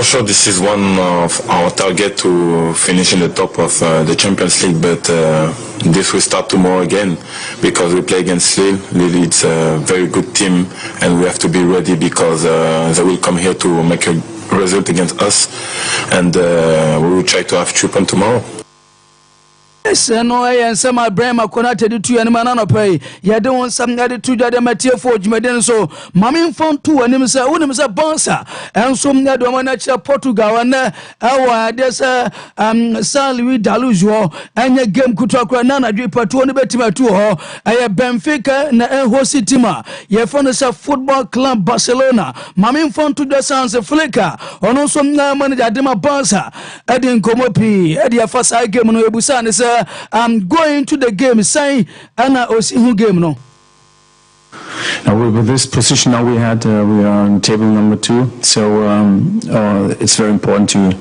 For sure, this is one of our target to finish in the top of the Champions League, but this will start tomorrow again because we play against Lille. Lille is a very good team, and we have to be ready because they will come here to make a result against us, and we will try to have 3 points tomorrow. Yes, no, and some are Brahma connected to any man on a pay. You don't want some other two that material for Jumaden. So, Mammy found two and himself, one himself Bonsa, and some that woman at Portugal, and there's San Luis Dalujo, and your game could talk Nana Dripa to one betima to her. I have Benfica and Hositima. You found us a football club Barcelona. Mammy found two the sons of Flicker, or no some money that Dema Bonsa, Edin Komopi, Edia Fasa game on Busan is I'm going to the game saying Anna Osimu game no. Now with this position now we are on table number 2, so it's very important to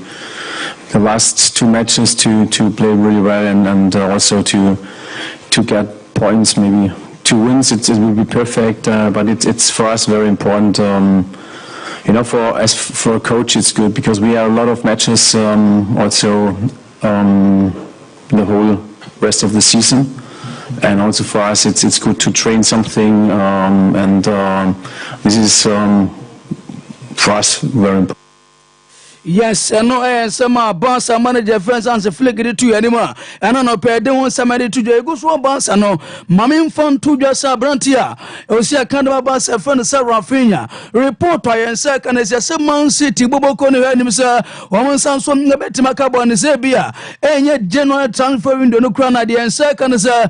the last 2 matches to play really well and also to get points, maybe 2 wins. It will be perfect, but it's for us very important. You know, for a coach it's good because we have a lot of matches also. The whole rest of the season, and also for us it's good to train something, and this is for us very important. Yes, and no, some boss and manager friends answer flicker to anymore. And I know pay they want somebody to do go boss and no Mammy fun to just a brantia. Osia kind of a boss a friend Sarah Rafinha. Report I and second is a Man City Bobo Kone and sir. Woman sounds from the Betimacabo and Zebia. And yet general transfer window no crown idea and second is Sir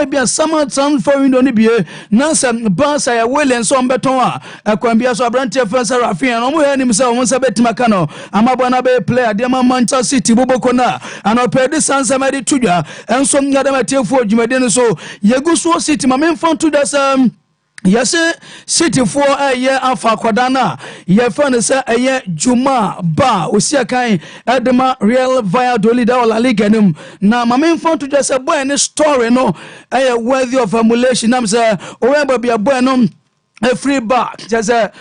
Ebia summer transfer window Nibia. Nansen boss I will and some beton. A Quambia so brantia friend Sarah Rafinha. No more himself once a Betimacano. Amabwana be player de Manchester City Bobokona and opere the Sansa Medi Tuja and some other material for Jumaden so Yeguso City Mamen found to the yes, City for a year Alpha Quadana. Ye found a year Juma Ba Usiakai Edema Real Via Dolida or La Liga. Now, my main phone to just a boy and a story no a worthy of emulation. I'm saying, or be a boy a free back, just a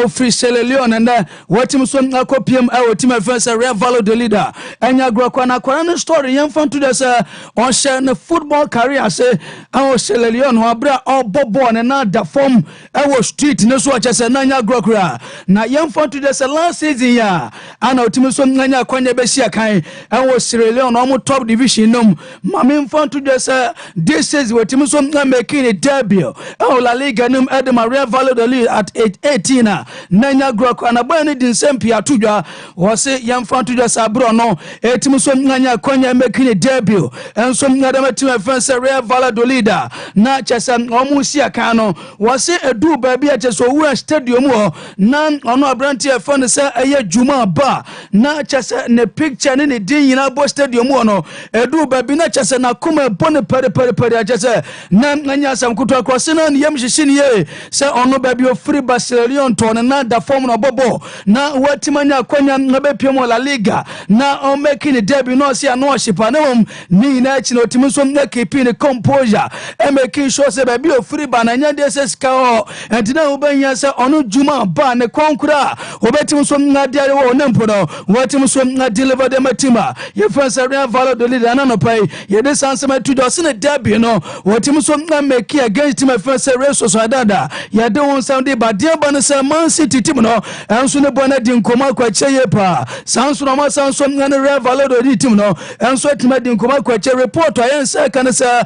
free Leon and what him swim a copium our team first a real value the leader. And ya Grakwana story, young fun to this on sharing a football career. Say, our Leon, who abra all Bobon and not the form our street, no swatch as a Nanya Grakra. Now, young fun to this last season, yeah, and our team swim Nanya Quanya Bessia Kai, and was Sierra Leone almost top division. Mammy fun to this is what team swim making a debut. Our La Liga num Edema Real Value the lead at age 18. Nanya Grok and a bunny din Sempia Tuja was a young fan to just a brono, a Timson Nanya Konya making a debut, and some other team friends a real Valladolida, not just an Omusia Cano, was it a do baby at just a stadium or none on our branch fund a year Juma Bar, not just in a picture in a day in our stadium one, a do baby not just an Akuma Bonaparte, just a Nanya Sam Kuta Crossina and Yamshin, say no baby of free Barcelona ton and not the form of Bobo. Now what Timania Quenya Nabepimo La Liga. Now I'm making a debut no see a no ship and ni national Timuson keeping a composure and making sure the baby of free banana desses cow and now Banya say on Juma ban a conqueror Obetimson Nadia or Nempono what Timuson not deliver them a timber. Your friends are real value the leader and pay. You this answer my 2 dozen a debut no what Timuson make against him a first race or Sadada. You don't sound but dear Banasa Man City Timno, and soon a bonnet in Coma Quache pa. Sounds from my sounds from Nana Valado di Timno, and so to make in Coma Quache report. I answer can say,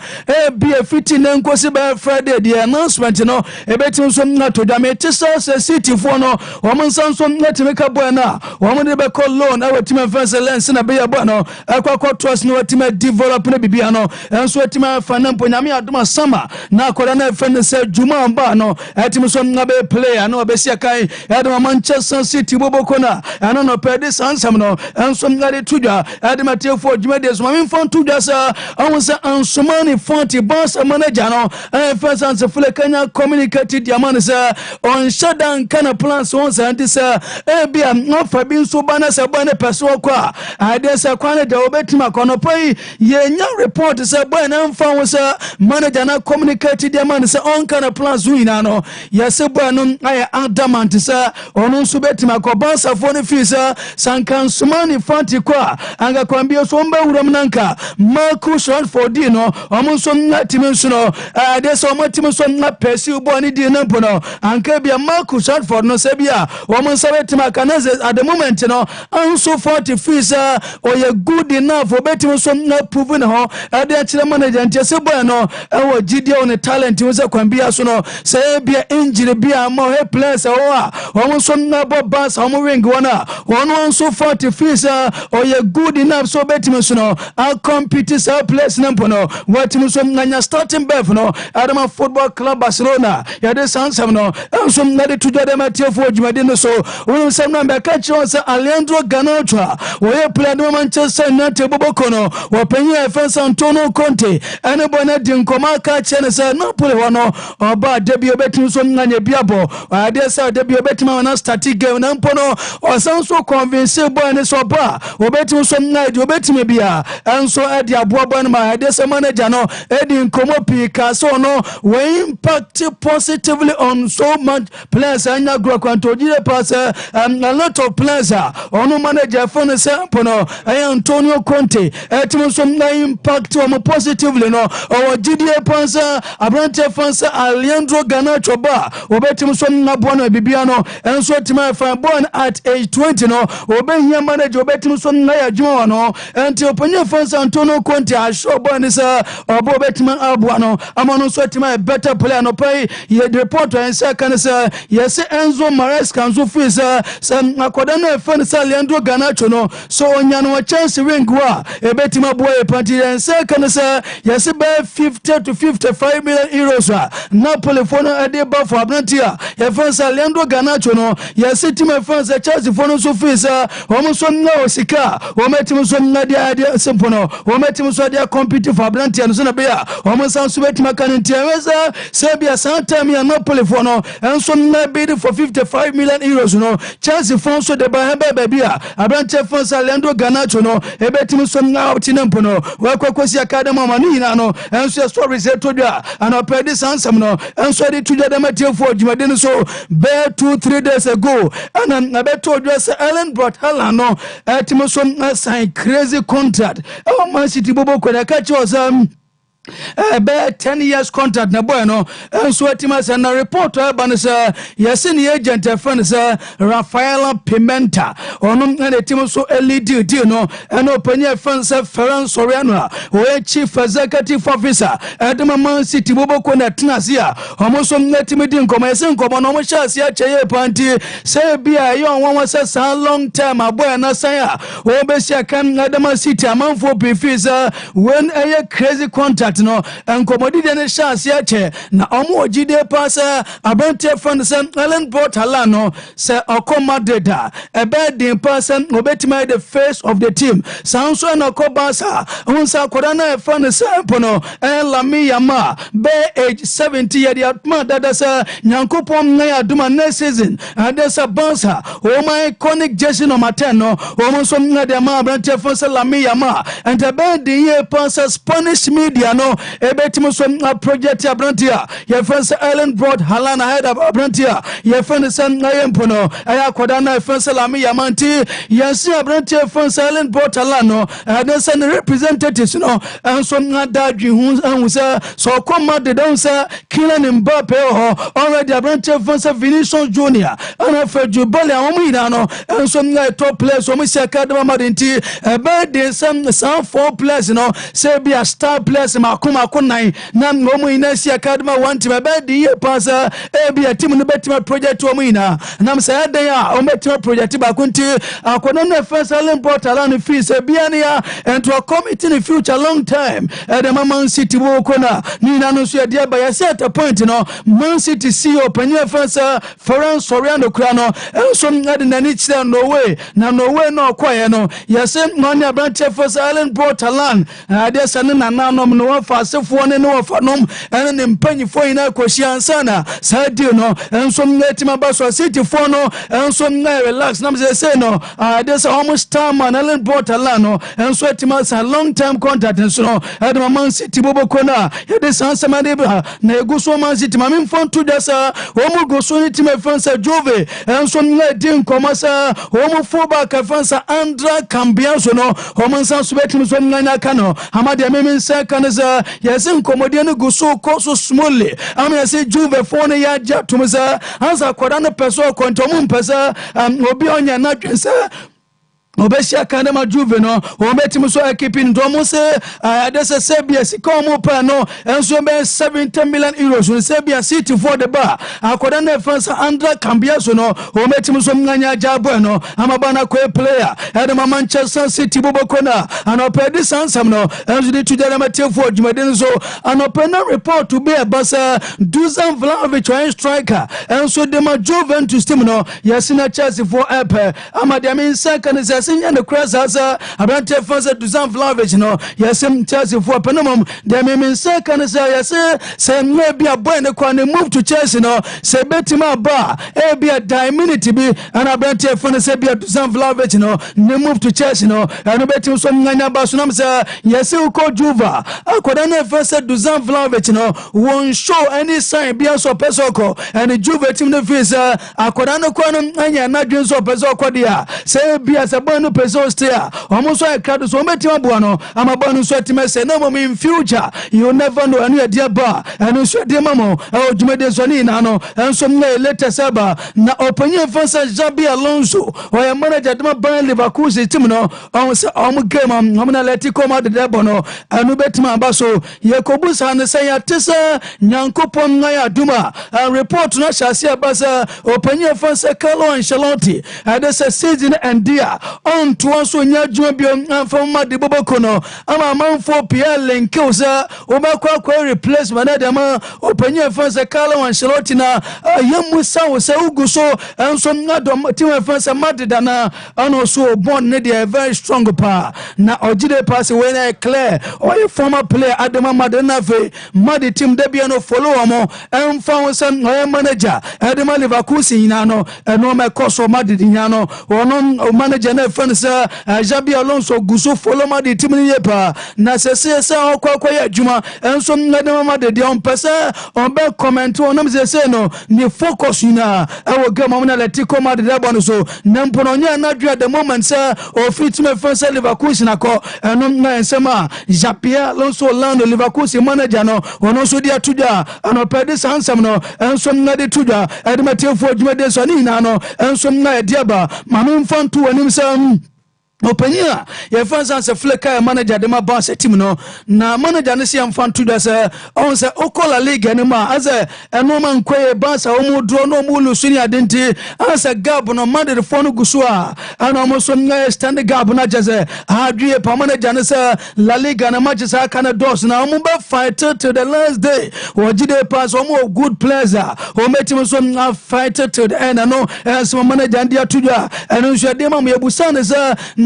be a fitting and possible Friday, the announcement, you know, a better some not to damage a city for no woman sounds from not to make a buena, woman never call loan, our team of Vance Lens and a beer bono, a quack trust no team develop Bibiano, and so to my Fanamponami Adama summer. Now, Corona friend said Juma Bano, at Timson Nabe player, no Bessia Kai, Adam Manchester City Bobokona, and on a pedis handsome, and some Gadi Tuja, Adamatio for Jumedias, one phone to just I was on so many 40 boss and manajano, and first answer Fulakanya communicated Yamanasa on shutdown kind of plans once and this Abia not for being so banas a banner Passoqua. I guess a quantity of Betima Conopai, ye young report is a boy and found was a manager not communicated Yamanasa on kind of plans we know. yɛse boy no ayɛ adamant sɛ ɔno nso bɛtumi akɔbansafo no fii sɛ sankansomani fanti kɔ a anka kwambie so ɔmbɛwuram nanka Marcus Rashford no ɔmo nso timi nso no de sɛ ɔmo timi nso pɛsi boy no di no mpo no anka bia Marcus Rashford no sɛ bia ɔmo nsa bɛtumi aka na at the moment no anso 40 fii sɛ ɔyɛ good enough obɛtimi nso prove ne ho ɛde akyerɛ manager nti sɛ boy no ɛwɔ gidie on talent wo sɛ kwambia so no sɛ bia injury bia ma he players ɛwɔ a ɔmo nso bɔ bas ɔmo ring one a ɔno nso 40 fii sɛ ɔyɛ good enough so obɛtimi so no a compete sɛ players no mpo no wɔtimi so nanya starting berth no Adama Football Club Barcelona yɛde sansam no nso nade to dwa dem atiefo adwumadi no so wɔn sɛ no bɛka kyerɛ sɛ Alejandro Garnacho a wɔyɛ player de Manchester United boboko no wɔpanyin ɛfɛ Antonio Conte ɛne bɔ na di nkɔmɔ aka kyerɛ ne sɛ Napoli hɔ no ɔba debi obɛtumi so nanya biabɔ ade sɛ debi obɛtumi na starting game na mpo no ɔsan so convince boy ne so ba obɛtumi so nanya de obɛtumi bia ɛnso ɛde aboa no ma ade sɛ manager no ɛdi nkɔmɔ pii ka so no we impact positively on so much players anya grow kwantojire pass a lot of players ɔno manager for ne sɛ mpo no Antonio Conte ɛtumi so na impact on positively no or GDA pansa abrante fansa Alejandro Garnacho ba obetimi so na boa no bibia no enso tima fa born at age 20 no obehia manager obetimi so na ya dwuma no enti opanyin fansa Antonio Conte a show boy ne sa obo obetimi aboa no amano so tima better player no pay ye report en say kan say yes Enzo Maresca nso fi say akoda na fan say Alejandro Garnacho no so onya no chance ring wa ebetimi aboa e panti en say kan say yes be 50 to 55 million euros Napoli for no ade ba for abrantia ye fansa Alejandro Garnacho no yes team fansa Chelsea for no so fi say omo so na osika ometimi so na dia simple no ometimi so dia compete for abrantia no so na be a omo san so betima kan ntiaweza Serbia sometime ya Napoli for no enso na bid for 55 million euros no Chelsea for so de ba baby a abrantia fansa Alejandro Garnacho no ebetimi so na optinampo no wa kwakwasi academy manu na no enso stories etodwa and opedi sansam no enso de tudwa dem atiefo adwumade no so be 2-3 days ago and na beto odwa se Ellen brought Haaland no etimi so sign crazy contract e Man City bobo ko na ka chi osam be 10 years contract na boy no enso atima say na report ban say yes ni agent friend say Rafael Pimenta ono na team so LED deal no and open friend say Ferran Soriano o chief executive officer Adama Man City boboko na tenase a omo so na team di nkomo yes nkomo no mo chance ya cheye panti say bia ye on one say so long time aboy na say a o be sia kan Adama City amanfo prefisa when a crazy contract no enkomodi de ne chance ya che na omo ogide pass abante friend say Ellen brought Haaland no say okoma data e be din pass obetima the face of the team sanso na okobasa unsa koda na friend say pono Lami Yama be age 70 year atma dada say nyankopom na ya duma next season and there's a bansa o my iconic jersey number 10 no o so na de ma abante friend say Lami Yama and the be din ye pass Spanish media no ebetimo so project abrantia your friend Ellen brought Haaland ahead of abrantia your friend Sam Nayempono aya koda na friend Lami Yamanti yes abrantia friend Ellen brought Haaland no and then representatives no and so na dadwi hu and say so come the down say Kylian Mbappe already abrantia friend Vinicius Junior and afeju ball amina no and so na top players so me say academy madinti ebe dey some 4 players no say be a star players makuma kunai na ngomu inasi academy want to be the year pass be a team no betima project o muina na say den a o betima project ba kunti akono na first Ellen brought Haaland free say bia ya and to commit in the future long time the Man City wo kona ni na no so dia ba ya set a point no Man City CEO panyin first Ferran Soriano kura no so na de nani chire no way no kwaye no yes no na branch first Ellen brought Haaland there say na no fa asefo ne no fa nom ene ne mpanyifo ina koshia ansana sa deal no enso ngetima baso city fo no enso na relax na me say no this almost time and Ellen Bortala no enso etima sa long term contract enso no edema Man City boboko na yede sansa made na eguso Man City ma me mfon to just omo goso ni team fansa Juve enso na din komasa omo fullback fansa Andra Cambiaso no omo san so betim so nyanya ka no amade me nsa kanza yesen komodie no goso koso smoothly am yese Juve phone ya ja tumza ansa kwada no peso kontomu mpesa obi onya na dwensa Obesia kanema Juve no ometimu so equipe ndomo se adese Serbia sikomo pa no enso be 70 million euros on Serbia City for the bar akoda na France Andra Cambiaso no ometimu so nganya jabo no amabana ko player edema Manchester City bobokona anopedi sansam no enso di tujara matefo djumeden so anopena report to be basa Dusan Vlahovic on striker enso de ma Juventus team no yasina Chelsea for ape amadiamin second and the cross as a brand fancy to some Vlahovic no yesem Chelsea for Panama they mean second say maybe a boy the corner move to Chelsea no say betima bar be a diminity be and a brand fancy be to some Vlahovic no they move to Chelsea no and betim some nganya basunam say yes uko Juva akoda first to some Vlahovic no won't show any sign be so pesoko and the Juve team the face akoda no kwano anya na dwen so pesoko dia say be as a no peso stay almost like crowd so metima buano amabanu so timese no mo in future you never know any dear bar and so dear mamo o jumede so ni na no and so later saba na openye fansa Jabi Alonso o ya manager de ban Leverkusen team no on say game am na Atletico Madrid de bono anu betima baso Yakobusa ne say atisa nyankopon na ya duma report na shasi abasa openye fansa Carlo Ancelotti adesa season and dia on to also nyadwuma bio from Madi Bobokono ama manfo Pierre Lenkeusa obakwa replacement na dem openye fansa Carlo Ancelotti na yamusa wo se uguso enso ngadom team fansa Madrid na ano so bond ne dey very strong pa na ojide pass when I clear or former player Adama Madrid na fe Madi team de bia no follow am enfan san manager Adama Leverkusen na no eno me koso Madrid nya no ono manager na fan sa Jabi Alonso guso follow Madi team ni yepa na sese okwa ya adwuma enso Adama Madrid de on pesa on be comment on am say no ni focus na ewo game am na Atletico Madrid abon so na mpono nya na dwa the moment say o fit me fan say Leverkusen akọ eno na ensema Jabi Alonso land Leverkusen manager no ono so dia tuja ano pede sansam no enso na de tuja edematiefo adwuma de so ni na no enso na ediaba manu mfantu anim say Openia ye fansa se fleka manager de ma boss team no na manager ne se amfan to da se on se okola league ne ma as eno man koye bansa o mu dro no mu lu suni adenti as gab no man de phone guso a ana mo so na stand gab na jaze adwie pa manager ne se La Liga na match sa kana dos na mo be fight to the last day o jide pass o mo good players o metim so na fight to the end no as manager ndia tuja eno so de ma mo yebusa ne se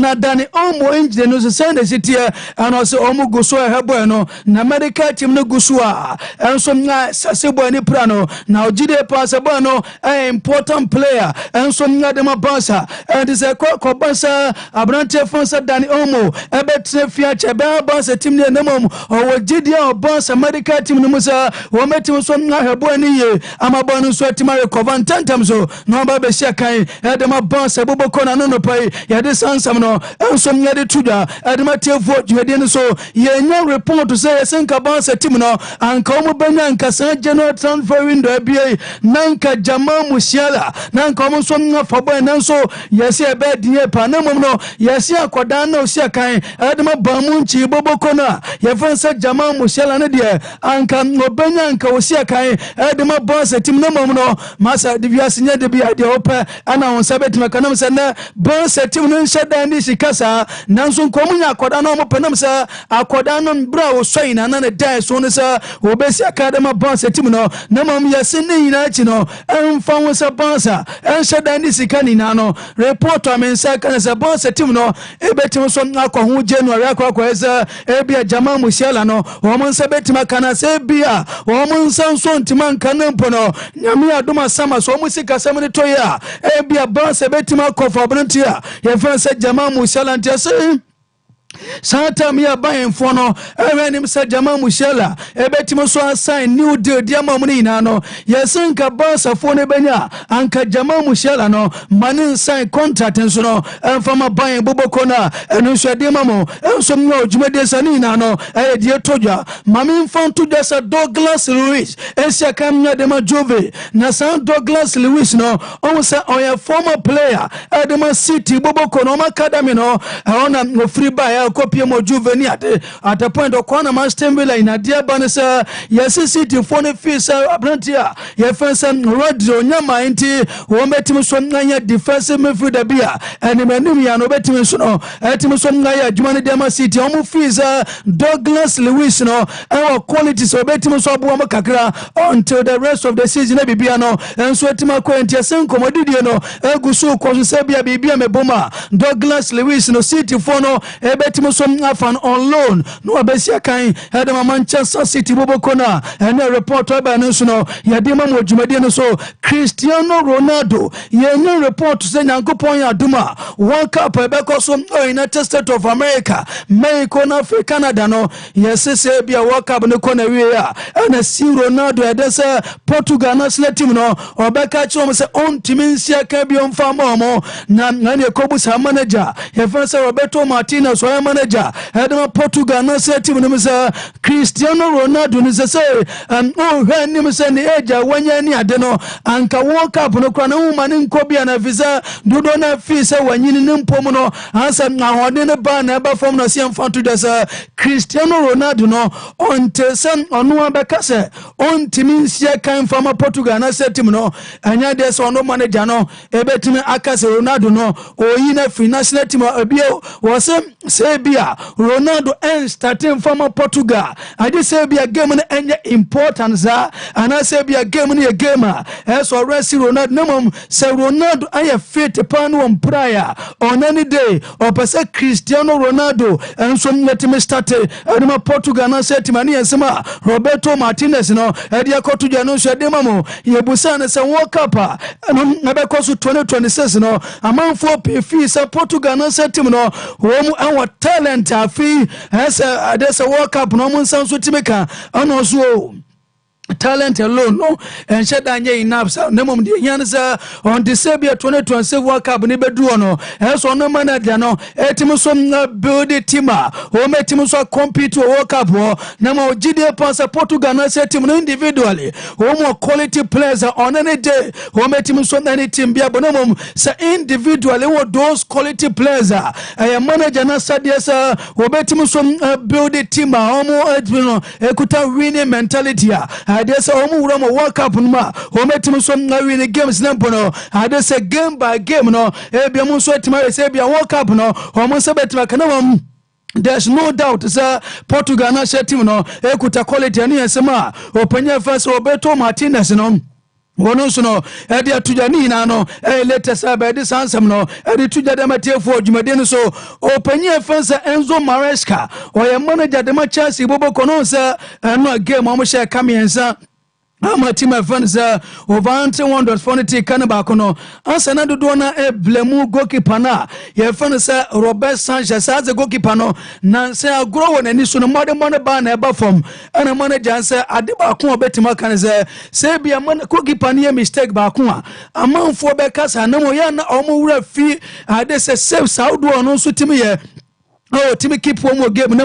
na dani omo engine no send the city and also omo guso hebo no na medical team no guso a enso na sasebo ni prano na ojide pass ebo no important player enso na dem bansa and is a ko bansa abrante fonsa dani omo ebetre fiache be bansa team ne nemom o ojide o bansa medical team no musa o metim so na hebo ni ye amabo no so team recover tantam so no ba be sia kan dem bansa boboko na no pai ya de sansam no enso nyade tuja adematiefo dwede so ye nya report to say senka bansa team no anka omo banya anka san general transfer window abie nanka Jamal Musiala nanka omo so nya fobo nanso yesi ebe die pa na mom no yesi akoda na osia kan adema bamunchi boboko na ye fansa Jamal Musiala na de anka obanya anka osia kan adema bansa team na mom no masa de biase nya de bia de opa ana on sabet mekanam se na bansa team no nshada ndi sikasa nanso nkomunya akoda no mo penam sa akoda no bra wo soin na na dai so ne sa obesi academy boss team no na mam yese ne nyina chi no emfa wo sa boss enheda ni sika ni na no report amensa kan sa boss team no ebetim so akọ January akọ esa ebia Jamal Musiala no wo mo nsa betima kana se bia wo mo nsa nso ntima nka ne mpo no nyame adoma sama so mo sika sam ne toya ebia boss betima akọ for Abrantia ye fa se Jamal Musiala ntiase Santa mia bayen fono ewenim sa Jamal Musiala ebetimo so assign new deal diama muni na no yesenka bossa fone benya anka Jamal Musiala no manin sign contract enso no enfama bayen boboko na enu so de mamo enso mwo jumede sani na no die toja mami mfonto desa Douglas Luiz esia kamnya de ma Jove na San Douglas Luiz no on say on former player Edema City boboko no academy no ona no free buy copy mo Juveni at a point of corner man Stembele in a dear banisa yes City phone fees Abrantia ye fence radio nyama inti wo metim so nanya defensive midfielder bia and menumia no betim so no etim so nanya Jumani Dema City omu fees Douglas Lewis no our quality so betim so abo mo kakra until the rest of the season e bibia no enso etima kwenti senko modidie no egusu ko so bia bibia meboma Douglas Lewis no City phone no betim so afan on loan no abesia kan edema Manchester City bobokona and a reporter by no so no yadema mo Jumadi no so Cristiano Ronaldo ye report say nyankopon ya duma World Cup ebeko so United States of America Mexico na Canada no yes say bia World Cup no kona wie ya na si Ronaldo edesa Portugal national team no obeka chom say on timinsia ka bi on fama mo na ne kobusa manager ye fancy Roberto Martinez so manager edema Portugal national team no say Cristiano Ronaldo no say oh hwe ni say ne eja wanya ni ade no anka World Cup no kwa na uma ni nkobia na visa dodo na fi say wanyini ni mpom no ansa ahode ne ba na ba fom no se mfanto desa Cristiano Ronaldo no ontesen onu abeka se ontimi nsia kan fama Portugal na team no anya de so no manager no ebetimi akase Ronaldo no oyi na fi national team ebio wo se bia Ronaldo en starting fama Portugal ade se bia game no enye importance ana se bia game no ye gamer so resi Ronaldo no se Ronaldo aye fit pan on prayer on any day or pese Cristiano Ronaldo and so letime start adema Portugal na set mani ensema Roberto Martinez no edia kotu jano so edema mo yebusa na se World Cup na be kosu 2026 no amanfo pefi se Portugal na set team no wo mu our talent afi esa adesa World Cup no mun san so timeka ano so talent alone no and shed anye enough nemom de yansa on December 2026 World Cup ni bedu no so no manager no etim so build team o metim so compete World Cup na ma ogide pass Portugal na set team no individually o mo quality players on any day o metim so any team bia bonomom say individually wo those quality players manager na sadia o metim so build team o mo ekuta winning mentality adese omu wura mo World Cup numa o metim so na win games nempo no adese game by game no ebia mu so etima se bia World Cup no o mo se betima kana there's no doubt sir Portugal na team no ekuta quality ani ensema opanya first Roberto Martinez no wono so no edi atuja ni na no latest abedi sansam no edi tuja de matiefo Jumadi no so opanya fansa Enzo Maresca o manager de Chelsea boboko no say no game o mo share kamiensa ama team fans ovante wonders fonity kanaba kono ansa na dodo na blemu goalkeeper na ye fans Robert Sanchez as a goalkeeper no na say agro won ani so no mode ba na eba form ana manager say adeba ko obetima kan say bia man goalkeeper ne mistake ba ko amanfo be kasa na mo ya na omo wura fi ade say save saudo no so timi ye oh Timmy keep one more game na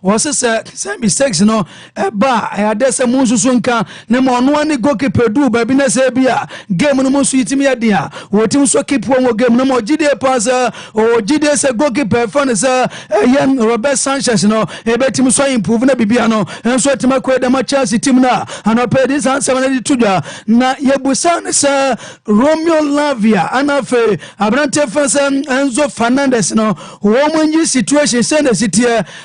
was say mistakes no ba adese mu nsusu nka na mo no ani goalkeeper du ba bi na say bia game no mo so yitimi ade a wo tim so keep one more game na mo gide pass o gide say goalkeeper fan say yan Robert Sanchez no e betim so improve na bibia no enso tima kwa da ma Chelsea team na anope this answer na tuja na yebusan say Romeo Lavia anafe abrante fans Enzo Fernandez no wo mo nyi situation say the city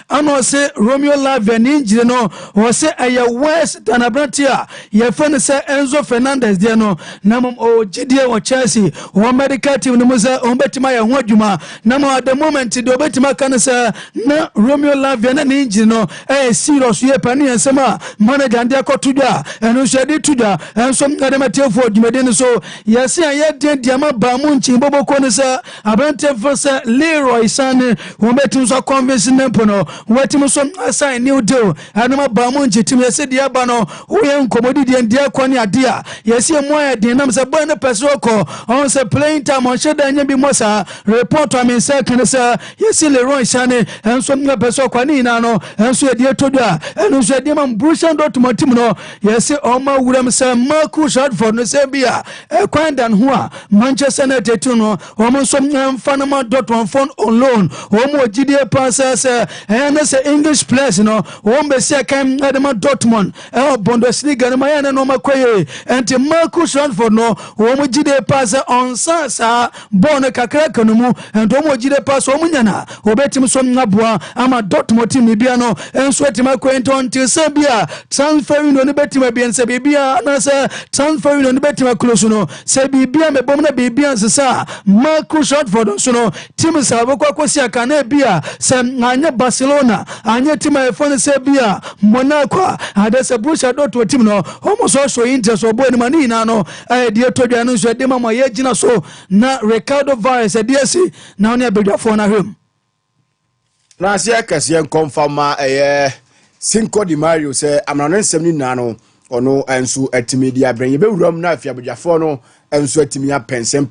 ano say Romeo Lavia ninjire no wo say aya West than abrantia ye fan say Enzo Fernandez there no na mom o gidie wo Chelsea wo medical team no say o betima ya ho adwuma na mo at the moment do betima kan say na Romeo Lavia na ninjire no serious ye pani ensema manager ndi akotudwa eno shedi tudwa enso ngadematiefo adwumade so ye say ye diama ba mu nchi boboko ne say abrantia say Leroy Sane wo betim so convince nempo no wetim so assign new deal anoma ba mu nchi tim ye say dia ba no wo ye nkomodi dia ndia kwani ade a ye say mo ya din nam say boy no pesoko on say playing time on sheda nya bi mosa report am say kan say ye say Leroy Sane enso nga pesoko ni na no enso ye dia todwa enso ye dia man Borussia Dortmund team no ye say o ma wuram say Marcus Rashford no say bia kwandan ho a Manchester United no o mo so mfa na ma Dortmund phone on loan o mo gidie passes and say English players no o be say kan adama Dortmund Bundesliga no ma na no makoye enti Marcus Rashford no o mo gidie pass on sasa bon kakra kanumu enti o mo gidie pass o mo nyana o betim so ngaboa ama Dortmund team bia no enso etima kwento until say bia transfer window no betima bia say bia na say transfer window no betima close no say bia me bom na bia sesa Marcus Rashford so no team sa bokwa kwesi aka na bia say anya Barcelona anya team e phone say bia Monaco adese Borussia Dortmund team no almost so interest obo ni mani na no die todwa no so de mama ye gina so na Ricardo Vaz e die si na oni abedwafo na hwem na ase kase confirm Cinco de Mario say amano nsem ni na no ono enso atimi abren ye bewuram na afia abedwafo no enso atimi apensem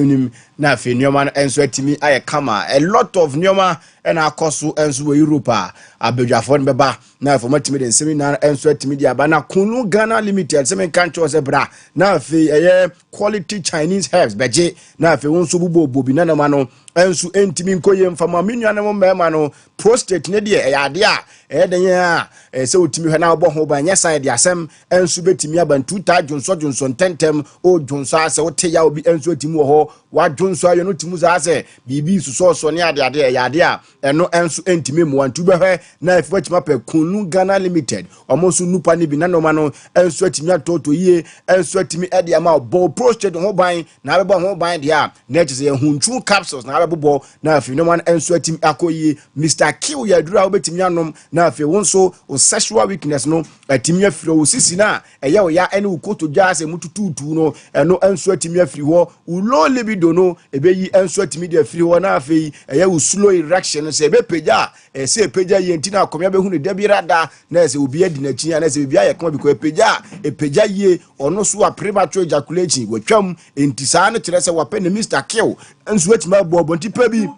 nim na afia nyoma enso atimi aye kama a lot of nyoma na akoso enso we Europa abedwafo no beba na afia matimi den semi na enso atimi aba na Kunu Ghana Limited semi kancho se bra na afia quality Chinese herbs beje na afia wonso bubo bi na na ma no enso entimi nkoye mfama menua na mo mema no prostate ne de ade a den ya se otimi hwe na obo ho ba nya side asem enso betimi aba ntuta Johnson tentem o Johnson ase wote ya obi enso otimi wo ho wa Johnson ayo no timu za ase bibi suso ne ade a eno enso entimi mo antu behwe na efu atima pe Kunu Ghana Limited omoso nupa ni bi na no ma no enso atimi atoto yie enso atimi ade ama obo prostate ho ban na abebo ho ban de a na eche se hunchu capsules na abebo na afi no man enso atimi akoyie Mr. Q ya dura obetimi anom na afi wonso o sexual weakness no atimi afiri o sisi na eye o ya ene ukoto dwa se mutututu no eno enso atimi afiri ho ulo libido no ebeyi enso atimi de afiri ho na afi eye u slow erection se ebe peja se peja yenti na akomya behu ne dabirada na se obi adi na chi na se bibia ye kan bi ko epeja ye ono so a premature ejaculation watwam enti saa no kire se wape ne Mr. Q enso atimi abo nti pa bi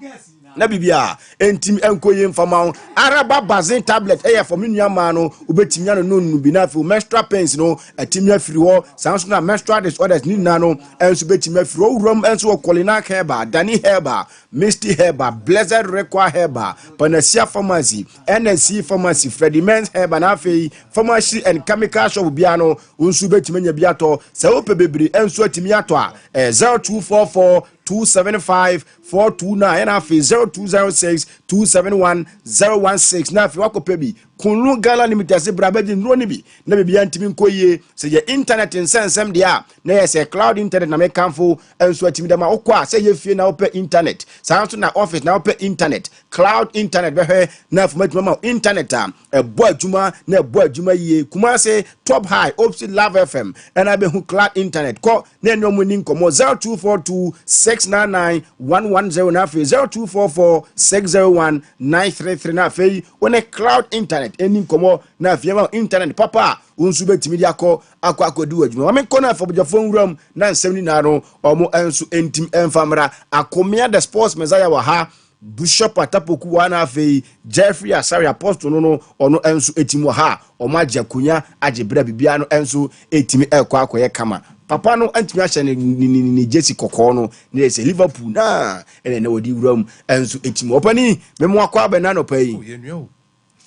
na bibia entim enkoye mfama araba bazin tablet for menua ma no obetimia no nonu bi na fi menstrual pains no atimia firi ho sanso na menstrual disorders ni na no enso betimia firi owuram enso kolina herba dani herba misty herba blessed require herba panasia pharmacy NNC pharmacy Freddy Men's herba na fi pharmacy and chemical shop bia no unsu betimia bia to se ope bebre enso atimia to a 0244 275 429 and afi 0206 271 016 na afi wakope bi Kunu Ghana Limited se brabeji nro ni bi na bebi antimi nkoye se ye internet nsensem dia na ye se cloud internet na mekanfo enso atimi da ma okwa se ye fie na ope internet sanso na office na ope internet cloud internet behwe na afumatimi ma internet ebo adwuma na ebo adwuma ye kuma se top high opsi love fm na be hu cloud internet ko na enyomu ni nkomo 0242 699 110 na afi 0244 601 933 na afi one cloud internet eni nkomo na afi ma internet papa unsu betimi di akodi adwuma wa me kona afobjafo nwuram na nsem ni na no omo ensu entim enfamra akomia the sports messiah wa ha Bishop Atapoku wana afei Jeffrey Asari Apostle no ono enso etimo ha omaje kunya age bra bibia no enso etimi ekwa akoye kama papa no antimi ahye ni Jesse kokko no ne se Liverpool na ene na wodi wuram enso etimo opani memo akwa abena no pai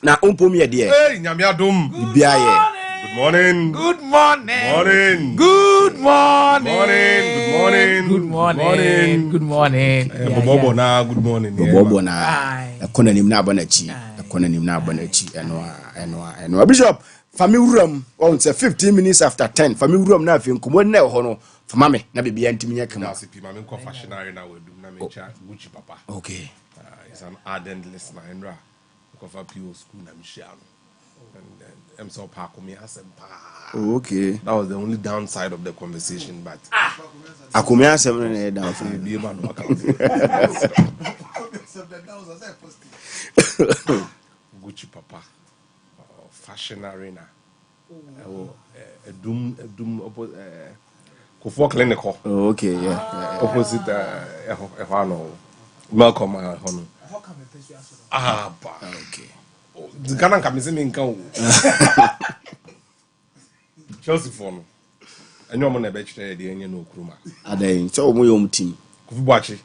na ompom ye de hey nyame adom bibia ye good morning Good morning. morning Good morning. Good morning. Good morning. Bobo na good morning bobo na ekona nim na abanachi ekona nim na abanachi eno Bishop fami wuram on say 15 minutes after 10 fami wuram na afin komo na ho no fama me na bibia ntimi nya kama na sipi ma me ko fashionary na we dum na me cha Gucci papa okay he's an ardent listener Enra ko fa PO school na me share no and so pa ko me asem pa okay that was the only downside of the conversation but akomi asem na down for be man no Gucci papa fashionary na edum Kofo clinical okay yeah opposite no Malcolm hono okay the Ghana kamese me nka o Chelsea for no enyo mo na be kire de enye no okuruma adan so omo yom team Kofi Boachi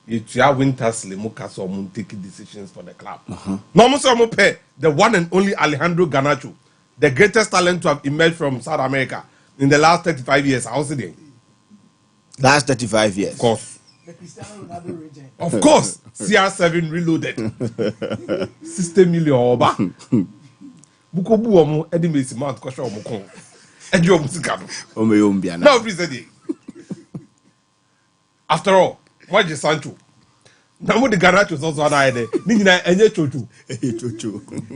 you are winters le mo kasa omo take decisions for the club no mo so mo pay the one and only Alejandro Garnacho the greatest talent to have emerged from South America in the last 35 years I was there last 35 years of course CR7 reloaded 60 million oba buko bu omo edi mesi mount ko show omo kon edi omo sika no omo yom bia na now please edi after all what is Sancho na mo de Garnacho so so na ede ni nyina enye chochu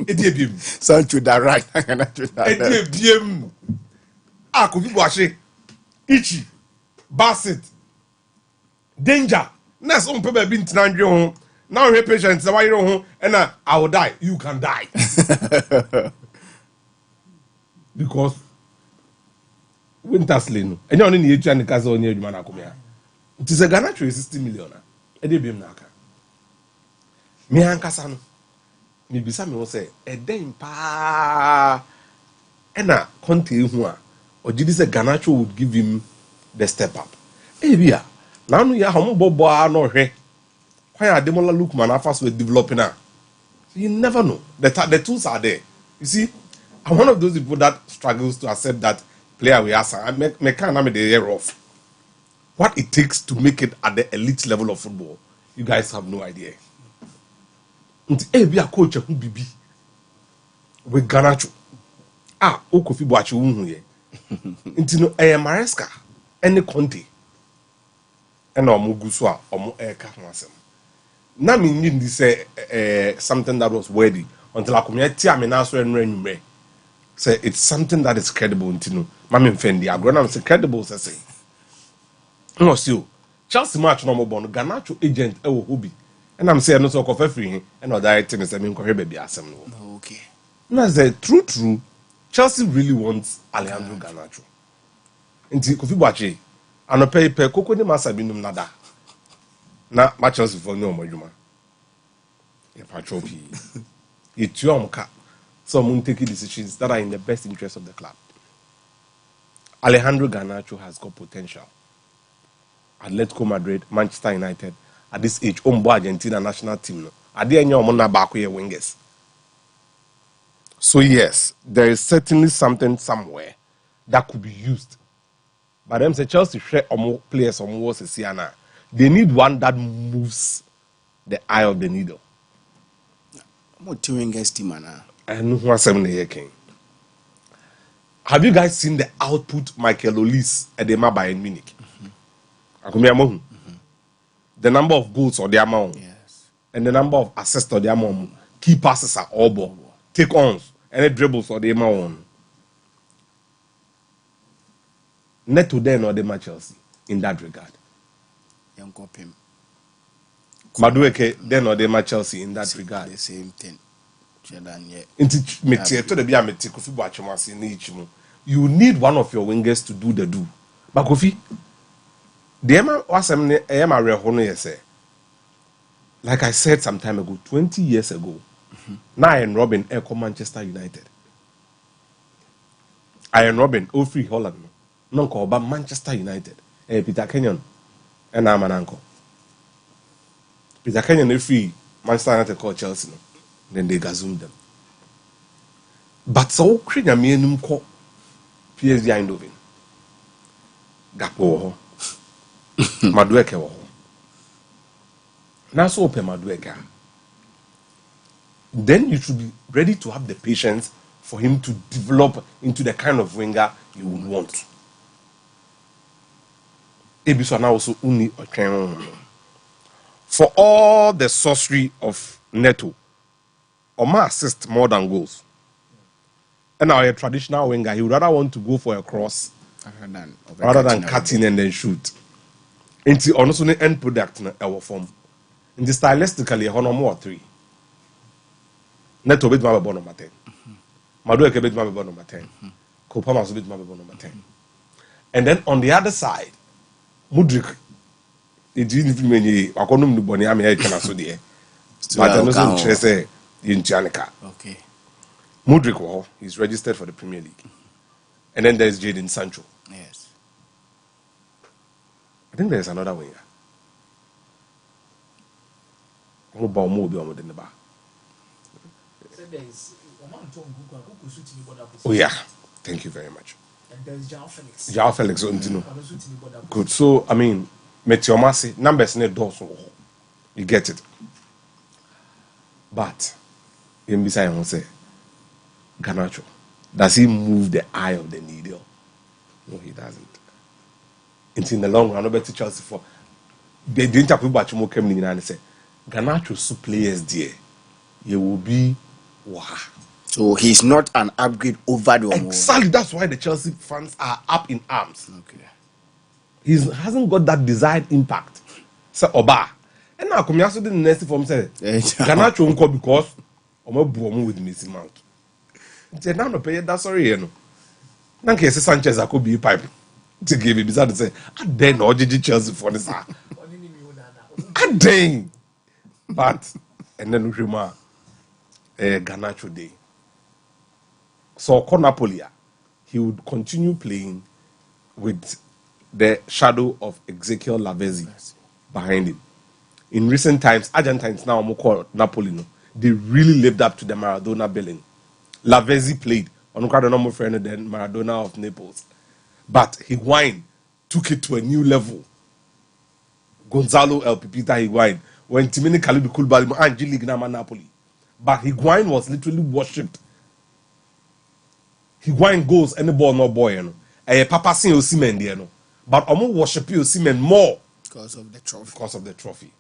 edi ebiem Sancho da right Garnacho da edi ebiem Kofi Boachi Ichi Bassett danger next on people be ntina ndwe ho now we patient say why you ho and I will die you can die because Winters lane and you only need to and kaza onye adwuma na komia it is a Garnacho 60 million e dey biem na aka me ankasa no me bisa me wo say e den pa e na Conte hu a ogidi say Garnacho would give him the step up bia now no ya hom bobo no hwe kwan Ademola Lookman afas we developing so you never know the tools are there you see I'm one of those people that struggles to accept that player we ask I me can na me the year off what it takes to make it at the elite level of football you guys have no idea nti bia coach hu bibi with Garnacho Kofi Boachi hu ye nti no Maresca any Conte and omuguso a omo eka ho asem na me need say something that was worthy until I come here tia me na so enwure say it's something that is credible ntino ma me mfendi agro na say credible say no see Chelsea match no mo bon Garnacho agent e wo hobi and I'm saying no so kofa free and no direct me say me nkohwe ba bi asem no okay na say true Chelsea really wants Alejandro Garnacho nti Kofi Boachi ano pay koko ni masa binum nada na ma Chelsea for no modwuma e patrol pi itu amka so mun take decisions that are in the best interest of the club. Alejandro Garnacho has got potential. Atletico Madrid, Manchester United at this age ombo Argentina national team no ade enye omo na ba ko ye wingers. So yes, there is certainly something somewhere that could be used. But them say Chelsea share omo players omo was Siana. They need one that moves the eye of the needle. What wingers team ana? I know who king. Have you guys seen the output Michael Olise at the Bayern Munich? The number of goals or the amount, Yes. and the number of assists or the amount, key passes are all ball, take ons, and the dribbles or the amount. Net to then or the Chelsea in that regard. Young Copim. Madueke then or the Chelsea in that regard. The same thing. You need one of your wingers to do the do. But Kofi, the Emma was a real honor, say. like I said some time ago, 20 years ago, now Iron Robin Echo Manchester United. Iron Robin, free Holland, no call but Manchester United. Peter Kenyon, and I'm an uncle. Peter Kenyon, free Manchester United called Chelsea, then they gazumed them. But so, Kriya call PSG Eindhoven. Gapo, Madueke. Now, so open Madueke. Then you should be ready to have the patience for him to develop into the kind of winger you would want. Ebiswana also only for all the sorcery of Neto, Oma assist more than goals. And now a traditional winger, he would rather want to go for a cross rather than cutting and then shoot. Into honestly the end product in our form. In the stylistically, a more 3. Neto bit my number 10. Madueke bit my number 10. Kopama bit my number 10. And then on the other side, Mudrik, it didn't mean I couldn't do Bonnie. I mean, I can also there. But I know say in Janica. Okay. Mudrik, he's registered for the Premier League. And then there's Jadon Sancho. Yes. I think there's another winger. Oh yeah, thank you very much. And there's Jao Felix. Jao Felix, good. So I mean, Metiomasi numbers need doors. You get it. But in beside him say, Garnacho, does he move the eye of the needle? No, he doesn't. It's in the long run. I bet Chelsea for they didn't have people who came in and say, Garnacho so players there, you will be wow. So he's not an upgrade over the exactly. That's why the Chelsea fans are up in arms. Okay. He hasn't got that desired impact. So Oba. And now come also the next form say Garnacho unko because Omo buomu with Missy Mount. Say now no pay that sorry you know. Now case Sanchez akobi pipe to give him beside say I then no GG Chelsea for this. I then but and then Rima Garnacho day. So Napoli, he would continue playing with the shadow of Ezekiel Lavezzi behind him. In recent times, Argentines now call Napoli. No, they really lived up to the Maradona billing. Lavezzi played on the normal friend than Maradona of Naples, but Higuain took it to a new level. Gonzalo El Pipita Higuain when Timini Kalidu Kulbali Angelique Nama Napoli, but Higuain was literally worshipped. Higuain goes any ball no boy, you know. Papa sing Osimhen there, no. But Omo worship Osimhen more because of the trophy. Because of the trophy,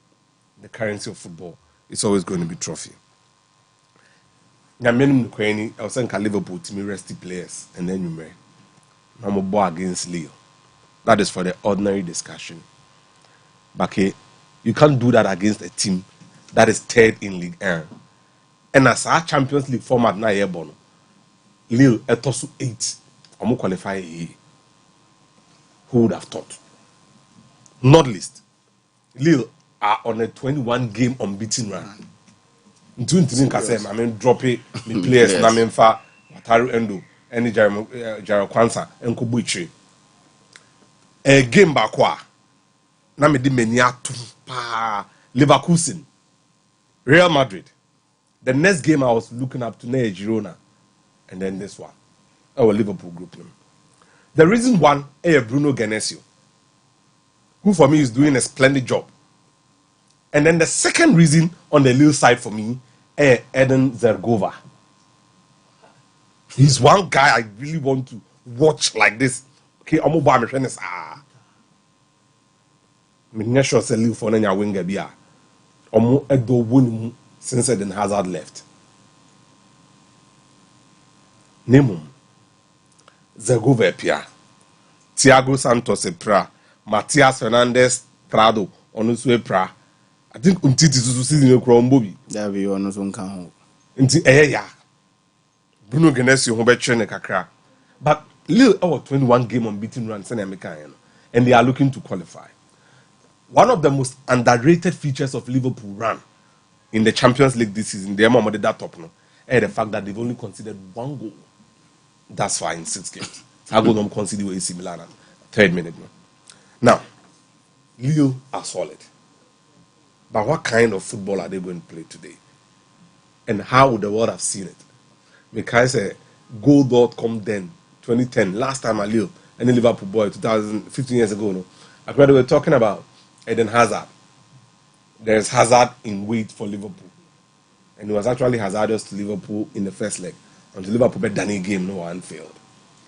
the currency of football. It's always going to be trophy. Nyamenim Nukwani, I was saying Liverpool to me resty players, and then you may. I'm a boy against Leo. That is for the ordinary discussion. But you can't do that against a team that is third in League 1. And as our Champions League format now here, Bono. Lille etosu 8. Omo qualify here. Who would have thought? Not least, Lille are on a 21 game unbeaten run. I mean, drop it, me players, Namenfa, Wataru Endo, any Jaro Kwanza, and Kubuchi. A game bakwa. Namedi Meniatu, Leverkusen, Real Madrid. The next game I was looking up to Ney Girona. And then this one, our Liverpool group. The reason one, Bruno Genesio, who for me is doing a splendid job. And then the second reason on the Lille side for me, Eden Zergova. He's one guy I really want to watch like this. Okay, I'm about to say, I'm not sure Lille for any winger bia. I'm Edo won since Eden Hazard left. Nemum, Zergova Pia, Thiago Santos Epra, Matias Fernandez Prado, Onusu Epra. I think Umtiti to see the Crombobi. There be on some count. Inti ya. Bruno Genesio Hobetchen Kakra. But Lille our 21 game unbeaten run and they are looking to qualify. One of the most underrated features of Liverpool run in the Champions League this season, they are more than that top no. And the fact that they've only conceded 1 goal. That's why in 6 games. I go them concede AC Milan at 3rd minute. No. Now, Lille are solid. But what kind of football are they going to play today? And how would the world have seen it? Because goal.com then, 2010, last time at Lille, and then Liverpool boy, 15 years ago, no. I remember we were talking about Eden Hazard. There's Hazard in wait for Liverpool. And it was actually hazardous to Liverpool in the first leg. Until Liverpool bet Danny game, no one failed.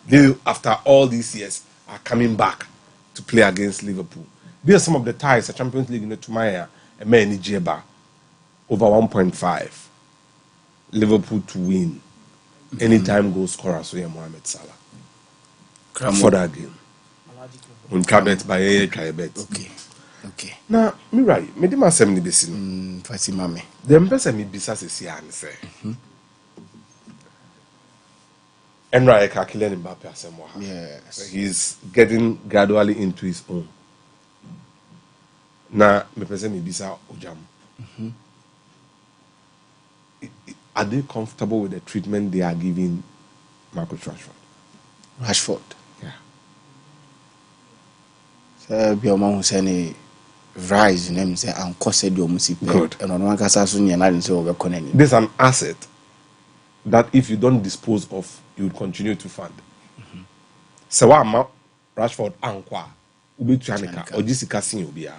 They, after all these years, are coming back to play against Liverpool. These are some of the ties the Champions League in the Tumaya and many Jeba over 1.5. Liverpool to win. Anytime goal scorer, so Mohamed Salah. For that game. On cabinet by a bet. Okay. Now, me right, me dem asem ni besi no. Fatima me. Dem pese me bisa sesi an say. Enra ka Kylian Mbappe asem wa. Yes. So he's getting gradually into his own. Na me pese me bisa Ojam. Are they comfortable with the treatment they are giving Marcus Rashford? Yeah. So be among say rise name say anko said you must good. And on one kasa so nya na say we be connect. There's an asset that if you don't dispose of, you would continue to fund. So what am Rashford ankwa ubi tuanika ojisika sin obi a.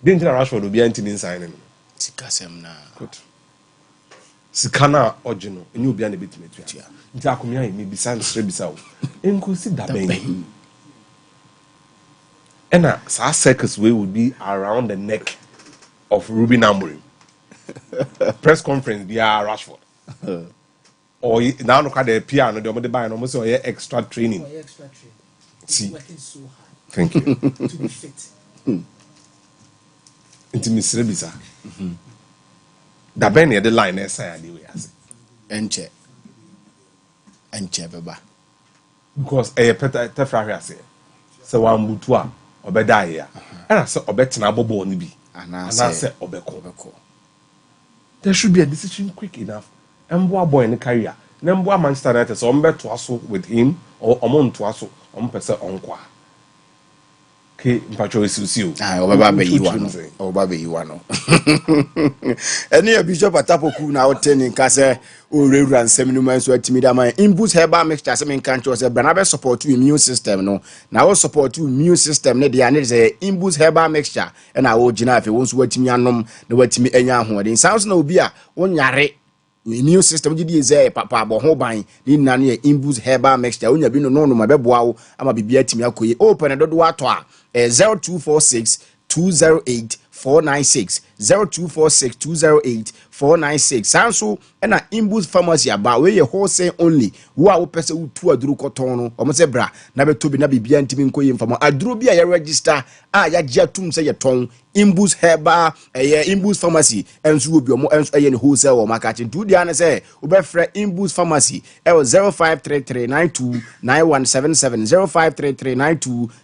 Then Rashford obi antin signing. Sikasem na. Good. Sikana original enye obi an ebetime tua. Nti akomia me bisa nsre bisa o. Enko si da ben. And a circus way would be around the neck of Ruben Amorim. Press conference via Rashford. Or now look at the piano, the buy and almost extra training. See, working so hard. Thank you. To be fit. Into Miss Rebisa. The Benny the line is anyway. Enche baba. Because a peta tefra say. So one mutua obeda here. And I said obetna bobo ni bi. And I said obeko. There should be a decision quick enough. Mboa boy in the career. Mboa Manchester United so ombe to aso with him or omon to aso ompese onkwa. Okay, mpacho isusiu. Obaba be yiwano. Any Bishop Atapoku na oteni nkase orewura nsem no man so atimi da man imbus herbal mixture se men kan cho se branabe support immune system no na wo support immune system ne dia ne se imbus herbal mixture e na wo gina afi wo so watimi anom na watimi anya ahoden sounds na obi a wonyare immune system gidi eze papa abo ho ban ni na ne imbus herbal mixture onya bi no no ma beboa wo ama bibia atimi akoye open dodo ato a 0246 208 496 0246 208 496 sanso na imbus pharmacy aba we ye wholesale only wo a wo pese wo tu aduru koton no o mo se bra na be tobi na bibia ntimi nkoye mfama aduru bia ye register a ya gya tum se ye ton imbus herba imbus pharmacy enso obi o mo enso ye ne wholesale o market do dia na se wo be frɛ imbus pharmacy 0533929177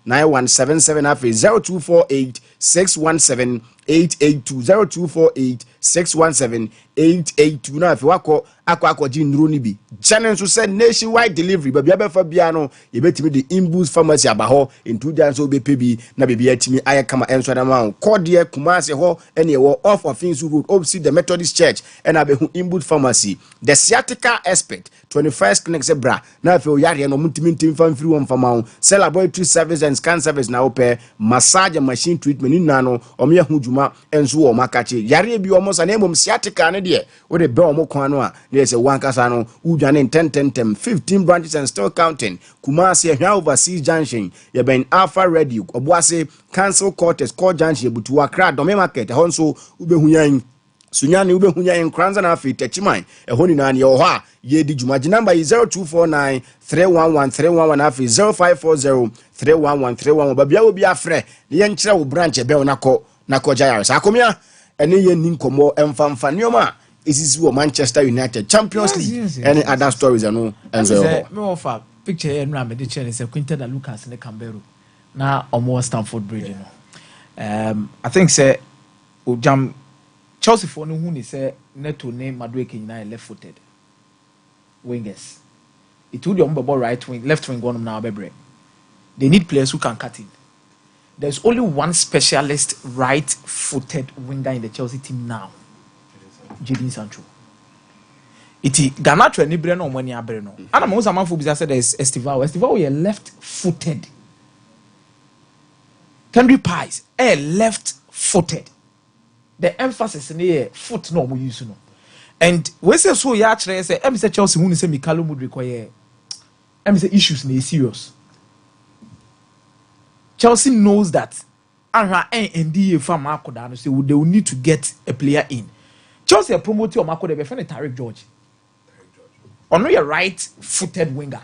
0533929177 afi 0248 617 882 0248 617 882 na afi wako akwaji nro ni bi channel so say nationwide delivery ba bia be fa bia no ye betimi de imbus pharmacy abaho into dan so be pebi na be bia timi aye kama enso da ma kodie kumase ho ene wo off of Finsu Road opposite the Methodist Church and abehu imbus pharmacy the sciatica expert 21st clinic se bra na afi o yare no mutimi ntim fa mfiri wo mfama cell laboratory service and scan service na ope massage machine treatment ni nano omye huduma enso wo makache yare bi o mo sa na emom sciatica ne de wo de be o mo kwan no a there's a one casano udwane 10 15 branches and still counting Kumasi ahwa overseas junction ye ben Alpha Radio obuase cancel quarters core junction butu Accra Dome market honso ubehuyan sunyane ubehuyan kranza na afi techiman ehoni na ne ho a ye di jumaji number is 0249 311 311 afi 0540 311 311 babia obi afre ye nkyere wo branch be na ko jayars akomia ene ye ninkomo emfamfa nioma is Manchester United Champions League any other stories and so me offer picture here na me de chair is Quinton and Lucas in the Canberra na almost Stamford Bridge I think say Ojam Chelsea for no who say Neto name Madueke nyina left-footed wingers. It would be right wing, left wing one now bebre. They need players who can cut in. There's only one specialist right-footed winger in the Chelsea team now. Jadon Sancho. Iti Garnacho ni bre no money abre no. Ana mo zaman fo bisa said there's Estivao. Estivao is left-footed. Kendry Pies left-footed. The emphasis in here foot no mo use no. And we say so ya kire say em say Chelsea hu ni say Mikalo Mudryk koye. Em say issues na serious. Chelsea knows that Anra NDA from Makoda so they will need to get a player in. Chelsea are promoting Makoda be friend Tariq George. Or no your right-footed winger.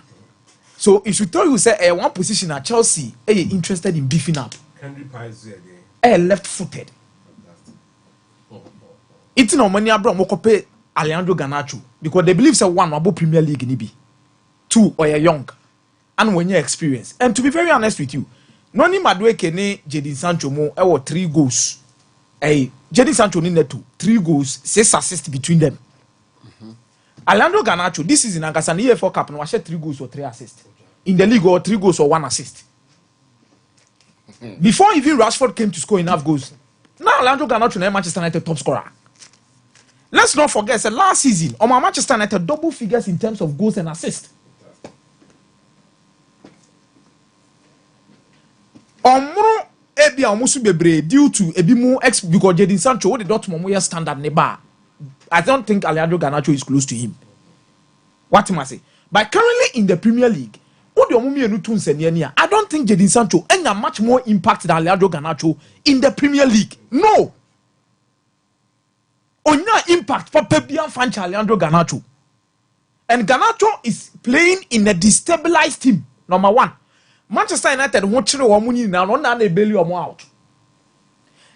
So it should tell you say one position at Chelsea interested in beefing up. Kendry Pies again. Left-footed. It's no money abroad mokope Alejandro Garnacho because they believe say one about Premier League ni be. Two or you're young and when you're experienced. And to be very honest with you, Noni Madueke ne Jadon Sancho mo 3 goals. Jadon Sancho ni neto 3 goals, 6 assists between them. Alejandro Garnacho this season Ankasa na EFL Cup no 3 goals or 3 assists. In the league or 3 goals or 1 assist. Before even Rashford came to score enough goals. Now Alejandro Garnacho na Manchester United top scorer. Let's not forget that last season, Manchester United double figures in terms of goals and assists. Omro ebi amusu bebre due to ebi mo because Jadon Sancho what the Dortmund standard neba. I don't think Alejandro Garnacho is close to him. What am I say? But currently in the Premier League, I don't think Jadon Sancho any much more impact than Alejandro Garnacho in the Premier League. No. On your impact for Pepian Fanch Alejandro Garnacho. And Garnacho is playing in a destabilized team. Number one. Manchester United won't show money now, not a belly or more out.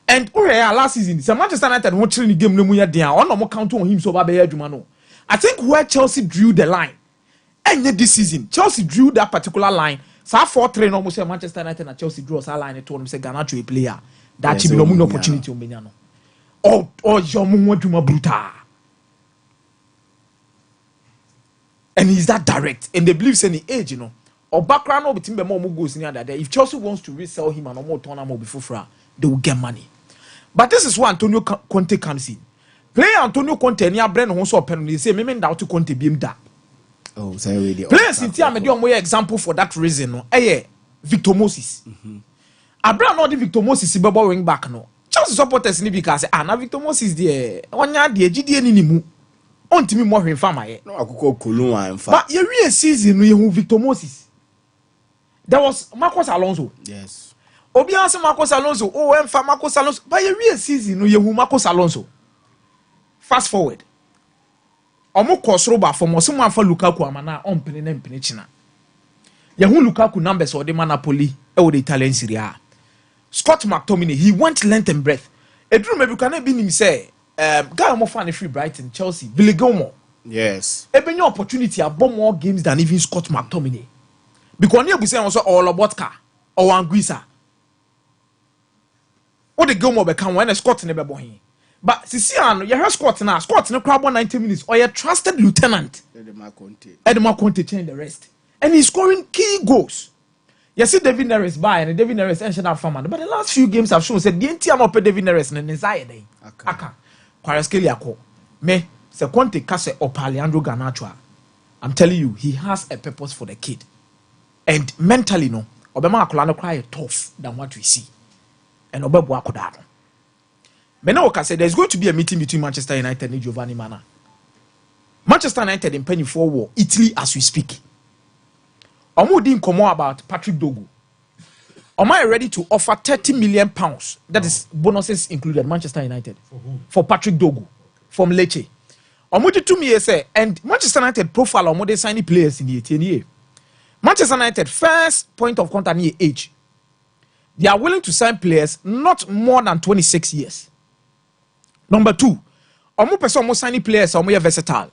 And last season, so Manchester United won't show the game no more there. On no count on him so bad. I think where Chelsea drew the line, and this season, Chelsea drew that particular line. So 4-3 almost say Manchester United and Chelsea drew us a line. It told them say Garnacho a player that should be no opportunity on Benyano. Or Jomo Juma Bruta. And he's that direct. And they believe in the age, you know. Or background or between more goes in the day. If Chelsea wants to resell him and more turn him before they will get money. But this is where Antonio Conte comes in. Player Antonio Conte near Brennan who saw penalty say me doubt to Conte be that. Oh, say really. Players in Tia medium way example for that reason. No, Victor Moses. Abraham not the Victor Moses is bubble wing back no. Chelsea supporters ni because na Victor Moses there. Onya de GDA ni mu. Ontimi mo hwen fama ye. No akoko kolon an fa. But you real season no ye Victor Moses. There was Marcos Alonso. Yes. Obianse Marcos Alonso. Oh, emfa Marcos Alonso. But you real season no ye Marcos Alonso. Fast forward. Omo kosroba for mo so mo afa Lukaku amana ompene na mpene china. Ye hu Lukaku numbers o de Napoli e wo the Italian Serie A. Scott McTominay, he went length and breadth. Edru maybe can be him say guy mo fan free Brighton, Chelsea, Billy Gilmore. Yes. Even your opportunity about more games than even Scott McTominay. Because you be saying also all about car or Anguissa. What the Gilmore become when a Scott never born. But Siciano, you heard Scott now. Scott no crowd 90 minutes or your trusted lieutenant. Edmar Conte change the rest. And he's scoring key goals. You see David Neres by and David Neres and that farmer. But the last few games have shown said the entire not pay David Neres and desire day. Aka. Quarescalia ko. Me se Conte kase or Alejandro Garnacho. I'm telling you, he has a purpose for the kid. And mentally no, Obama Akolano cry tough than what we see. And Obebu Akodado. Menoka said there's going to be a meeting between Manchester United and Giovanni Mana. Manchester United in penny for war, Italy as we speak. Omo didn't come more about Patrick Dogu. Am I ready to offer £30 million? That is bonuses included, Manchester United. For Patrick Dogu from Lecce. Omo did 2 years say, and Manchester United profile Omo they signing players in the 10 year. Manchester United first point of contact near age. They are willing to sign players not more than 26 years. Number 2, omo person omo signing players omo ye versatile.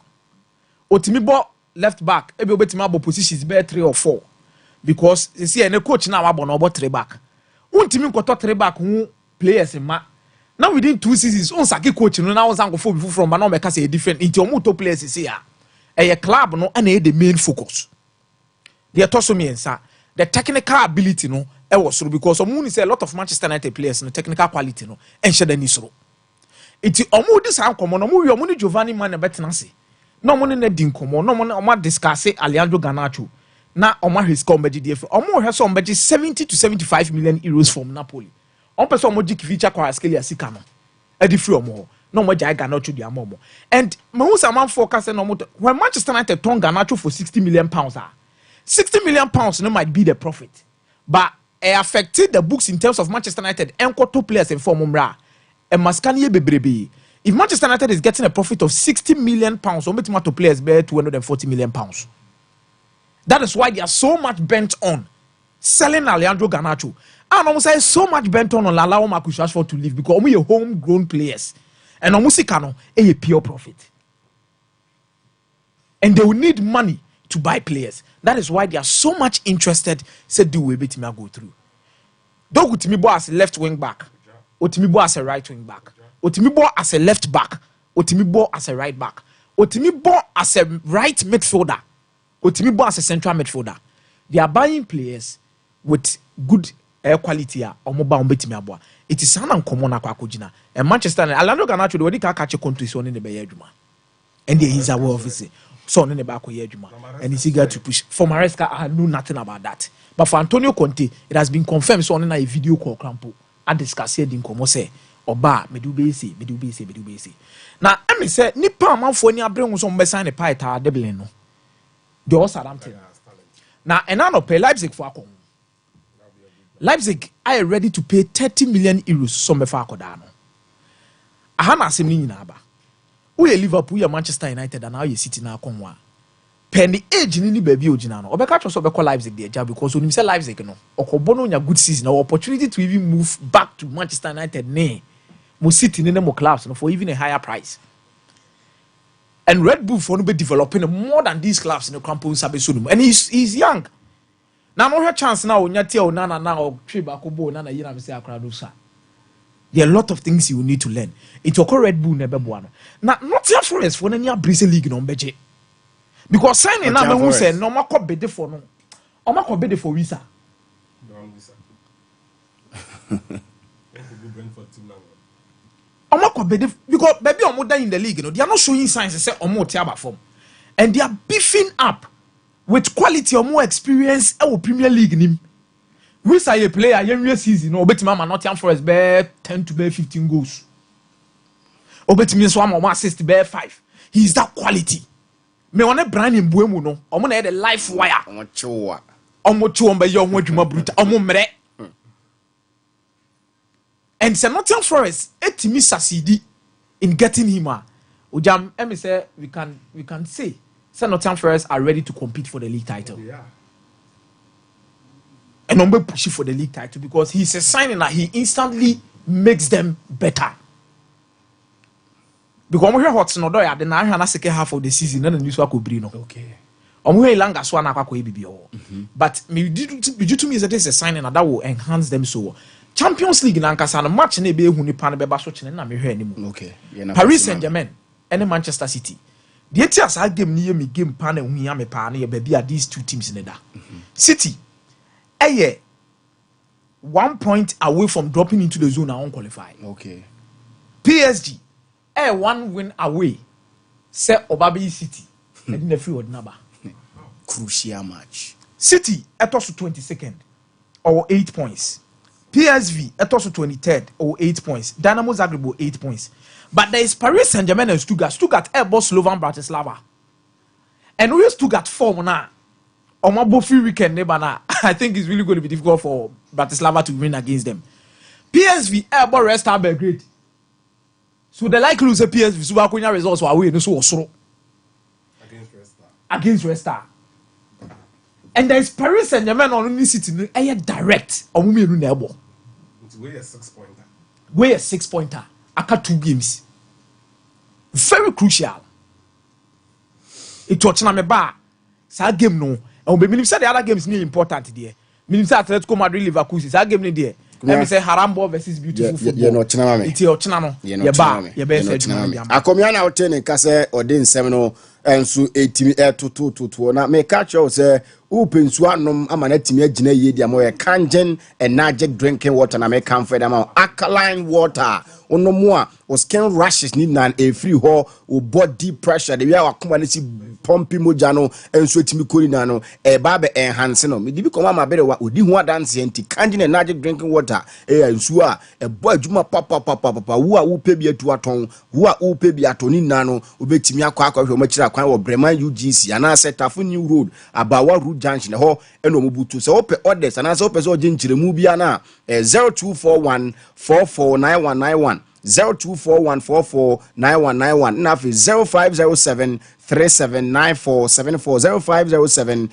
Otimibo left back, ebi obetimi abo positions be 3 or 4 because you see any coach now abo no 3 back. Untimi nkoto 3 back hu players ma Now within 2 seasons, on sake coach no now on go from but now make say different. Into omo top players is here. A club no and the main focus. The toso miensa the technical ability no e was so because omo say a lot of Manchester United players no technical quality no and share the nisro. Iti omo dis am komo no omo ni Giovanni man betena se. No omo ne din komo no omo discuss Alejandro Garnacho. Na omo his come be DF. Omo he so 70 to 75 million euros from Napoli. On person omo jiki feature kwa scale asika no. E di free omo. No omo jai Garnacho di amomo. And me say man forecast no omo when Manchester United turn Garnacho for 60 million pounds 60 million pounds no might be the profit. But it affected the books in terms of Manchester United and two players in form umra. And Maskani bebrebe. If Manchester United is getting a profit of 60 million pounds, or to players bear 240 million pounds. That is why they are so much bent on selling Alejandro Garnacho. And almost say so much bent on allowing Marcus Rashford to leave because we are homegrown players. And almost a pure profit. And they will need money to buy players. That is why they are so much interested. Said do we bit me go through. Don't go to me as a left wing back, or to me as a right wing back, or to me as a left back, or to me as a right back, or to me as a right midfielder, or to me as a central midfielder. They are buying players with good air quality or mobile bit me. It is an uncommon aquajina. And Manchester and Alejandro Garnacho the way catch a country son in the Bayajuma. And there is a war officer. Son in the back of Yejuma. And he's eager to push. For Maresca, I knew nothing about that. But for Antonio Conte, it has been confirmed so on a video call crampo. I discussed it in Comose. Oba, medubese. Now, I mean, say, Nipa man for any bring some sign a pie tower debileno. The all Southampton. Now, and I pay Leipzig for a Leipzig are ready to pay 30 million euros some before Kodano. I have not seen in Aba. We are Liverpool, we are Manchester United, and now you City now come penny age ni baby ojina no obeka tro so be call Leipzig there because when you say Leipzig no okobono nya good season or opportunity to even move back to Manchester United ne mo City ne mo clubs no for even a higher price. And Red Bull for no be developing more than these clubs in the Crampon Sabe Sunum. And he's young. Now no chance now when you tell Nana now or Tribakobo Nana Yina say Akradusa. There are a lot of things you need to learn. It's a Red Bull never one. Now not your forest for any Brazil league no beje. Because signing now who say no more bede for no. Or more bede for visa. No visa. Because baby omo in the league, you know, they are not showing signs to say omo tiaba form. And they are beefing up with quality or more experience our Premier League nim. We say a player every season, no bet mama not young for us bear 10 to bear 15 goals. Obetimi so am assist bear 5. He is that quality. Me wana brand in Buemu no. Omo na the life wire. Omo chowa. Omo chowa be yo dwuma bruta. Omo mre. And St. Nottingham Forest etimi succeed in getting him. Ujam, let me say we can say St. Nottingham Forest are ready to compete for the league title. Yeah. And I'm pushing for the league title because he's a signing that he instantly makes them better. Because I'm here hot no do ya the na second half of the season na news wa ko bri no. Okay. I'm here langa so na akwa bibi. But me due to me that is a signing that will enhance them so. Champions League na nkasa no match na ebe ehu nipa na beba so chene na me hwe animu. Okay. Paris Saint-Germain and Manchester City. The etias a game ni me game pa na hu ya me pa na ye baby are these two teams in da. City 1 point away from dropping into the zone and unqualified. Okay. PSG 1 win away. Say Obabi City. And the free word number. Crucial match. City etos 22nd or 8 points. PSV etos 23rd or 8 points. Dynamo Zagreb 8 points. But there is Paris Saint-Germain and Stuttgart. Stuttgart boss Slovan Bratislava. And we Stuttgart form now. On my free weekend neighbor now. I think it's really going to be difficult for Bratislava to win against them. PSV airborne Red Star Belgrade. So the likely lose PSV so Akunya results were away no so against Red Star. And there is Paris Saint-Germain on this city no direct on me no neighbor. We're a 6-pointer. We're a 6-pointer. Aka 2 games. Very crucial. It touch na me ba. Sa game no. And we say the other games ni important there. Meaning say Atletico Madrid Liverpool sa game ni there. let me say harambo versus beautiful football ye no chena mame iti o chena no ye ba ye be say adwuma no akomia na wote ne ka se ode nsem no enso etimi etotototo na me ka che o se upensu anom ama na timi agina ye dia mo ye kangen energetic drinking water na me kan for them alkaline water onomo a o skin rashes ni nan e free ho o body pressure de wi akoma ne si pumping moja no enso etimi kori na no e ba be enhance no me di bi koma ma bere wa odi ho adanse anti kangen energetic drinking water e enso a e bo adwuma papa wo a wo pe bi atu aton wo a wo pe bi atoni na no obetimi akwa hwe mo kira kwan wo Bremen UGC ana setafo new road abawa road junction ho eno mobutu se ope orders ana se ope so ginchiremu bia na 0241 449191 0241449191 na fi 0507 379474 0507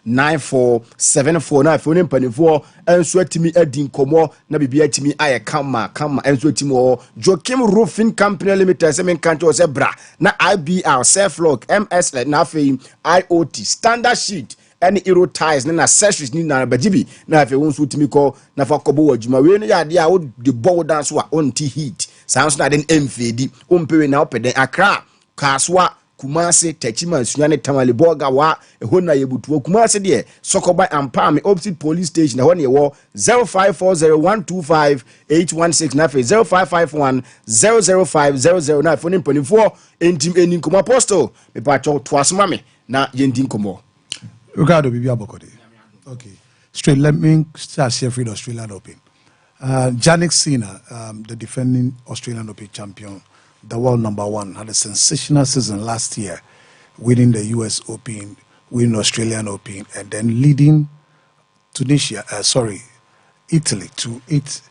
379474 na fi onimpanifo enso atimi adi nkomo na bibia atimi aye kama enso atimi o Joakim Roofing Company Limited se men kanto se bra na IBR Selflock MS na fi IoT standard sheet any hero ties na accessories ni na bajibi na afi won so timi ko na fa kobo wadwuma we no ya de a the ball dance wa on t heat sounds na den mfedi ompewe na opeden Accra Kaswa Kumasi Techima Sunyane Tamale Boga wa eho na yebutu Kumasi de Sokoba Ampame opposite police station na hone wo 0540125816 na fe 0551005000 na phone mpanifo entim eninkomo apostle me pa cho toasoma me na yendin komo Ricardo Bibi Abokode. Okay. Straight, let me start Sheffield Australian Open. Jannik Sinner, the defending Australian Open champion, the world #1, had a sensational season last year, winning the US Open, winning Australian Open, and then leading Italy to its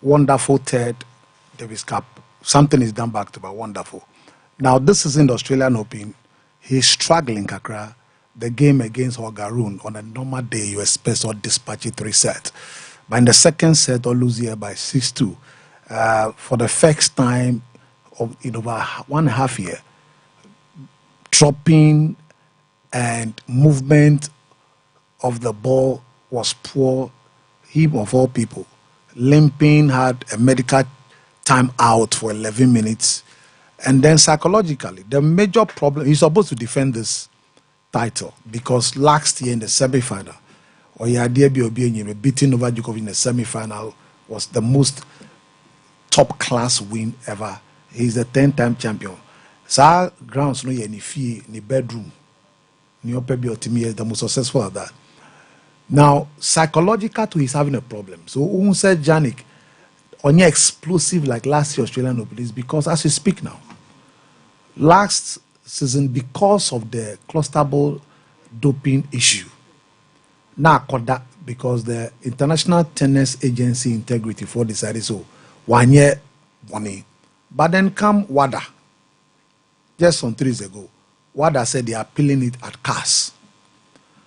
wonderful third Davis Cup. Something is done back to back, wonderful. Now, this is in the Australian Open. He's struggling, Kakra. The game against Hogaroon on a normal day, you expect or dispatch it 3 sets. But in the second set, or lose here by 6-2. For the first time in over 1.5 years, dropping and movement of the ball was poor. Him of all people, limping, had a medical time out for 11 minutes. And then psychologically, the major problem, he's supposed to defend this title because last year in the semi-final, beating Novak Djokovic in the semi-final was the most top-class win ever. He's a 10-time champion. So grounds no ni fee ni bedroom, ni opebi is the most successful at that. Now psychological too, he's having a problem. So who said Jannik on your explosive like last year Australian Open is because as we speak now, last season because of the clusterable doping issue. Now because the International Tennis Agency Integrity for decided so 1 year money. But then come WADA. Just some 3 days ago, WADA said they are appealing it at CAS.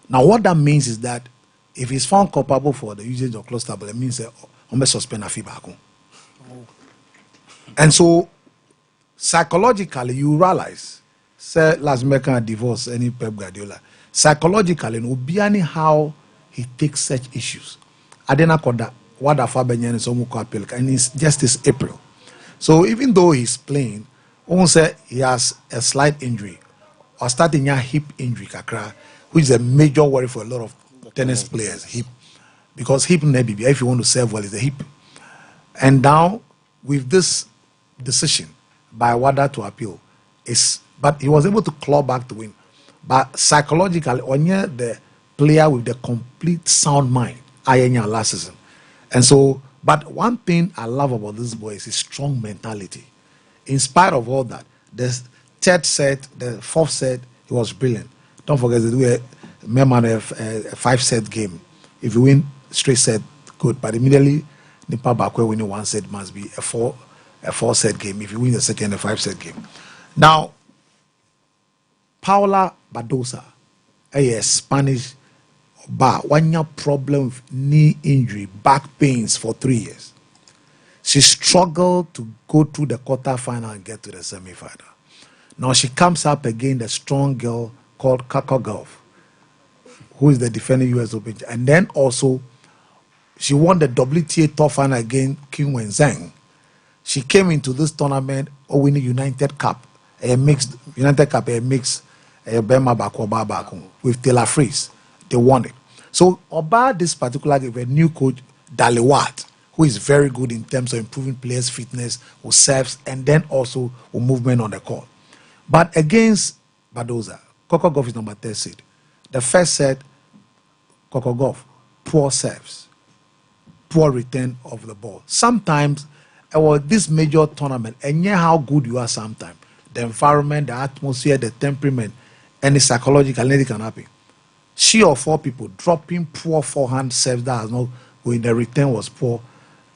Now what that means is that if he's found culpable for the usage of clusterable, it means that I'm suspend a fee back home. And so psychologically you realize say last American divorce any Pep Guardiola. Psychologically, no be how he takes such issues. Adena koda wada fabenyan so muko appeal and it's just this April. So even though he's playing, almost say he has a slight injury or starting a hip injury kakra, which is a major worry for a lot of tennis players. Hip, because hip nebi if you want to serve well is the hip. And now with this decision by WADA to appeal, but he was able to claw back the win. But psychologically, Onye, the player with the complete sound mind, Ayenya last season. And so, but one thing I love about this boy is his strong mentality. In spite of all that, the third set, the fourth set, he was brilliant. Don't forget that we a 5-set game. If you win straight set, good. But immediately, Nipa Bakwe winning 1 set must be a 4-set game. If you win the second, a 5-set game. Now, Paula Badosa, a Spanish bar, 1 year problem with knee injury, back pains for 3 years. She struggled to go through the quarterfinal and get to the semi-final. Now she comes up against a strong girl called Kako Golf, who is the defending US Open. And then also, She won the WTA Tour final against Kim Wen-zheng. She came into this tournament winning United Cup, a mixed Bema Bako with Taylor Fritz. They won it. So about this particular game, a new coach, Daliwat, who is very good in terms of improving players' fitness, who serves, and then also who movement on the court. But against Badoza, Coco Gauff is number 3 seed. The first set, Coco Gauff, poor serves, poor return of the ball. Sometimes, this major tournament, and yeah, how good you are sometimes, the environment, the atmosphere, the temperament, and the psychological, anything can happen. 3 or 4 people dropping poor forehand serves that has not going, the return was poor,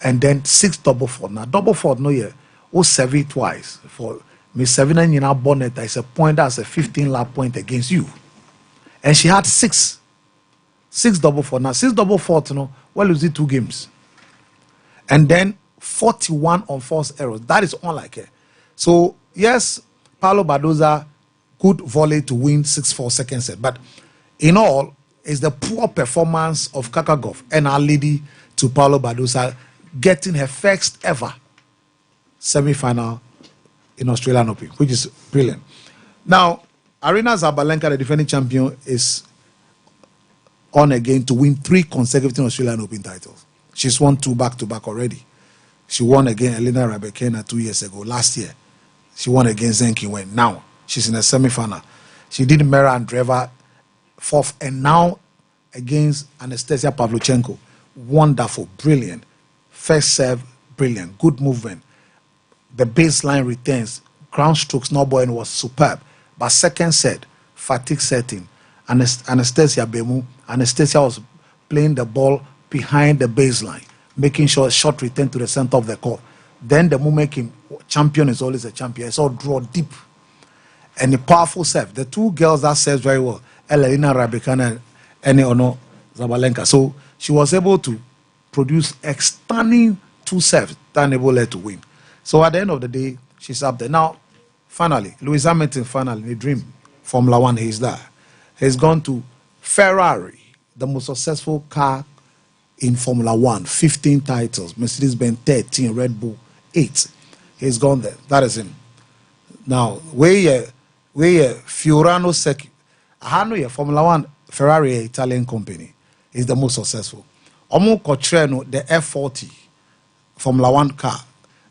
and then 6 double fault. Now, double fault, no, yeah, who serve it twice. For me, 7 and you bonnet, is a point that's a 15-lap point against you. And she had 6 double fault. Now, 6 double fault, you know, well, lose it 2 games. And then 41 on forced errors. That is unlike her. So, yes, Paulo Badoza could volley to win 6-4 second set. But in all, it's the poor performance of Coco Gauff and our lady to Paulo Badoza getting her first ever semi-final in Australian Open, which is brilliant. Now, Aryna Sabalenka, the defending champion, is on again to win 3 consecutive Australian Open titles. She's won 2 back-to-back already. She won against Elena Rybakina 2 years ago. Last year, she won against Zheng Qinwen. Now, she's in a semi-final. She did Mira Andreeva 4th, and now against Anastasia Pavlyuchenko. Wonderful, brilliant. First serve, brilliant. Good movement. The baseline returns, ground strokes, no boy, was superb. But second set, fatigue setting. Anastasia was playing the ball behind the baseline, making sure a shot return to the center of the court. Then the moment champion is always a champion. It's all draw deep. And the powerful serve. The 2 girls that serves very well, Elena Rybakina and Aryna Sabalenka. So she was able to produce a stunning 2 serves that enabled her to win. So at the end of the day, she's up there. Now, finally, Lewis Hamilton, finally, the dream, Formula 1, he's there. He's gone to Ferrari, the most successful car in Formula 1, 15 titles, Mercedes-Benz 13, Red Bull 8. He's gone there. That is him. Now, where Fiorano Secchi, I Formula 1, Ferrari, Italian company, is the most successful. Omo Cotreno, the F40 Formula 1 car,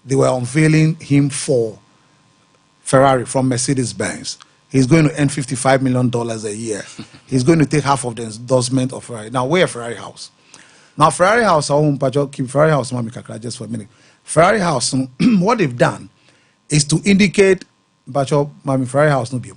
they were unveiling him for Ferrari from Mercedes-Benz. He's going to earn $55 million a year. He's going to take half of the endorsement of Ferrari. Now, we're a Ferrari house. Now, Ferrari house, I won't keep Ferrari house, just for a minute. Ferrari house, what they've done is to indicate, Ferrari house, no be.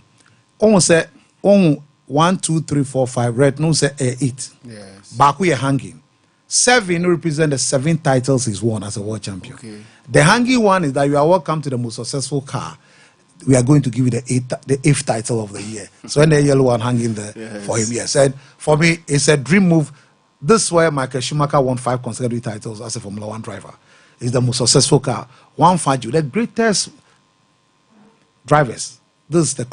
Almost say, 1, 2, 3, 4, 5, red, no say 8. Yes. Back we are hanging. 7 represent the 7 titles he's won as a world champion. Okay. The hanging one is that you are welcome to the most successful car. We are going to give you the 8th title of the year. So when the yellow one hanging there for him, yes. And for me, it's a dream move. This is where Michael Schumacher won 5 consecutive titles as a Formula 1 driver. It's the most successful car. One Fangio, the greatest drivers. This is the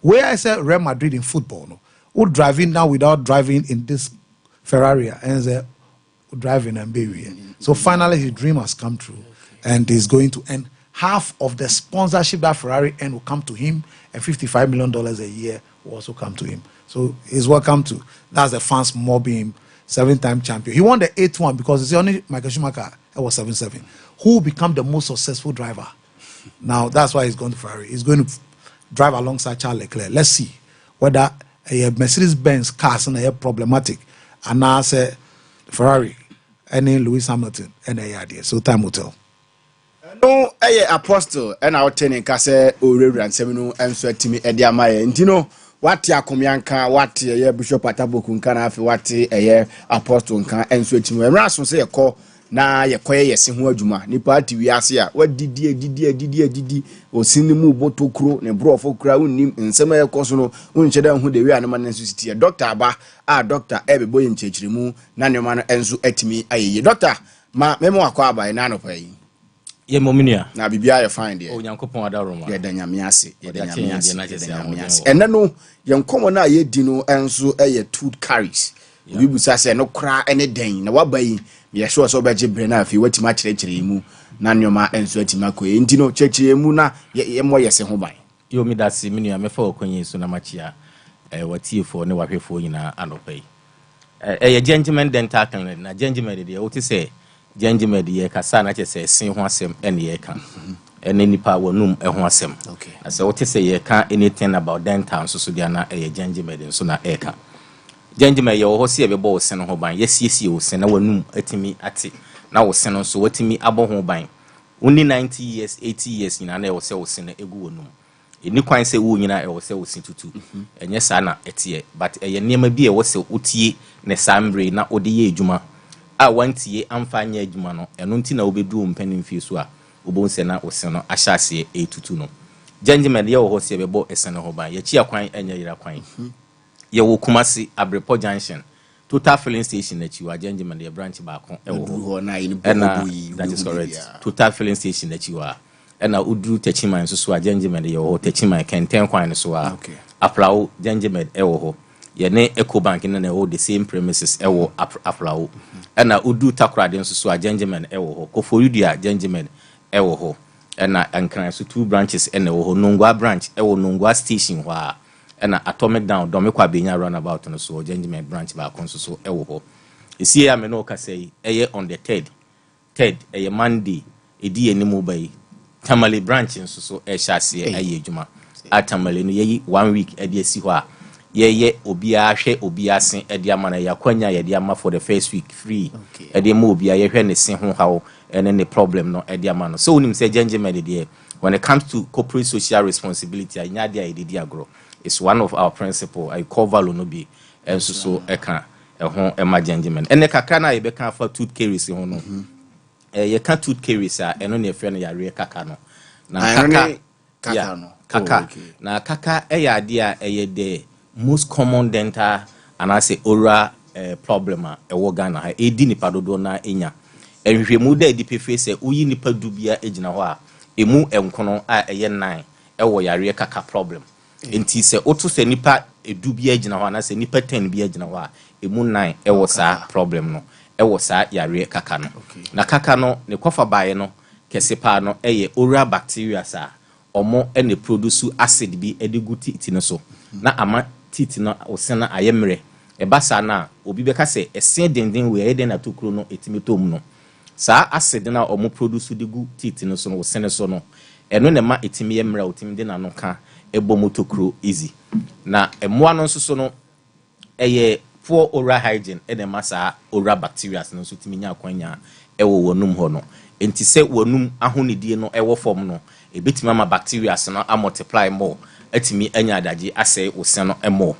where I said Real Madrid in football. No, who driving now without driving in this Ferrari and say driving and baby. So finally, his dream has come true, and he's going to earn half of the sponsorship that Ferrari earn will come to him, and $55 million a year will also come to him. So he's welcome to. That's the fans mobbing him. 7-time champion. He won the 8th one because it's the only Michael Schumacher. It was 7-7. Who become the most successful driver? Now that's why he's going to Ferrari. He's going to drive alongside Charles Leclerc. Let's see whether a Mercedes-Benz cars are problematic, and now say Ferrari, any Lewis Hamilton, and a idea. So time will tell. No, apostle, and our tenant Cassa, Ore and Semino, and Sweatimi, Edia Maya, and Tino. What ya Kumianka, what ya Bishop Ataboku can have, what a apostle can, and Sweatimi, and Rasso say a call. Na ye kwaye yesi ho adwuma ni party wi ase a didi o sinimu botokro ne brofo kra unnim nsema ye koso no uncheda hu de wi anema na susiti doctor aba doctor ebebo ye nchechiremu na ne ma no enso atimi ayeye doctor ma memo akwa aba na no pai ye mominia na bibia ye fine de o nyankopon adaroma ye danyame ase enne no ye nkomo na ye di no enso eye tooth carries obi busa say no kra ene den na wabayi me sure so be gibre na afi watima kyerɛkyerɛ mu na nyoma enso atima kɔ enti no kyerɛkyerɛ mu na ye mo yɛse ho ban yo mi dasi mi nua me fa okonye so na machia watiefo ne wahwefo nyina anopai gentleman dental clinic na gentleman de wote say gentleman de kasa na che say sin ho asem ene ye ka ene nipa wonum ho asem okay asa wote say ye ka anything about dental so dia na gentleman so na e ka gentleman ye wo ho se ye bebo wo sen ho ban yesiesie wo sen na wonum atimi ate na wo sen so watimi abo ho ban only 90 years 80 years nyina na ye wo se wo sen egu wonum eni kwan se wo nyina e wo se wo sin tutu enye sa na etie but eye niam bi e wo se utie ne sambre na ode ye adwuma a wantie amfa nya adwuma no eno nti na obedu mpanin fie so a obon se na wo se no ahyase e tutu no gentleman ye wo ho se bebo esen ho ban ye chi akwan enya yira kwan ye wo Kumasi Abrepo Junction Total filling station na chi wa gentleman ye branch ba kon e wo ho na yin that is correct Total filling station na chi wa ena udru techiman so a gentleman ye wo techiman kenten kwan so a aflawo gentleman e wo ho ye ne Ecobank na wo the same premises e wo aflawo ena udu takrade so a gentleman e wo ho Koforidua gentleman e wo ho ena ankran so 2 branches ena wo ho Nongwa branch e wo Nongwa station ho a ena Atomic Down Domekwa Benya roundabout no so gentleman branch ba kon so e wo ho esi ya me no ka say e on the 3rd e Monday edi enimu bai Tamale branch nso so e hyase aye adwuma atamale no yeyi 1 week e de asi ho a ye obia hwe obia sen e de amana yakwanya ye de ama for the first week free e de ma obia ye hwe ne sen ho hawo ene ne problem no e de amana so unim say gentleman de when it comes to corporate social responsibility anya de e de agro is one of our principle I cover no be enso so e kan e ho e ma gentleman ene kakra na ye be kan fa tooth caries ho no ye ka tooth caries a eno ne fre no yare kaka no na kaka no kaka na kaka e ya ade a ye the most common dental and I say oral problem a e wo Ghana ha e di nipa dodo na enya ehwehwemu da di pefe se uyi nipa dubia egina ho a emu enkono a eye 9 e wo yare kaka problem enti se oto se nipa edubia egina ho na se nipa 10 bia egina ho a emu 9 e wo sa problem no e wo sa yare kaka no na kaka no ne kofa bae no kese pa no eye oral bacteria sa omo e ne produce acid bi e de gu titi no so na ama titi no osena ayemre e basa na obi beka se esen denden we e de na tokuro no etimitom no sa acid na omo produce de gu titi no so no osene so no eno ne ma etimi yemre otimi de na no ka e bɔ motokuro easy na emoa no so no eye for oral hygiene e de masa oral bacteria no so timi nya akwanya e wo wonum ho no enti se wonum ahonidie no e wo form no e betima ma bacteria no a multiply more atimi anya adagye asɛ wo se no more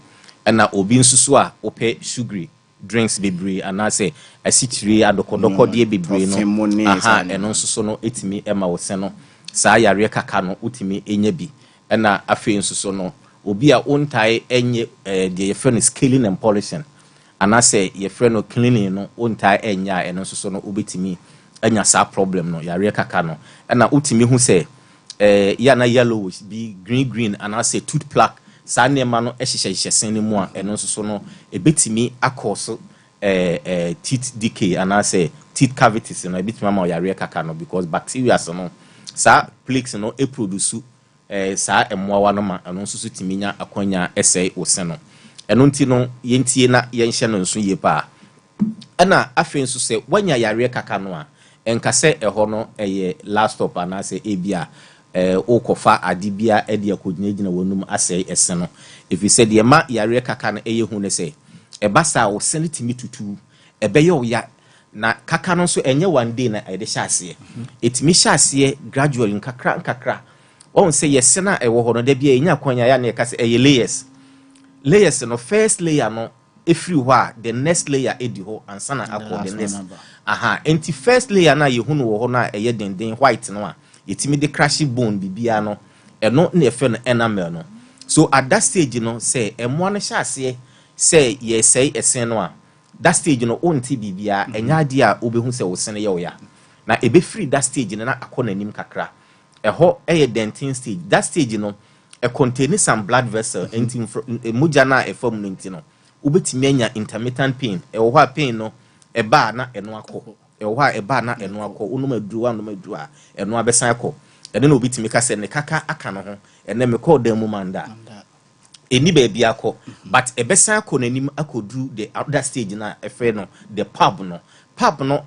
na obi nsusu a ope sugary drinks bebre anase asitiri adokodoko de bebre no aha eno nsusu no etimi ema wo se no saa yare kaka no utimi enya bi na afi nsusu no obi a ontai enye de ye friend scaling and polishing anase ye friend no cleaning no ontai enya eno nsusu no obetimi enya saa problem no yare kaka no na utimi hu se ya na yellowish be green anase tooth plaque saa nema no ehyehyehye sen mu a eno nsusu no ebetimi akoso teeth decay anase teeth cavities no ebetimi ma yare kaka no because bacteria so no saa plaques no e produce saa emoawa no ma eno nsusu timinya akwanya esai ose no eno nti no yentie na yenhye no nso ye pa na afi nso se wanya yare kaka no a enkase eho no eye last stop anase ebia okofa adibia e de akodinagina wonum asai ese no if you said ye ma yare kaka no eye hu ne se e basa wo sene timi tutu e be ye ya na kaka no so enye one day na e de hyase etimi hyase gradually nkakra on say yes na e wo ho no da bia enya kwanya ya na e kase eye layers no first layer no efri ho a the next layer edi ho ansa na akọ the next aha enti first layer na ye hu no wo ho na eye denden white no a yetimi de crash bone bibia no eno na efe no enamel no so at that stage no say emo no hyase say ye say esen no a that stage no onti bibia enya ade a obehu say wo sene ye wo ya na ebe free that stage no na akọ nanim kakra eho eye dentin stage that stage no e contain some blood vessel enti muja na efam no enti no wobetimi anya intermittent pain ɛwɔ hɔ a pain no ɛba na ɛno akɔ ɛwɔ hɔ a ɛba na ɛno akɔ wonum aduru a ɛno abɛsan akɔ ɛne na obetimi ka sɛ ne kaka aka no ho ɛne me call them manda eni baby akɔ but ɛbɛsan akɔ n'anim akɔduru the other stage na ɛfɛ no the pub no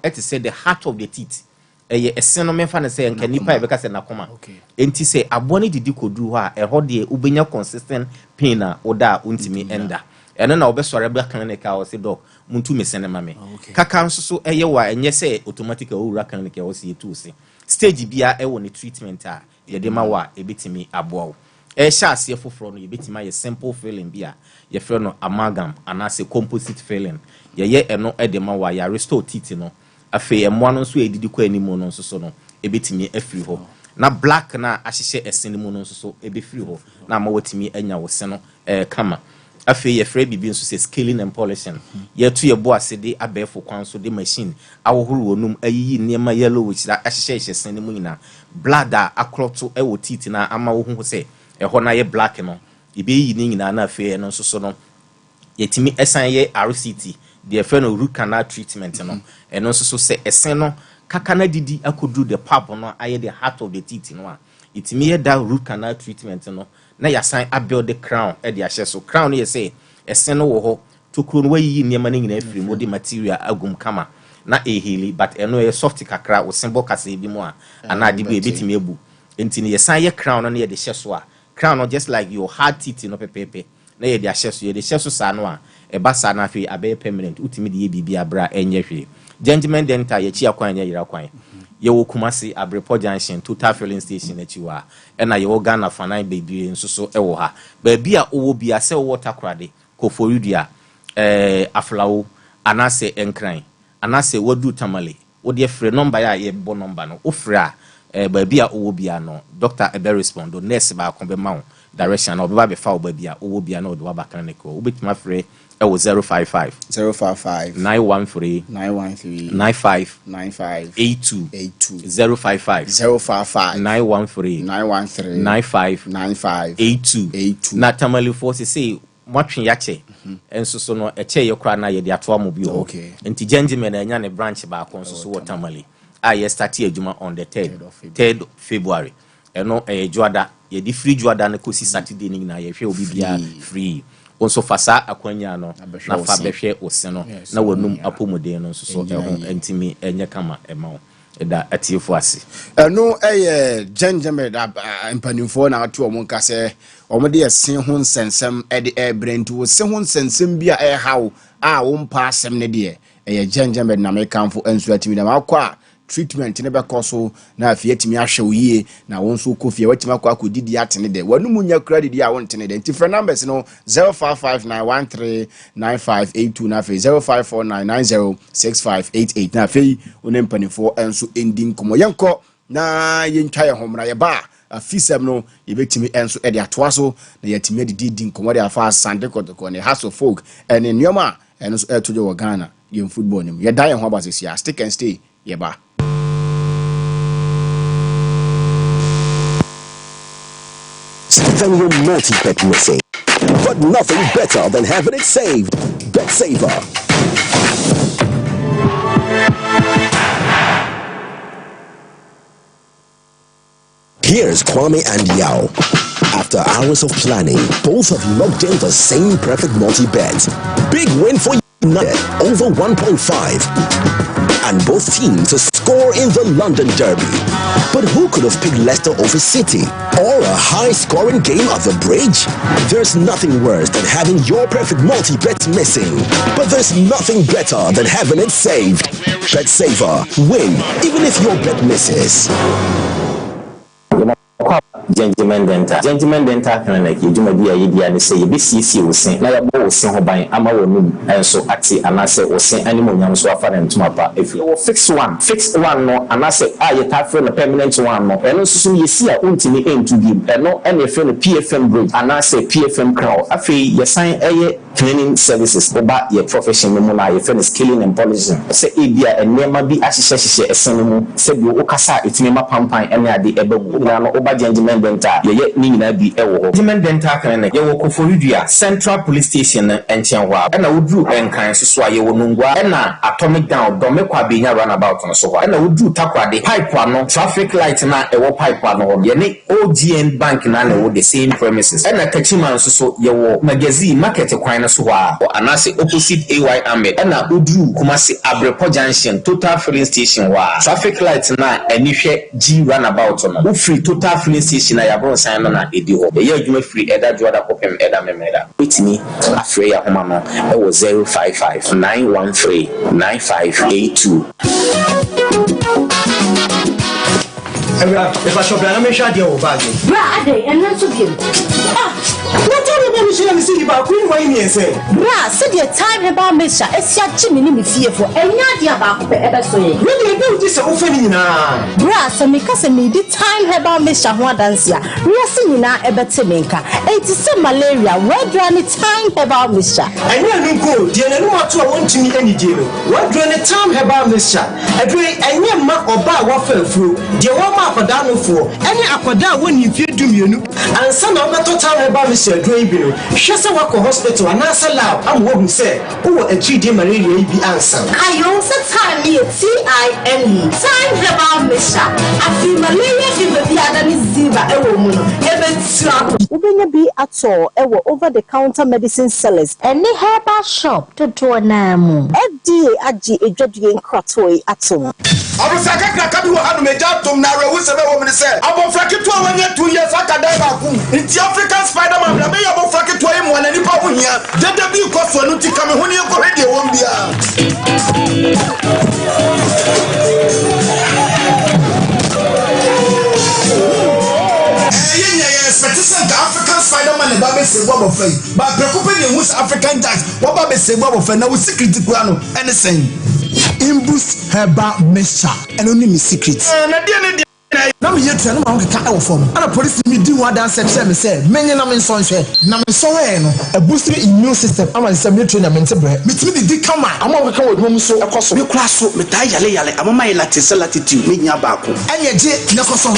ɛte sɛ the heart of the teeth ɛyɛ ɛsɛn no mɛfa ne sɛ nka nipa ɛbɛka sɛ nakoma enti sɛ aboɔ ne didi kɔduru hɔ a ɛhɔ deɛ wobɛnya consistent pain a woda a wontimi enda ɛno na wobɛsɔre ba clinic a wɔse doc muntu mesene ma me kaka nso so ɛyɛ wa ɛnyɛ sɛ automatic a wowura clinic a wɔse yɛtu se stage bia ɛwɔ ne treatment a yɛde ma wa ɛbɛtimi aboa wo ɛhyɛ aseɛ foforɔ no yɛbɛtimi ayɛ simple filling bi a yɛfrɛ no amalgam anaasɛ composite filling yɛyɛ ɛno ɛde ma wa yɛ restore teeth no afei ɛmoa no nso ɛdidi kɔ animu no nso so no ɛbɛtimi afiri hɔ na black na ahyehyɛ ɛsene mu no nso so ɛbɛfiri hɔ na ama watimi anya wo se no kama afei yɛfrɛ bibi nso sɛ scaling and polishing yɛto yɛbo ase de abɛɛfo kwan so de machine awohoro wɔnum ayiyi nneɛma yellowish da ahyehyɛ sene mu nyina blood a akrɔto ɛwɔ teeth na ama wo hu sɛ ɛhɔ na yɛ black no ɛbɛyi ne nyinaa na afei no nso so no yɛtimi ɛsan yɛ RCT deɛ fɛ no root canal treatment no ɛno nso so sɛ ɛsen no kaka na didi akɔduru the pulp no ayɛ the heart of the teeth no a yɛtimi yɛ da root canal treatment no na yɛasan abuild the crown ɛde ahyɛ so crown no yɛ sɛ ɛsen no wɔ hɔ tokuro no wayiyi nneɛma no nyinaa afiri mu de material agum kama na ɛhili but ɛno yɛ soft kakra wo symbol kasa bi mu a anaa de bi ɛbɛtimi abu enti ne yɛsan yɛ crown no yɛde hyɛ so a crown no just like your hard teeth no pepepe na yɛde ahyɛ so yɛde hyɛ so saa no a ɛba saa na afei abɛyɛ permanent utimi de yɛ biribi abra ɛnyɛ hwee gentleman dental yɛkyi akwan nyɛ yera kwan yɛwɔ Kumasi Abrepɔ junction total filling station akyi wa ɛna yɛwɔ Ghana fanan bebree nso so ɛwɔ ha baabi a ɔwɔ bia sɛ ɔwɔ takorade Koforidua Aflawo anase Enkran anase wadu Tamale wode frɛ number a yɛbɔ number no ofrɛ a baabi a ɔwɔ bia no doctor ebe respond do nurse ba ko be ma wo direction na ɔbɛba bɛfa wo baabi a ɔwɔ bia na ɔde wa ba clinic wobɛtuma frɛ ɛwɔ 055 913 95 82 055 913 95 82 na Tamale force say mwatwe yache enso so no eche yekra na ye de ato amobi ho enti gentleman na nya ne branch ba ko nso so Tamale a ye start adwuma on the 3rd February eno juada ye di free juada na kosi Saturday ni na ye hwe obi bia free onso fasa akwanya no na fa behwe ose no na wanum apomuden no nso so eho entimi enye kama ema da atiefo ase no gentleman da empanimfo na ato omo nka se omo de esen ho nsensem de brand wo se ho nsensem bia hawo a wo mpa asem ne de gentleman na mekamfo enso atimi da makwa treatment ne bɛkɔ so na afie atimi ahwɛ wo yie na wo nso kofie watimi akɔ akɔdidi atene de wanu munya kura didi a wontene de nti frɛ numbers no 0559139582 na afei 0549906588 na afei one mpanifo enso ending komo yɛnkɔ na yɛntwa yɛ homra yɛba afisem no yɛbɛtimi enso de atoa so na yɛtimi didi nkomo de afa asande kotoko ne haso folk ene nneɛma eno so ɛto wɔ Ghana yɛn football nim yɛda yɛn ho abasesia stick and stay yɛba. Then your multi-bet missing. But nothing better than having it saved. Bet Saver. Here's Kwame and Yao. After hours of planning, both have locked in the same perfect multi-bet. Big win for United, over 1.5. And both teams to score in the London Derby. But who could have picked Leicester over City? Or a high-scoring game at the Bridge? There's nothing worse than having your perfect multi-bet missing. But there's nothing better than having it saved. Bet Saver. Win, even if your bet misses. Gentleman dental clinic yeduma bi ayedi ane say yebesiesie wosen na yabo wosen ho ban ama wonum enso ate anase wosen animonyam so afa na ntuma pa efi wo fix one no anase ayeta fre no permanent one no eno susu yesi a ontimi entu bi eno ene fre no PFM bridge anase PFM crown afi yesan eye cleaning services oba your profession no na your friend is killing and polishing say ebia enema bi ahyehyehye esen mu say bi okasa etimi mapampan ene ade ebagu na no oba gentleman dental ye ni nyina bi ewo ho gentleman dental clinic ye wo Koforidua Central Police Station enchen ho na wodru enkan so a ye wo nungwa na atomic down domekwa benya runabout no so ho na wodru takwade pipe ano traffic light na ewo pipe ano ye ne OGN bank na wo the same premises na kachiman so ye wo magazine market kwan no so ho anase opposite AY Ahmed na wodru Kumasi Abrepo Junction total filling station wa traffic light na anihwe G runabout no wo free total filling station na yabron san no na edi ho ye adwuma free eda joda kopem eda memeda witini afre ya homa no e wo 055 913 9582 if I shop na me sha dia o bag bra ade enna so biem what are you going to see about queen why me say bra said the time about mesha esia chimi ni me fie fo enya dia ba ko pe ebe so ye we dey do this o fa ni nyina bra se me ka se me di time about mesha ho adanse a riase nyina ebe te menka enti se malaria we dra ni time about mesha enya nu go die na nu ato a wontimi anije no we dra ni time about mesha edwe enya ma oba wa fa afuro die wo ma akoda no fo enya akoda woni fie dumienu ansa na obeto time about mesha edwe bi no hwe se wako hospital anasa lab am wo hu se wo achidi malaria bi ansa ayo se time ye TIME time about mesha afi malaria fever bi adani ziva ewo mu no ebe tia ubenya bi ato ewo over the counter medicine sellers any herbal shop to do na mu FDA agi edwadie nkratoi ato Abusaka kraka bi wo hanu meja tom na rewu se be wo me se abofrake to awanya 2 years akada ba ku nti African Spider-Man na me abofrake to ayi mo na nipa ho hia dede bi ko so no ti ka me ho ni ko hede wo mbia the African Spider-Man and Baby say what of faith, but preoccuping the African tax, what Baby say what of now secret guano anything. Imbus herbal mixture and only me secrets. Na me yet na ma ka e form ana police me di one dance me say menye na me so hwe na me so we no a boost immune system ama say me train na me nte bre me timi di kama ama ka wadwom so ekoso me kura so me ta yale ama my latitude me nya ba ko enye je na koso ho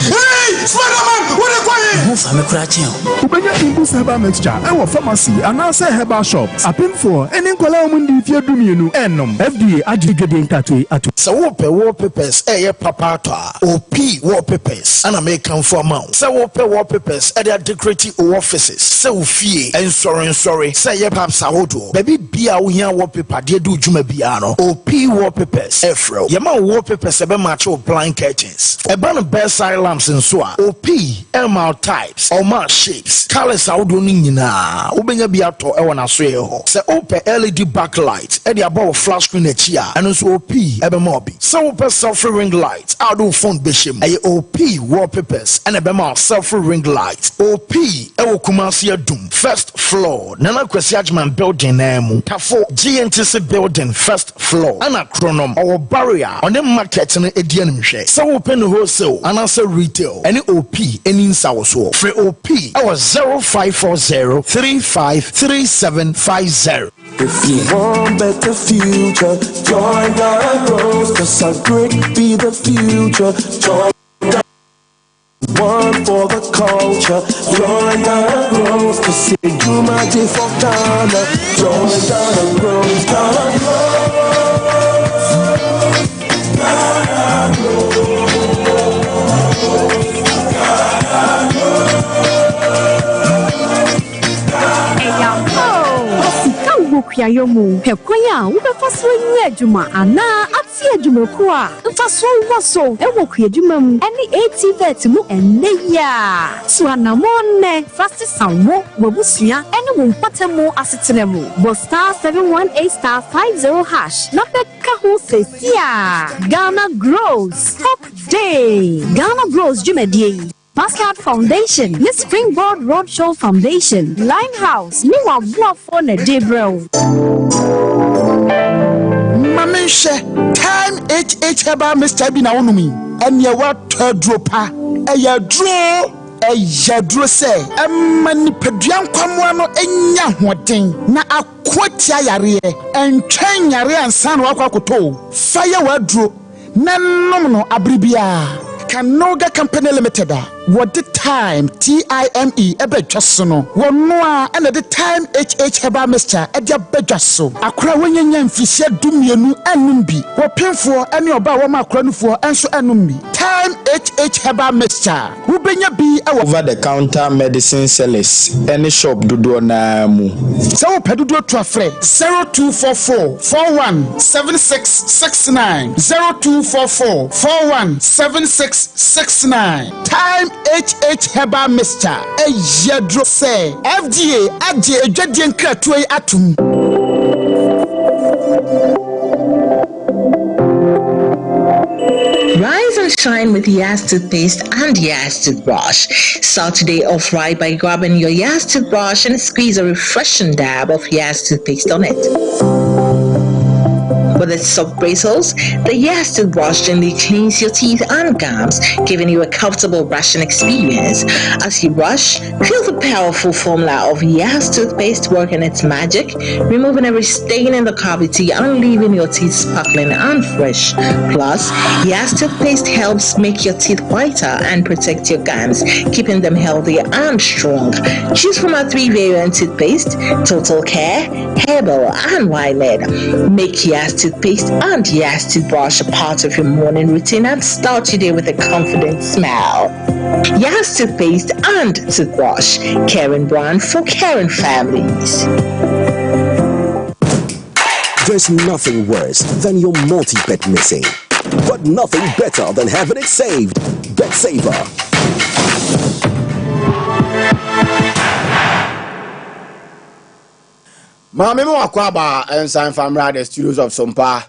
hey Spider-Man what e kwaye mo fa me kura chen ubenya Imbus herbal mixture e wo pharmacy ana say herbal shop apim for eni nkola mu ndi fie dumienu enom FDA agigede nkatwe atu so wo pe wallpapers papa OP wallpapers and American for amount. Say wallpapers at their decorative offices. Say ufie and sorry. Say ye perhaps ahodo. Baby bia we hear wallpaper they do juma biano. OP wallpapers. Efro. Yama wallpapers ebe macho blind curtains. Eba no bedside lamps and so OP MR types or mar shapes. Colors ahodo ni nyina. Ubenya biato ewa na so ye ho. Say OP LED backlight. Edi above flash screen echia. And so OP ebe mobi. Say OP selfie ring light. Auto phone bishim. A OP wallpapers and a bema selfie ring light. OP ewo Kumasi Adum first floor. Nana Kwesiajman building name. Tafo GNTC building first floor. Ana chronom or barrier on the market in Edian Mishe. So open wholesale and also retail. Any OP any in South for OP our 0540 353750. If you want better future, join the Rose, 'cause our grit be the future. Join the one for the culture. Join the Rose, 'cause you might be for Ghana. Join the Rose, Ghana Yayomu, Pequia, who the first one Juma, and now at Jumaqua, and first one was so, and walk here, Jumum, any 80 vet, and ya. Swanamone, fastest sound more, Bobusia, and won't put more assetable. But star 718 star 50 hash, not the Kaho says, yeah. Ghana grows, top day. Ghana grows, Jumadi. Mascot Foundation, Miss Springboard Roadshow Foundation, Limehouse, Niwa Buafo ne Debro. Mamisha, time 88 about Mr. Bina Onumi, and your what dropa, a ya draw. yadro say mani peduan kwamwa no enya hoden na akotia yare entwen yare ansa no akwakoto fire wadro na nom no abribia Kanoga Company Limited. What the time TIME ebe twasono wono a na the time HH heba Mr. Edia bedwaso akra wonyanya mfihye dumienu anum bi wopemfo ene oba wo makra nufo enso anum bi time HH heba Mr. Wubenya bi over the counter medicine sellers any shop dodo na mu so pedodo to afre 0244 417669 0244 417669 time HH Heba Mr. Ejadro say FDA adje edwadie nkratue atum. Rise and shine with Yas toothpaste and Yas toothbrush. Start today off right by grabbing your Yas toothbrush and squeeze a refreshing dab of Yas toothpaste on it. With its soft bristles, the Yas toothbrush gently cleans your teeth and gums, giving you a comfortable brushing experience. As you brush, feel the powerful formula of Yas toothpaste working its magic, removing every stain in the cavity and leaving your teeth sparkling and fresh. Plus, Yas toothpaste helps make your teeth whiter and protect your gums, keeping them healthy and strong. Choose from our 3 variant toothpaste: Total Care, Herbal, and Violet. Make Yas toothpaste and Yas toothbrush a part of your morning routine and start your day with a confident smile. Yas toothpaste and toothbrush, caring brand for caring families. There's nothing worse than your multi-bet missing, but nothing better than having it saved. Bet Saver. Mami mo akwaba ensan famra the studios of Sompa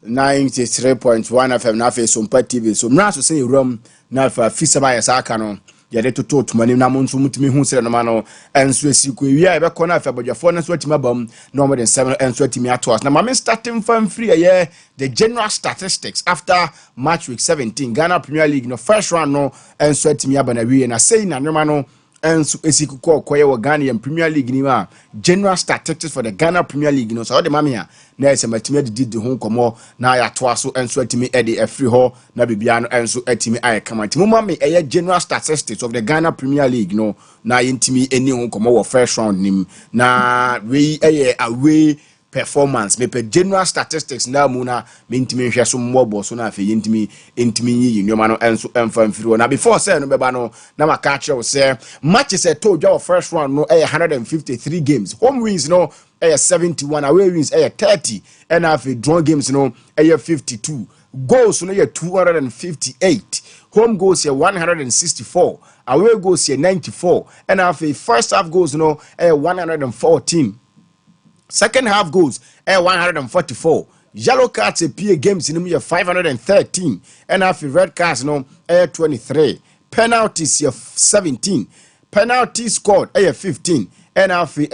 93.1 FM na fe Sompa TV so mra so say rom na fa fisaba yesaka no ye de toto tumani na monso mutimi hu sere no ma no enso esiko wi a be ko na fa bodwafo na so atima bam no more than 7 enso atimi ato na mami starting from free ye the general statistics after match week 17 Ghana Premier League no first round no enso atimi aba na wi na say na nyoma no enso esiko koye wo Ghana Premier League ni ma general statistics for the Ghana Premier League no so the mami a na esematimi didi ho komo na ya to aso enso atimi ede afri ho na bibia no enso atimi aye kamati mo mami eye general statistics of the Ghana Premier League no na yintimi eni ho komo wo first round nim na we eye away performance me pe general statistics na mu na me ntimi hwe so mmobo so na afi yintimi yi nyoma no enso emfa mfiri na before say no beba no na maka kire say matches to dwa first round no 153 games home wins no 71 away wins 30 and afi draw games no 52 goals no 258 home goals 164 away goals 94 and afi first half goals no 114 second half goals 144 yellow cards appear games in 513 and after red cards no 23 penalties 17 penalty scored 15 and after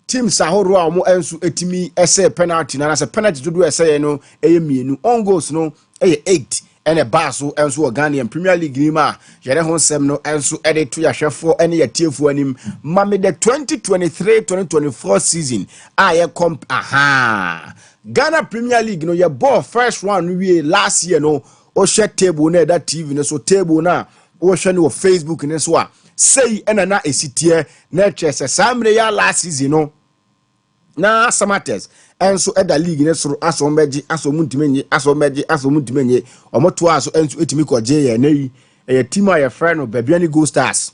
team sahoro amo ensu etimi ese penalty na se penalty to do ese no mienu on goals no 8 and a basso enso Ghanaian Premier League nima yere ho sem no enso edit to yahwefo ene yatiefu anim mame the 2023-2024 season aye comp Ghana Premier League no ye ball first one we last year no o share table na that TV no so table na o share no Facebook ne so a say ena na esitie na chese samre ya last season no na samates enso eda league ne soro aso meji aso muntimenye aso meji aso muntimenye omoto aso enso etimi koje ye nayi team a friend no Babiani Go Stars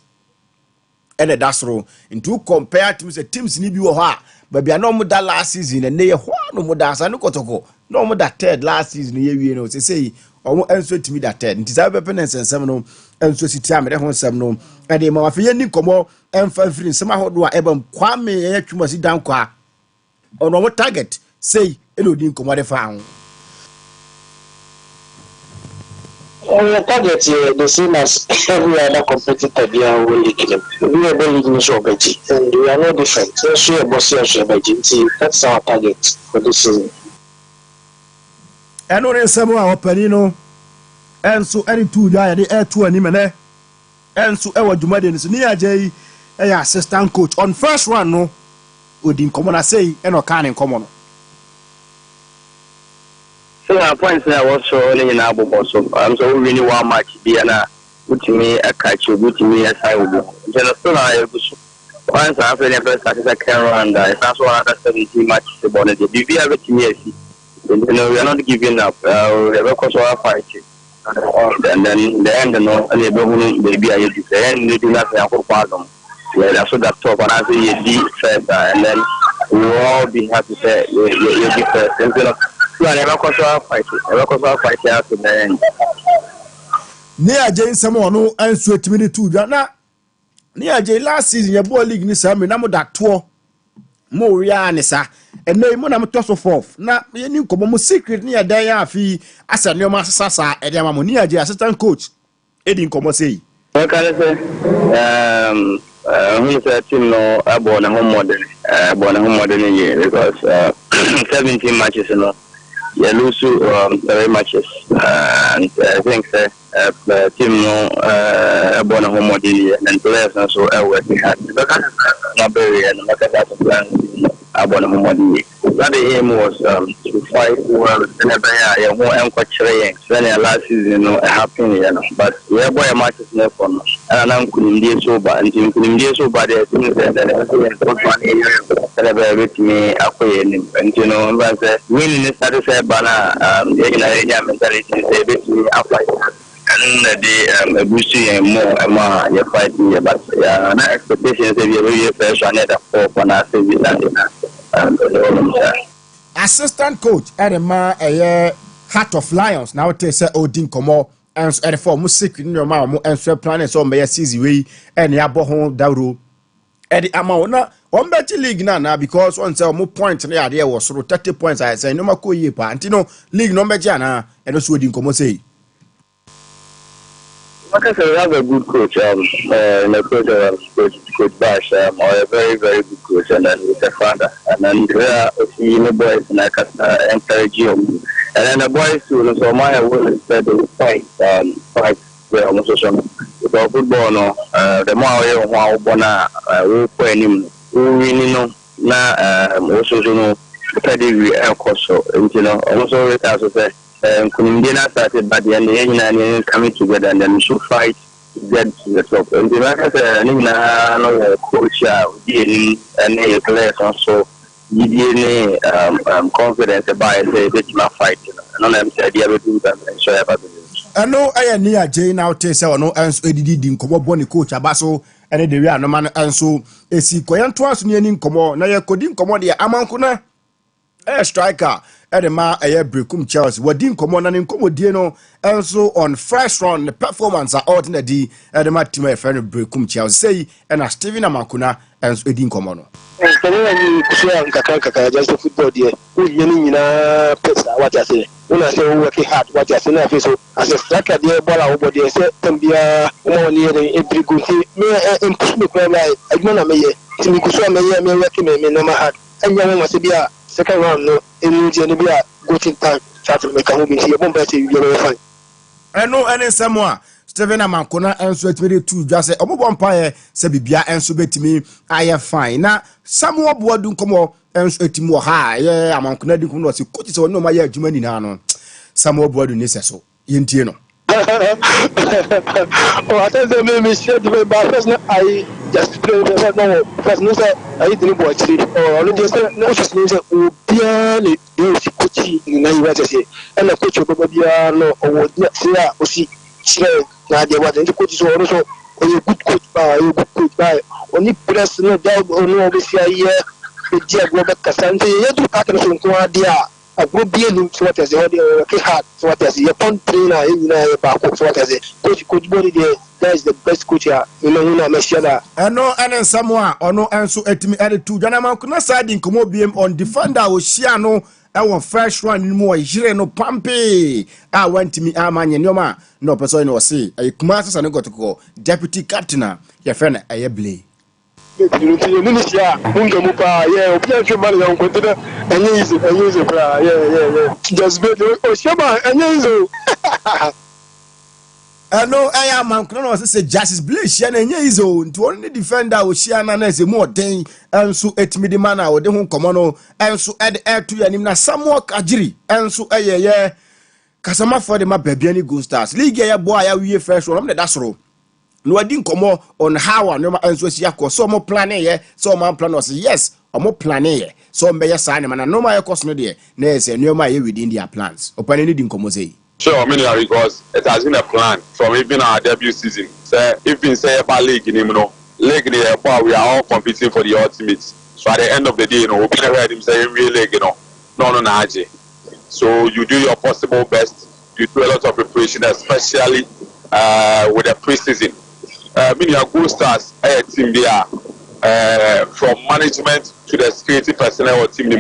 ene dasro into compare to the teams ni bi wo ho a babia no mo da last season ne ye ho no mo da asa no kotoko no mo da third last season ye wie no say omo enso etimi da third ntisa bepenense nsem no enso siti amede ho nsem no ede ma afi ye ni komo emfa free nsem ahodo a ebam kwame ye twuma si dan kwa ono mo target say elodin komode fa ho the target the same as every other competitor we are league. We are league so beji and we are no different. So boss beji. That's our target for this season. Eno ne nsemo a opani no enso any two ya de air two ani mene enso e wa dwumade no so ni agye assistant coach on first one no odi nkomo na say e no kan nkomo no so our points now was so only in Abu so I'm so really one match be na utimi catch utimi asai ubo so na once after the first second round it's also another 17 matches the bonnet the BB everything yes we are not giving up we are also fighting and then the end no and the baby I use the end they do not have a problem that's what that top and I say you first and then we will all be happy to say you give first and you are never fighting after the end near Jane Samo no answer 22 na near Jay last season your boy league ni Sammy na mo that tour mo ria ne sa and no mo na mo toss off na ye ni nkomo mo secret near dan ya fi asa ne ma sasa e dem mo near Jay assistant coach edi nkomo say what can I say who say team no abo na home model year because 17 matches you know you lose 3 matches and I think team no abo na home model year and players also working hard because not very and like that plan abo na home model year that the aim was to fight well never yeah who am coaching when last season you know happening you know but we are boy matches no fun and I'm couldn't so bad and couldn't so bad that with me and you know winning is satisfied bana mentality say with me after and the boosting more you fighting but yeah na expectations if you really fresh on it for na say assistant coach Edema Heart of Lions now te say Odin komo and for music in your mouth and so planning so me season we and ya bo ho dawro edi ama na on bet league na because on say mo point na there was 30 points I say no makoye pa antino league no be na and so Odin komo say like I said, we have a good coach, coach Bash, or a very, very good coach, and then with a father. And then there are the boys, and I can encourage you. And then the boys too, so my will is that they fight where almost social. Because football, no, the more you want, we play him, we know, now, also, you know, the pedigree, of course, so, you know, also, it has to say, Kunindina started, but the end coming together and then we should fight to get to the top. And the like I said, no coach, and the players also give confidence about it, they will fight. And I'm saying, they will do that and show everybody. I know I am near Jay now, Tessa, no answer, didn't come up on coach Abaso, and the real no man answer. A sequoia twice near Ninkomo, now you couldn't come on the Amankuna. Striker Edema Brekum Chelsea Wadin Common and Incomodino also on first round the performance are ordinary Edema team friend Brekum Chelsea say and a Steven Amakuna and Edin Common. Just the football dear. You what I say. When I say working hard, what I say, as a striker, dear ball over there, say, can be more near every good thing. May improve me, I don't know, may working me, no matter. And you must be a second round, no, in Geneva, good time, chat to make a movie here, one better, you're fine. I know any somewhere. Steven Amankona and so 22 just say Omo Empire say bibia and so betimi I am fine. Na Samuel Boadu komo and so etimo ha yeah Amankona di kuno si coach so no ma ya adwuma ni na no Samuel Boadu ni so yentie no. Oh, I tell them me share the back I just play the no first no say I didn't watch it or no just no just no say obiale dey si coach ni na you say and the coach bia no o say o si share na dey what the coach so also a good coach by only press no doubt no be say here the dia go back kasante you do pack no so ko dia a group be him so what is the okay hard so what is your point trainer in back so what is coach body there that is the best coach here you know na mesiada no and someone or no enso etimi attitude jana man kuna side nkomo biem on defender o hia no e fresh one ni mo yire no pampe a wantimi amanye nyoma no person no say e kuma sasa no gotoko deputy captain ya fena e blay Minister, Mungamupa, yeah, Opian Mali on Continent, and use it, yeah. Just be Oshaba, and use no, I am man. No, say Justice Blaze. Yeah, na is own. To only defender o share na say more thing. So etimi di man o de ho komo no. So add air to ya nim na Samuel Kajiri. So yeah. Kasama for the ma baby any Gold Stars. League ya boy ya we first one. That's ro. No adin komo on how no ma so sia ko so mo plan here. So man plan was yes. Omo plan here. So mbe say na no ma yakos no de. Na say no ma within their plans. Open any din komo say. Sure, I mean, because it has been a plan from even our debut season. So, if we say about league, we are all competing for the ultimate. So, at the end of the day, we'll be heard him saying, really, no, so you do your possible best. You do a lot of preparation, especially with the pre-season. Many Gold Stars, a team there, from management to the security personnel or team,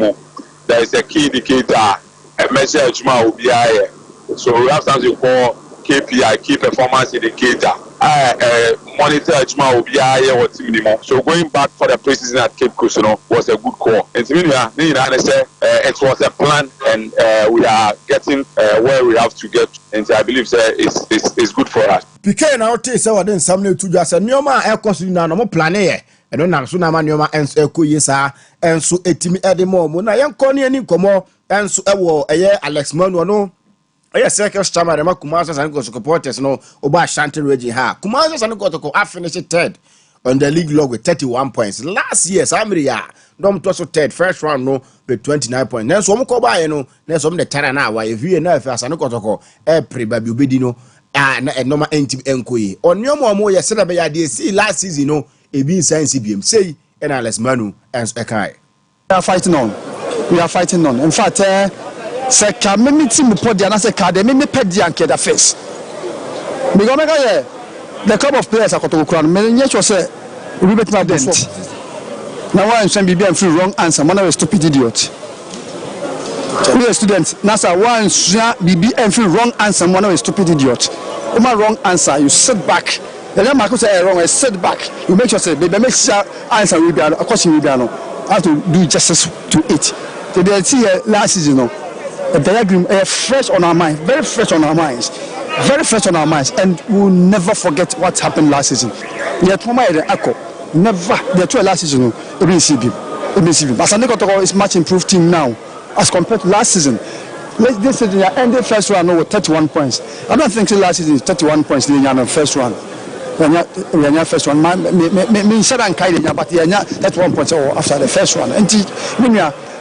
there is a key indicator, a measure will be higher. So we have something called KPI, key performance indicator. Monitor will be higher or team. So going back for the preseason at Cape Coast, was a good call. And it was a plan, and we are getting where we have to get. And I believe it's good for us. PK now take say what then some to just nyoma e koso na no plan here. E no na so na ma nyoma enso ekoye sa enso etimi edemo mo na yenko ne ani komo enso ewo eye Alex Manu no. Oya circle stammer ma Kumasi San go supporters no oba Ashanti region ha. Kumasi San go to finish third on the league log with 31 points. Last year Samaria dom to so third first round no with 29 points. Then so mo ko ba ye no, then so mo the tara na wa e na fa San go to pre ba bi obedi no na normal entim enkoyi. Onyomo mo ye se na be ya dey see last season no e bi science BM say and Alex Manu and Ekai. We are fighting on. In fact, se ka me team report dia na se ka de me pedi anke da face because me ga the club of players akoto kura no me nye cho se we bet na dent na one send be free wrong answer man a stupid idiot we a student na sa one be free wrong answer man a stupid idiot uma wrong answer you sit back the man ko say wrong sit back you make sure say be make sure answer we be of course we be no have to do justice to it they see last season no a diagram fresh on our mind, very fresh on our minds, and we'll never forget what happened last season. Yet, never the two last season. But Saneko is much improved team now as compared to last season. This season, they ended first round with 31 points. I don't think last season is 31 points in the first round. First one, me said and kind but that's 1 point after the first one. And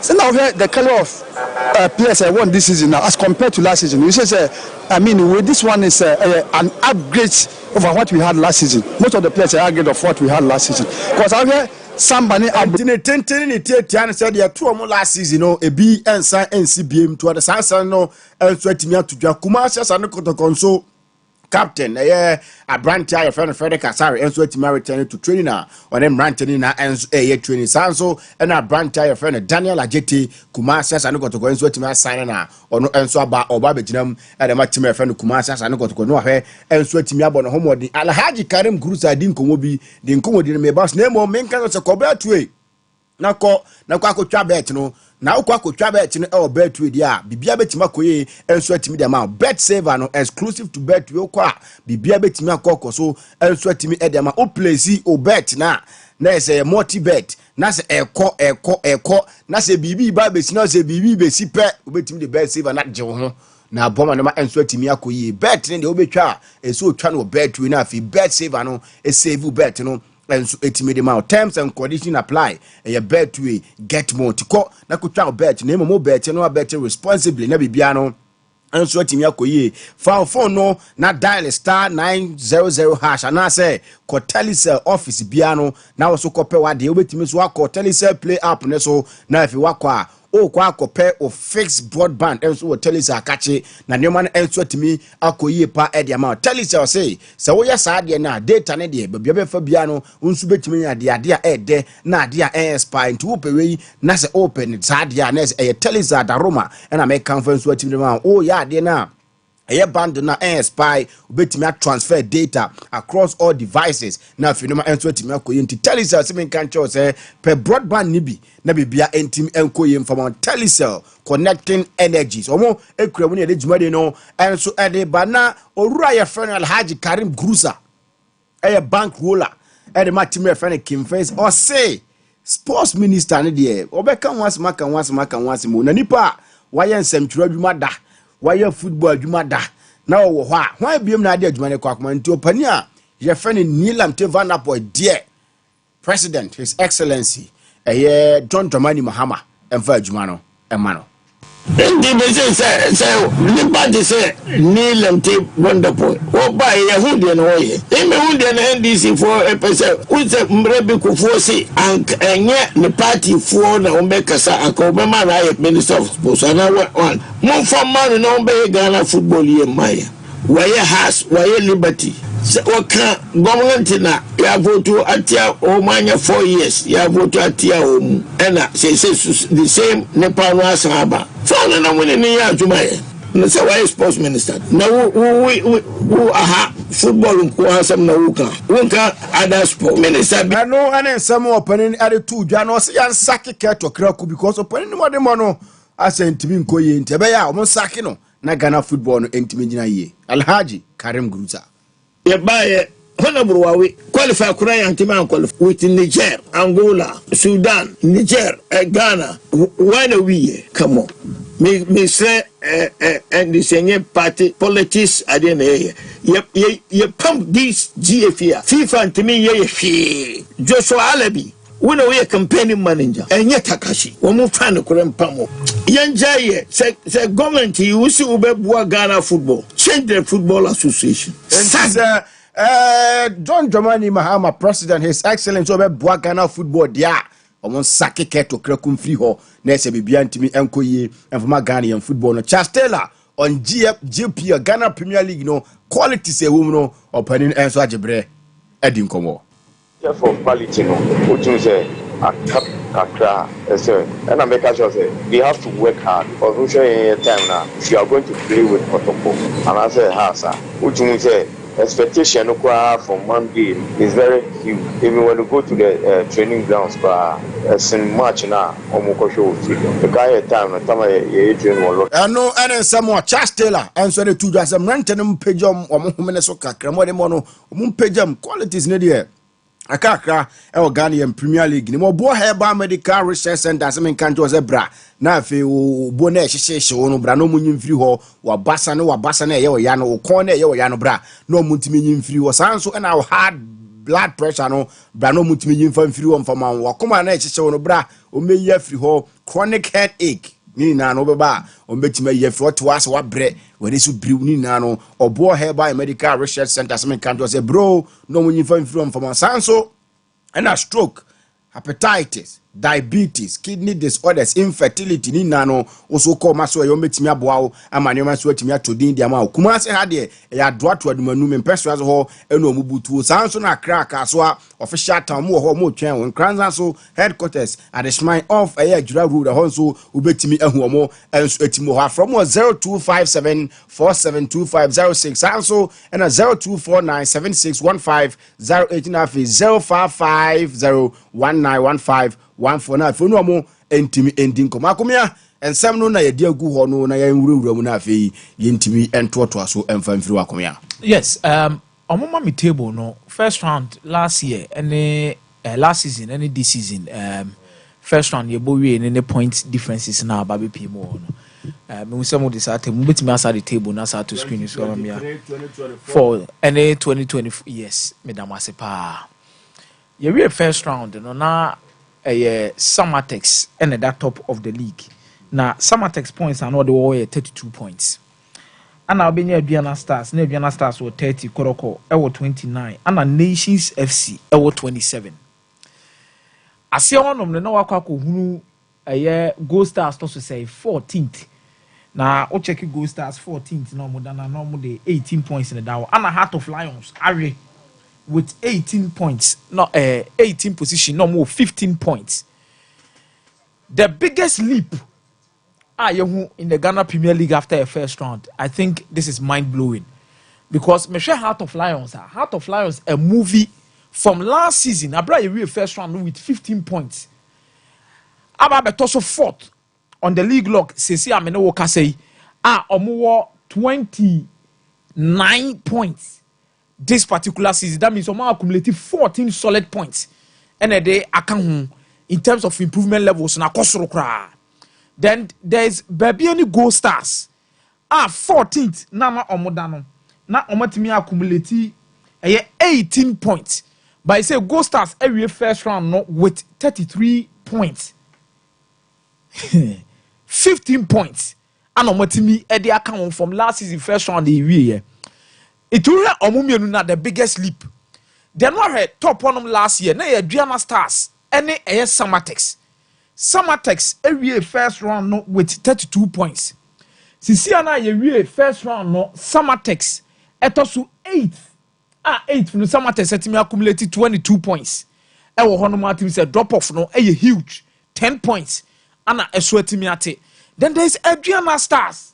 so now the color of players I won this season now as compared to last season. You say, I mean, with this one is an upgrade over what we had last season. Most of the players are upgrade of what we had last season. Because out here, somebody said there 2 more last season, no, a B and NCBM to the Sansan no, and Sweatimia to Jakumas and the console. Captain, a brand tire friend Frederick Asari, and so to return to training now, or them ranting na and a training Sanso, and a brand tire friend Daniel Ajeti, Kumasi, and got to go and so to my sign now, or no, and so about Obabitinum, and a match friend Kumasi, and got to go no hair, and so to me about homework. The Alhaji Karim Gurusa Dinkomobi, the Incommodity may boss name or main kind of a cobalt way. Now, Quaco Chabet, no. Now Quaco Chabet in our bet with ya, Bibia Betima Koye, and sweat me the amount. Bet saver no exclusive to bet to your qua, Bibia Betima Coco, so and sweat me at the amount. O place o bet na. Na say a multi bet. Na say a co. Na say BB Babes, na say BB Besi pet, bet me the bet saver not John. Na bomber no and sweat me a koye. Bet in the obetra, and so channel bet to enough. Bet saver no, a save bet no. And so it made them out terms and conditions apply. And you bet to get more to call. Na kucha bet name more bet no bet responsibly. Na bibiano. And so timia koye. Found phone no na dial *900# and I say Cortelis office biano. Now also copy what the obetimis wa Cortelis play up ne so na if you wakwa. O kwa kope o fixed broadband enso tell us akache na nneoma enso timi akoye pa e dia ma tell us say so we ya de na data ne de bia be fa bia no nsu betimi ya de e de na de expire nti wo pewe na se open sa de na e tell us that aroma and I make conference what timi ma o ya de na ɛyɛ band na spy obetimi transfer data across all devices na afei no enso atimi akoye nti Telecel se men kan kyerɛ sɛ per broadband ni bi na bibia entim enkoye mfama Telecel connecting energies omo ekura mu ne de dwumade no enso ede ba na owura yɛ friend Alhaji Karim Gruza ɛyɛ bank roller ɛde ma timi yɛ friend Kim Face or say sports minister ne de obeka wansi mo na nipa wayɛ nsɛmtwerɛ adwuma da wayɛ football adwuma da na wo hɔ a hwan biem na ade adwuma ne kwakoma nti opani a ye fene Nilam Tevanapo dear president his excellency John Dramani Mahama emfa adwuma no emma no Ndi bese say nobody say Nilam Tevanapo wo ba ye hu de no ye e me hu de na NDC for e pese wo se mrebi kofo se enye ne party for na o mekasa aka obema na ye minister of sports na one mo for man no be Ghana football ye mai waye has waye liberty waka government na ya vote atia o manya 4 years ya vote atia o mu ena say the same Nepal asaba fana na woni ni ya adwuma ye no say why sports minister na wo aha football nko asem na wonka other sport minister no ane nsem opening ade tu dwa no say yan sake keto kraku because opening mo de mo no asentimi nkoye ntebe ya o sake no na Ghana football no entimi gina ye Alhaji Karim Gruza ye baye honorable wawe qualify kura ya ntimi qualify with Niger, Angola, Sudan, Niger, Ghana. Why no we come on me say and the same party politics at the end you pump this GFA FIFA ntimi ye Joshua Alabi when we a campaigning manager and yet Takashi we move fan pamo yanjaye say government you see ube Ghana football change the football association John Dramani Mahama president his excellence ube Ghana football dia omon sake keto krakum free ho na se bibia ntimi enkoye enfoma Ghana football no Charles Taylor on GP Ghana Premier League no quality se wo no opening enso ajebre edi nkomo for quality no what say akra say and I make sure say they have to work hard because we share time now if you are going to play with protocol and I say hasa what say expectation from one game is very huge even when you go to the training grounds in March now show the guy time no time Adrian Wolo no and some more Charles Taylor and so the two just renting page omo so kakra mo de mo no page qualities ne there akakra Ghana Premier League ni mo bo Herbal Medical Research Center semen kan jo zebra na afi bo na ehyehyehye wo no bra no munyi mfiri ho wabasa na ye wo ya no kon na ye wo ya no bra no muntimi nyi mfiri ho sanso na hard blood pressure no bra no muntimi nyi mfiri ho mfama wakoma na ehyehyehye wo no bra o meyi afiri ho chronic headache ni na no beba o metima yi afiri to ase wabre wede so briw ni na no obo Herbal Medical Research Center semen kan jo say bro no munyi mfiri ho mfama sanso and stroke hepatitis diabetes kidney disorders infertility ni nano also call maso e yometimi aboa ama ne maso atimi atodin dia ma kuma se ha de ya doa to adumanu me peso aso ho eno omubutu sanso na crack aso official town mo ho mo twen won kranza so headquarters at the shrine of Ajura road ho so ubetimi ahu omo enso atimi ho from 0257472506 sanso and 0249761508 na 05501915 one for na for no mo entimi ending ko makomia ensem no na ye di agu ho no na ye nwurawura mu na afei ye ntimi entoto so emfa mfiri wakomia. Yes, omoma mi table no first round last year and last season and this season first round ye bo we any point differences na baby pimo no me some of this at me betimi asa the table na sa to screen so me for any 2020 yes madam asepa ye we first round no na Samatex and at that top of the league. Now Samatex points are not the way 32 points. And I'll be near Diana Stars. Near Diana Stars were 30, Koroko, Ewo 29, and a Nations FC, Ewo 27. I see one of the Nawako who a year Gold Stars to say 14th. Now, I'll check Gold Stars 14th, no more than a normal day, 18 points in the Dow, and a Heart of Lions, Ari. With 18 points, not 18 position, no more 15 points. The biggest leap in the Ghana Premier League after a first round, I think this is mind blowing because me share Heart of Lions. Heart of Lions, a movie from last season. Abra you first round with 15 points. Aba betoso fourth on the league log. Sisi amene wo kasei. Omo 29 points this particular season. That means omo accumulated 14 solid points. And they account in terms of improvement levels na kosoro kra. Then there's baby any goal stars. 14th na omodano. Na omatimi accumulate 18 points. But I say goal stars every first round no with 33 points. 15 points. And omatimi e dey account from last season first round the year. It will omumienu na the biggest leap. Then what top one last year na Adriana Stars any Samatex. Samatex every first round no with 32 points. Sisiana ye first round no Samatex etosu 8th. 8th from Samatex setimi accumulated 22 points. Ewo hono matim say drop off no huge 10 points. Ana eswetimi ate. Then there's Adriana Stars.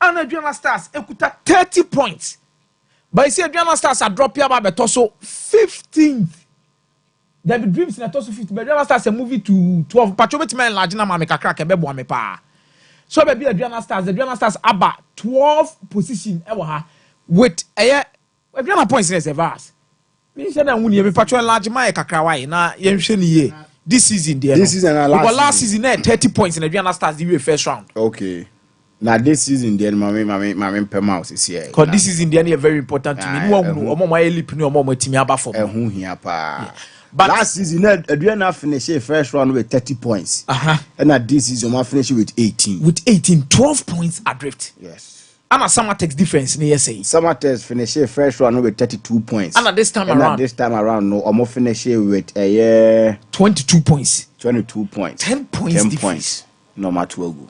And Adriana Stars ekuta 30 points. But you see Adriana Stars are drop here by Betoso 15th. There be dreams in a toss of 50. But Adriana Stars a movie to 12. Patrobet man lajina mameka crack a bebo amepa. So baby Adriana Stars aba 12 position ever with a Adriana points in a verse. Me say na wuni e be patro large man kakra why na yenhwe ni ye. This season there. This season and last season 30 points in Adriana Stars the first round. Okay. Now this season then my per mouse is here. Because this season then very important to me. No more my lip no more team aba for. But last season Adriana finished first round with 30 points. And at this season I finished with 18. With 18, 12 points adrift. Yes. And a Samatex difference in say. Samatex finished first round with 32 points. And at this time around no I'm finished with a 22 points. 22 points. 10 points 10 difference. points. No matter what go.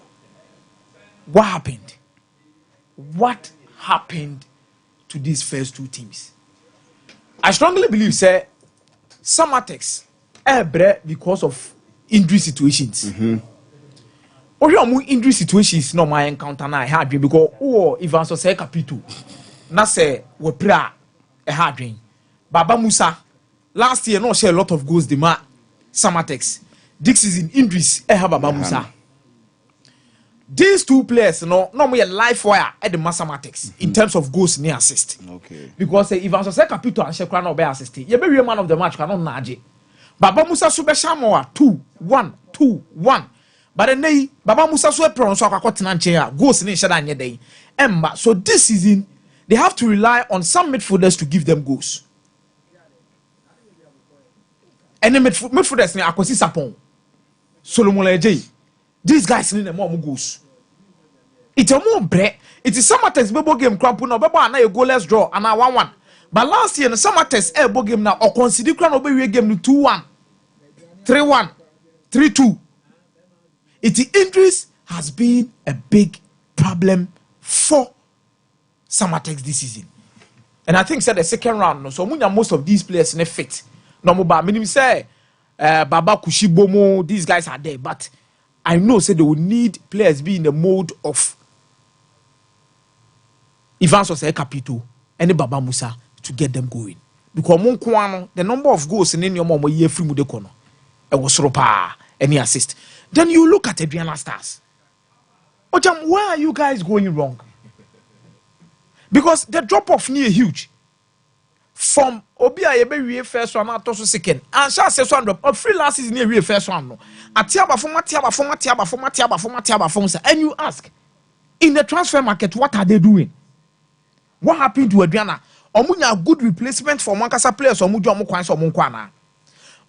What happened? What happened to these first two teams? I strongly believe, sir, Samatex because of injury situations. Or injury situations no my encounter na had because even so say capital na say we pra a hard dream. Baba Musa last year no share a lot of goals the ma Samatex. This season injuries have Baba Musa. These two players, no more life wire at the mathematics in terms of goals near assist. Okay. Because if I say capital and Shekran or be assisting, you be real man of the match cannot naji. Baba Musa Sube Shamoa 2-1, 2-1. But then Baba Musa Sube Pron so Quatinanchea goals in Shadan day. Emma, so this season they have to rely on some midfielders to give them goals. And the midfielders ni Akosi Sapon, Solomon Leje. These guys need more goals. It's a more bread. It is Samatex Bebo game cramp no Beba na a goalless draw and a 1-1. But last year the Samatex Ebo game now or consider crown obey game 2-1, 3-1, 3-2. Its injuries has been a big problem for Samatex this season. And I think said the second round no so most of these players in a fit. No more minimum say Baba Kushibomo, these guys are there, but I know say they will need players be in the mode of Ivan Sosai Capito and Baba Musa to get them going. Because the number of goals in your mom year free mudekono. It was ropa any assist. Then you look at Adriana Stars. Ojam, why are you guys going wrong? Because the drop off near huge. From Obia Yebe first one out also second. And Sha says one drop. A free last season near first one. No. Atiaba from. And you ask, in the transfer market, what are they doing? What happened to Adriana? Omunya good replacement for Mankasa players or Mujo Mukwan or Munkwana.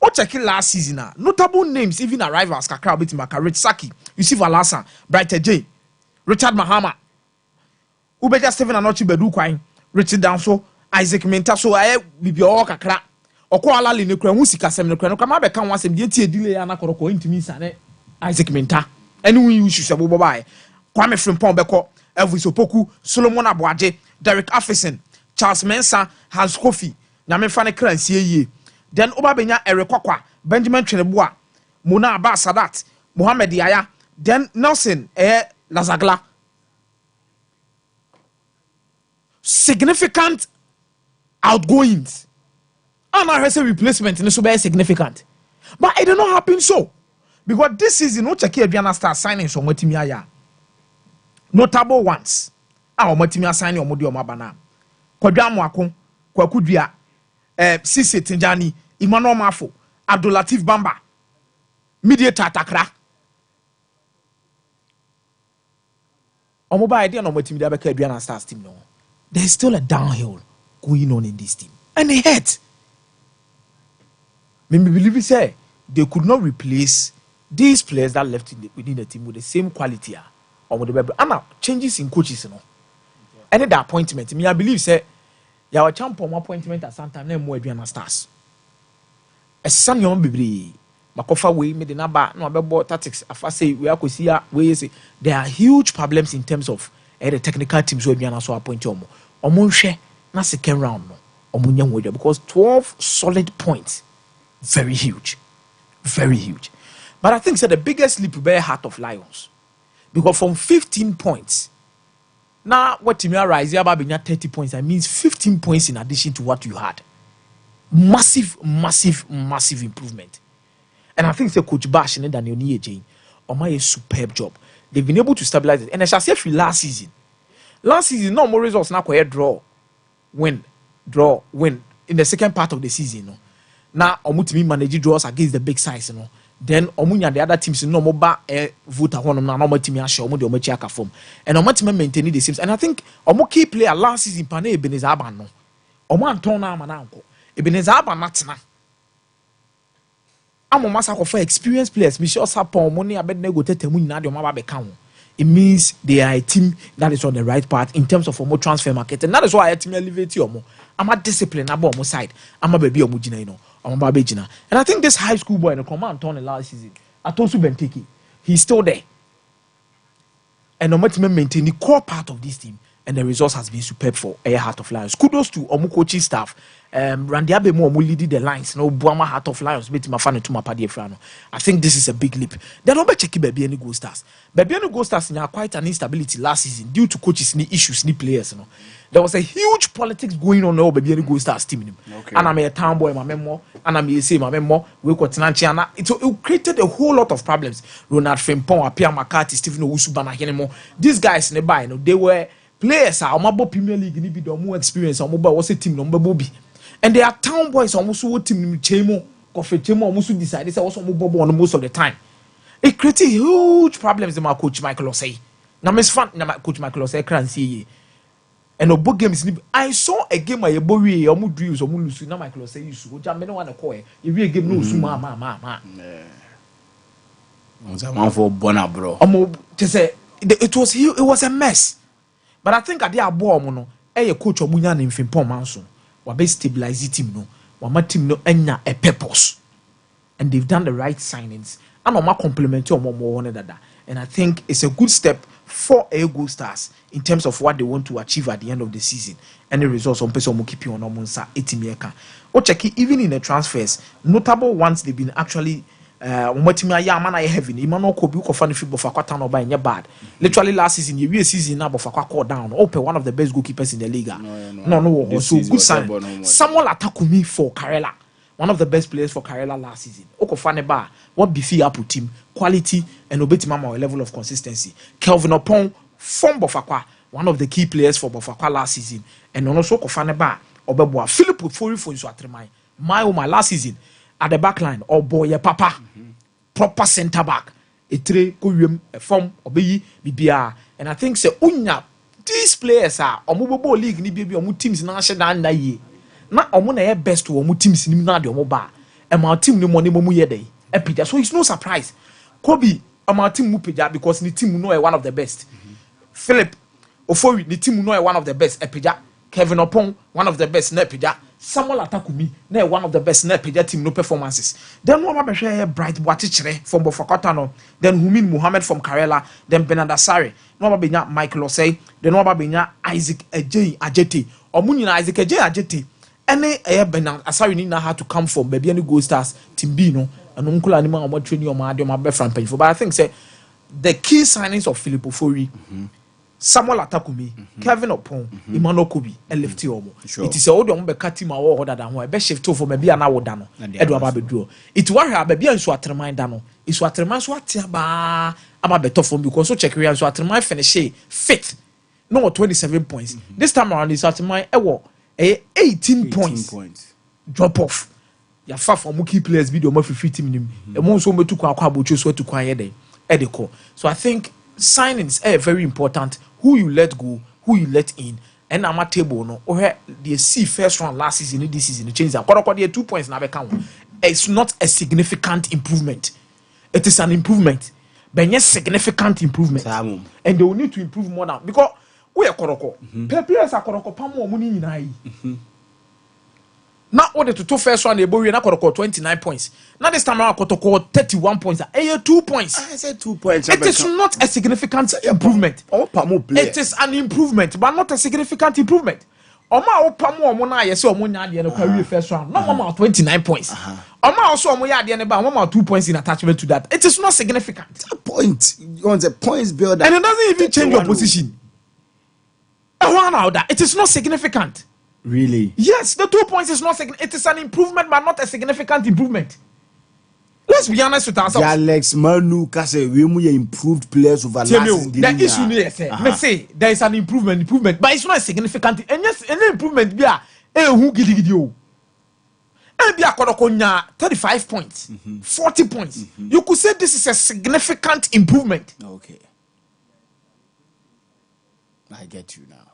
O check last season. Notable names even arrive as Kakra Bitimaka, Rich Saki, Yusuf Alasa, Brighter J, Richard Mahama, Ubeja Stephen Anochi Bedu Kwine, Richard Danso, Isaac Menta, so I be your Kakra, or Kuala Linukra, Musika Seminokra, Kamabe can once and get a delay and a coroko into me, Sane, Isaac Menta, and we use Sabubai, Kwame Frimpon Beko, Elvis Opoku, Solomon Abuaje, Derek Affison, Charles Mensah, Hans Kofi, Namefane Kran, CA. Then Obabenya Erekokwa, Benjamin Cheneboa, Mona Abba Sadat, Mohamed Yaya, then Nelson Lazagla. Significant outgoings. And I say replacement in the significant. But it did not happen so. Because this season, no check here, start signing some Motimia. Notable ones. Our Motimia signing or Modio Mabana. Kwadamwako, Kwakudia, Sise Tinjani, Emmanuel Mafo, Abdulatif Bamba, Mediator Takra. Omoba idea no Motimia Beka Stars team no. There's still a downhill going on in this team. And they hurt. Maybe believe it say they could not replace these players that left within the team with the same quality. Or with the and now changes in coaches, you know. Any the appointment. I believe say your champion appointment at some time name more Adriana Stars. A son young baby. Makofa way made the number no about tactics. I say we are see we say there are huge problems in terms of the technical teams where Adriana so appoint you. Omunche na second round no. Omunya with because 12 solid points. Very huge. Very huge. But I think the biggest leap will be Heart of Lions. Because from 15 points, now what team are rising about 30 points, that means 15 points in addition to what you had. Massive improvement. And I think the Coach Bash and Daniel Jane are a superb job. They've been able to stabilize it. And as I said last season, no more results now draw, win in the second part of the season. No? Now, Omutimi manage draws against the big size, you know. Then Omunya the other teams no more vote at one no team show the Omochiaka form. And Omutimi maintain the same. And I think Omo key player last season Pane Ebenezer Aban no. Omo Antona Mananko. Ebenezer Aban Matna. Amo Masako for experienced players. Michelle Sapon money Abednego Tetemu na de Omaba Bekao. It means they are a team that is on the right path in terms of Omo transfer market. And that is why I team elevate Omo. I'm a discipline about Omo side. I'm a baby Omo Jina, you know. And I think this high school boy in the command turn last season, Atosu Benteke, he's still there. And Omotima maintain the core part of this team, and the results has been superb for Air Heart of Lions. Kudos to Omu coaching staff. Randy Abemo Omu leading the lines. No Buama Heart of Lions, bet my fan to my party frano. I think this is a big leap. They don't be checking Baby any Gold Stars. Baby any Gold Stars are quite an instability last season due to coaches ni issues ni players. You know. There was a huge politics going on now, Baby any Gold Stars team. Okay. And I'm a town boy, my memo, and I'm a say my memo. We got Nanchiana. It created a whole lot of problems. Ronald Frimpong, Pierre McCarthy, Stephen Owusu-Bana, anymore. These guys nearby, you know, they were players. Omabo Premier League, ni be the more experience. Omabo was a team number Bobby. And they are town boys almost what team Chemo, Coffee Chemo almost decided also on most of the time. It created huge problems in my coach Michael Osei. Now Miss Fan, now coach Michael Osei can't see. And no book games. I saw a game where Bowie or Mudrius or Mulusu. Now Michael Osei used to go jam. I don't want to call it. You really game no ma. One for Bona bro. It was a mess. But I think I did a ball mono. A coach or Munyan in Fimpom Manson. Wabe stabilize team no. Wama team no enya a purpose. And they've done the right signings. And Oma compliment you more one another. And I think it's a good step for Air Gold Stars in terms of what they want to achieve at the end of the season. Any results on person will keep you on Omonsa 80 mieka. Or check it, even in the transfers, notable ones they've been actually heavy. Emmanuel Kobi Kofani Fibo Fakwata no by bad. Literally last season, you season now Bofakwa called down. Open one of the best goalkeepers in the league. No. So good sign. Samuel Atakumi for Karela. One of the best players for Karela last season. Okofane Ba, what beefy up with team, quality and obetimama level of consistency. Kelvin Opon from Bofakwa, one of the key players for Bofakwa last season. And also Okofane Ba, Obeboa, Philip Fori for Insuatremai. My last season at the back line, or boy, papa, proper centre back. A tray, Kurium, a form, Obeyi, BBR. And I think, Unya, these players are Omobo League, Nibi, Omu teams, National Naye. Na omo na best to omo teams nim na de omo ba e ma team no money momu ye dey e pija, so it's no surprise Kobe ama team mu pija because ni team no one of the best. Philip Ofori ni team no one of the best e pija. Kevin Opon one of the best na pija. Samuel Atakumi na one of the best na pija team no performances. Then one be share Bright Boatichre from Bofakota no, then Humin Muhammad from Karela, then Benadasare no be nya Michael Osei, then no be nya Isaac Ejay Ajete omunyi na Isaac Ejay Ajete. Any Benan Asari Nina had to come from Baby any Gold Stars team B no and unkula ni ma omo training omo ade omo be from painful. But I think say the key signings of Philip Ofori, Samuel Atakumi, Kevin Opon, Emmanuel Kobi, and Lefty Omo. It is all the omo be cutting my war other than who be shift to for maybe an hour dano. Edward Babedu. It was her baby and so atremind dano. It's what remains what tiaba about better for because so check real so atremind finish fifth. No 27 points. This time around is atremind 18 points. Drop off. Ya far from key players video mo 50 minutes. E mo so metu kwa abocho so to kwa yede. Edeko. So I think signings are very important. Who you let go, who you let in. And I'm at table no. Or they see first round last season, this season, change that. Koroko 2 points na be count. It's not a significant improvement. It is an improvement. But yes, significant improvement. And they will need to improve more now. Because we are Koroko. Players are Koroko Pamo money in now order to two first round they boy na Koroko 29 points. Now this time around Kotoko 31 points. 2 points. I said 2 points. It is not a significant improvement. It is an improvement, but not a significant improvement. Oma opamo omo na yesi omo nya de no career first round. No mama 29 points. Oma also omo ya de ne ba mama 2 points in attachment to that. It is not significant. A point. You want the points builder. And it doesn't even change your position. It is not significant. Really? Yes, the 2 points is not significant. It is an improvement, but not a significant improvement. Let's be honest with ourselves. Alex Manu Kase, we improved players over last season. The issue is, let's say there is an improvement, but it's not significant. And yes, any improvement be who gidi you. And be a 35 points, 40 points. You could say this is a significant improvement. Okay, I get you now.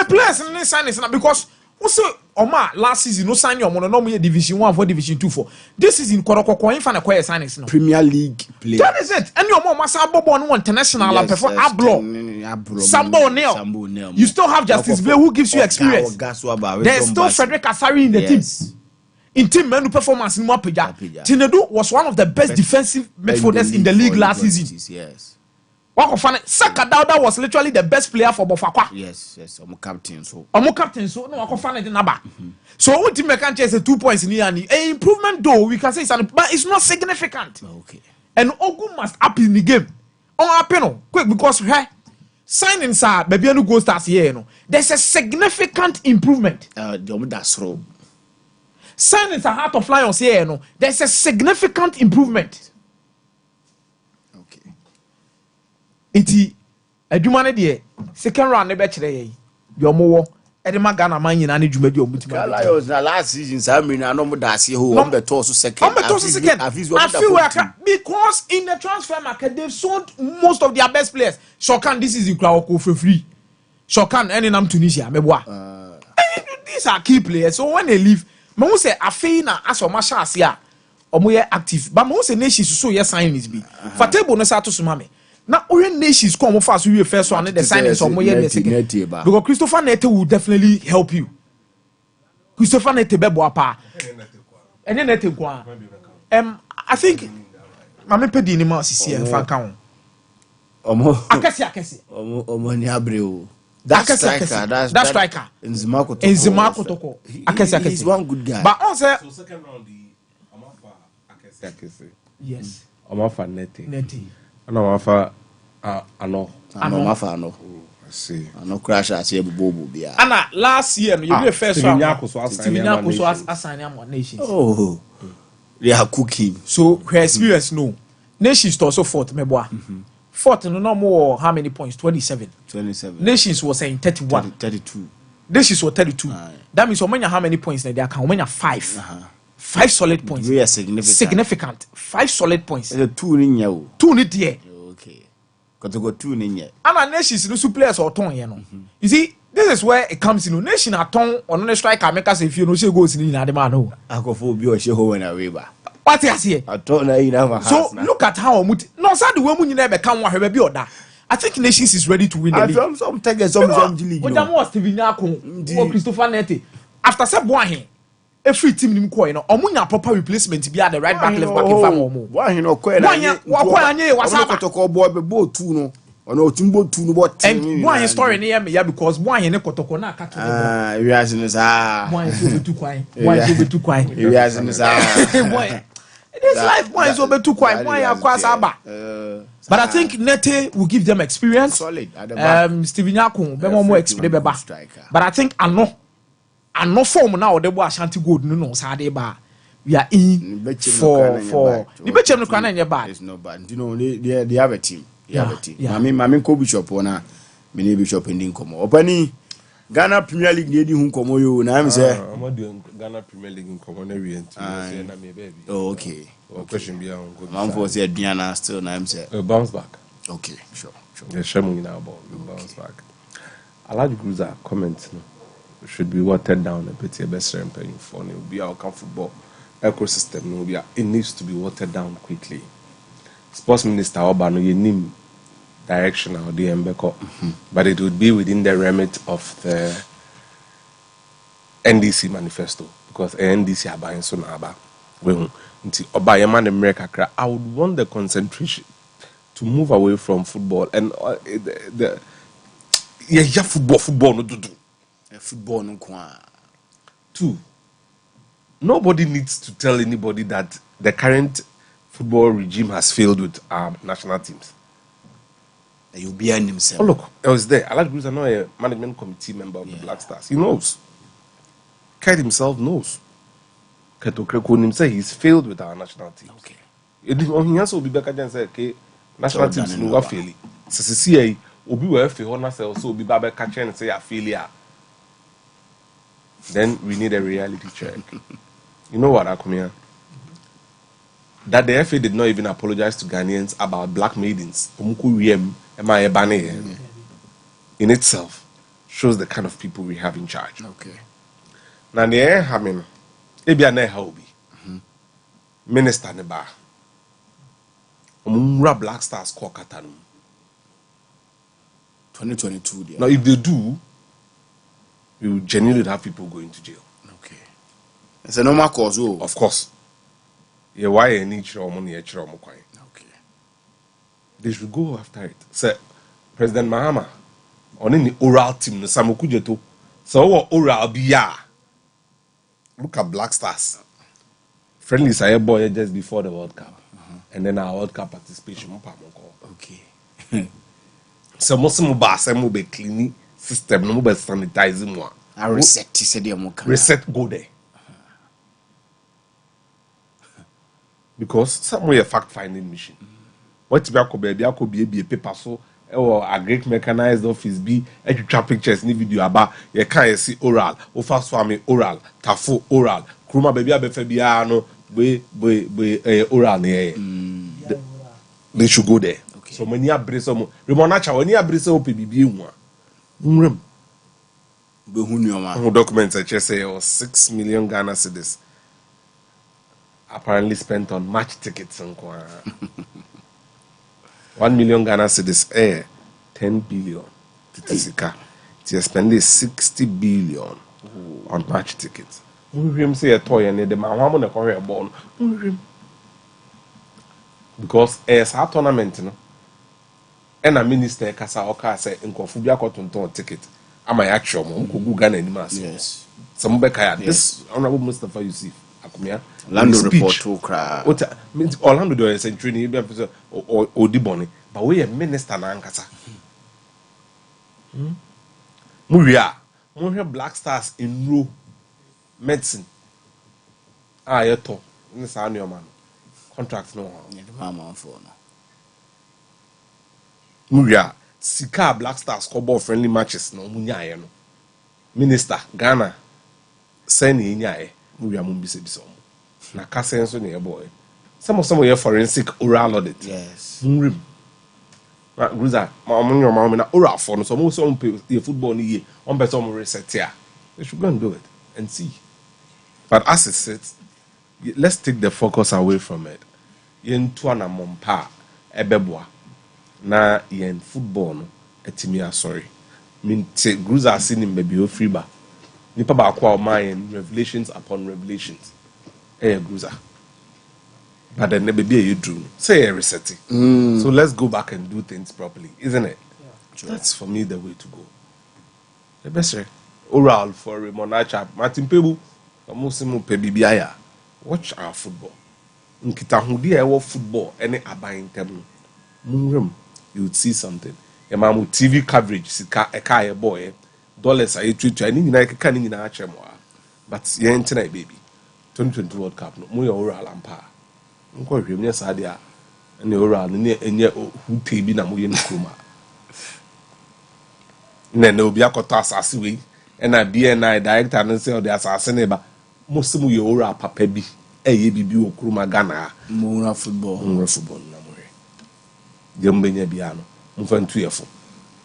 Players in this sign is not because also Oma last season no sign your mono no division 1 for division 2 for this season Koroko ko infan acquire signings no Premier League player. That is it. And your mom must have bobo no international and perform Ablo. Sambo O'Neil. You still have Justice Blay who gives you experience. There's still Frederick Asari in the team. In team menu performance in Mwapeja. Tinedu was one of the best defensive midfielders in the league last season. Yes. Saka Dauda was literally the best player for Bofakwa. Yes. Omo captain so. No Wakofane the number. So what team can chase 2 points in here and a improvement though we can say but it's not significant. Okay. And Ogu must up in the game. On quick because signings are baby no go stars here no. There's a significant improvement. That's wrong. Signings are Heart of Lions here no. There's a significant improvement. Iti adwuma ne de second round ne be kire ye yo mo edema Ghana man nyina ne dwuma de omutima Lions na last season Sammy na no mo da se ho on beto so second because in the transfer market they've sold most of their best players. Shokan this is Ukraine for free. Shokan any nam Tunisia meboa. These are key players so when they leave me who say afei na aso ma sha ase a omo ye active but me who say nations so ye sign is be for table no sa to suma me. Now, all nations come fast. We first one, the signings of Moyen second. Because Christopher Nete will definitely help you. Christopher Nete beboapa. And then Nete kwa. I think Mame pedi ni ma sisi en fa kan. Omo. Akesi. Omo ni abreu. That striker. Enzima Kotoko. Akesi. He's one good guy. But on say so second round the Amafa Akesi. Yes. Amafa Nete. And Amafa Ano. I see. Ano crash as here bobo bia. Ana last year you be first round. Steven Nyako assign am nations. Oh. They are cooking. So her experience no. Nations also fourth meboa. Fourth no more how many points? 27. Nations was saying 31. 32. Nations was 32. That means omanya how many points they can? Omanya 5. 5 solid points. Very significant. 5 solid points. The 2 in you. 2 need there. Okay. Got to go 2 in here. And nations no players or ton you know. You see, this is where it comes in. Nation are ton on the striker make us if you know she goes in the man no. Akofo or she ho na we ba. What you say? So look at how no sad the way we never can wa be oda. I think Nations is ready to win the league. Some take some league. What was Steven Nyako or Christopher Nete. After say boy every team nim ko no omunya proper replacement be at the right back left back in farm omo. Why no ko na anye wasaba kotoko boy be bo 2 no. Ono otumbo 2 no but and boy story na ya because boy ne kotoko na aka to we as in sa boy so be too kwan. Boy so be too kwan. We as in sa Boy it's life points over two quite why across Abba. But I think Nete will give them experience. Solid. Steven Yakun, Bemo more experience. But I think I know form now the boy Ashanti Gold no Sadeba. We are in for the betchem no kwana nye bad. It's not bad. You know they have a team. They have a team. Mami ko Bishop ona me ne Bishop ending komo. Opani Ghana Premier League dey di hu komo yo na am say I'm doing Ghana Premier League in komo na we enti na me baby. Oh okay. Question be on good. Man for say Diana still na am say bounce back. Okay, sure. Yeah, Shemu in our ball. Bounce back. I like Gruza comment no. Should be watered down a bit best and paying for it will be our football ecosystem it needs to be watered down quickly. Sports Minister Obano you name direction or the Mbeko, but it would be within the remit of the NDC manifesto because NDC are buying so now America. I would want the concentration to move away from football and the football no do. Football no kwa. 2, nobody needs to tell anybody that the current football regime has failed with our national teams. You'll be in himself. Oh look, I was there. Alad Cruz is not a management committee member of the Black Stars. He knows. Ked himself knows. Keto Kreko himself he's failed with our national team. Okay. He also be back and say, okay, national teams no fail. So obi we fail na say also obi ba catch and say a failure. Then we need a reality check. You know what, Akumia? That the FA did not even apologize to Ghanaians about black maidens. In itself shows the kind of people we have in charge. Okay. Now the air having Ebia Haubi Minister Neba Black Stars call Katanum 2022. Now if they do, we will genuinely have people going to jail. Okay. It's a normal cause. Of course. Yeah, why any money okay. They should go after it. Say President Mahama on any oral team no Samukujeto. So oral biya. Look at Black Stars. Friendly say boy just before the World Cup. And then our World Cup participation. Okay. So most of be cleaning system no be sanitizing one. I reset said reset go there. Because somewhere a fact finding mission. What be a paper so or a great mechanized office be a trap pictures ni video about you can't see oral, ofa swami oral, tafo oral, kruma baby abefabiano be oral near. They should go there. Okay. So many abriso remonacha when you abriso PBB one. Documents I just say 6 million Ghana cedis apparently spent on match tickets and 1 million Ghana cedis 10 billion. They spend 60 billion on match tickets. We say a toy and the man want to carry a ball. Because as a tournament, and a minister kasa oka say nkofubia kotonton ticket. Am I actual Google Ghana anymore? Yes. Some Bekaya. This Honorable Mustafa Yusuf Akumia. Lando report to cry. Orlando do a century or Odiboni. But we a minister Nankasa. Muria. Muria Black Stars in Ro medicine. Yato. In the Sanyo man. Contract no. Mama for no. Muria. Sika Black Stars score friendly matches no munya no minister Ghana send nyae we are mumbi se biso na kase so ne boy some of forensic oral audit yes mrim na gruza ma na oral for no some pay football ni ye on better some reset here they should go and do it and see but as it sits let's take the focus away from it yen to na mompa ebeboa na yen football no etimi asori mean say gruza sinin baby o free ba nipa ba kwa ma yen revelations upon revelations gruza but then baby you do say a resetting so let's go back and do things properly isn't it that's for me the way to go the best oral for Monacha Martin Pebu amusimu pe bibia watch our football nkitahudi a ɛwɔ football ɛne aban ntam no munwem you would see something yɛma TV coverage sika ɛka yɛ bɔɔ dollars a yɛtuatua ne nyinaa yɛkeka ne nyinaa akyerɛ mo a but yɛn tena baby 2020 World Cup no mo yɛ oral ampa nkɔ hwɛ mu nyɛ saa deɛ a ɛne oral no ne ɛnyɛ hute bi na mo yɛ no kurom a na obi akɔtɔ asase wei ɛna BNI director no sɛ ɔde asase ne ba mo sɛ mo yɛ oral papa bi ɛyɛ bibi wɔ kurom Ghana mo oral football na mo hwɛ deɛ mo bɛnya bia no mo fa ntu yɛfo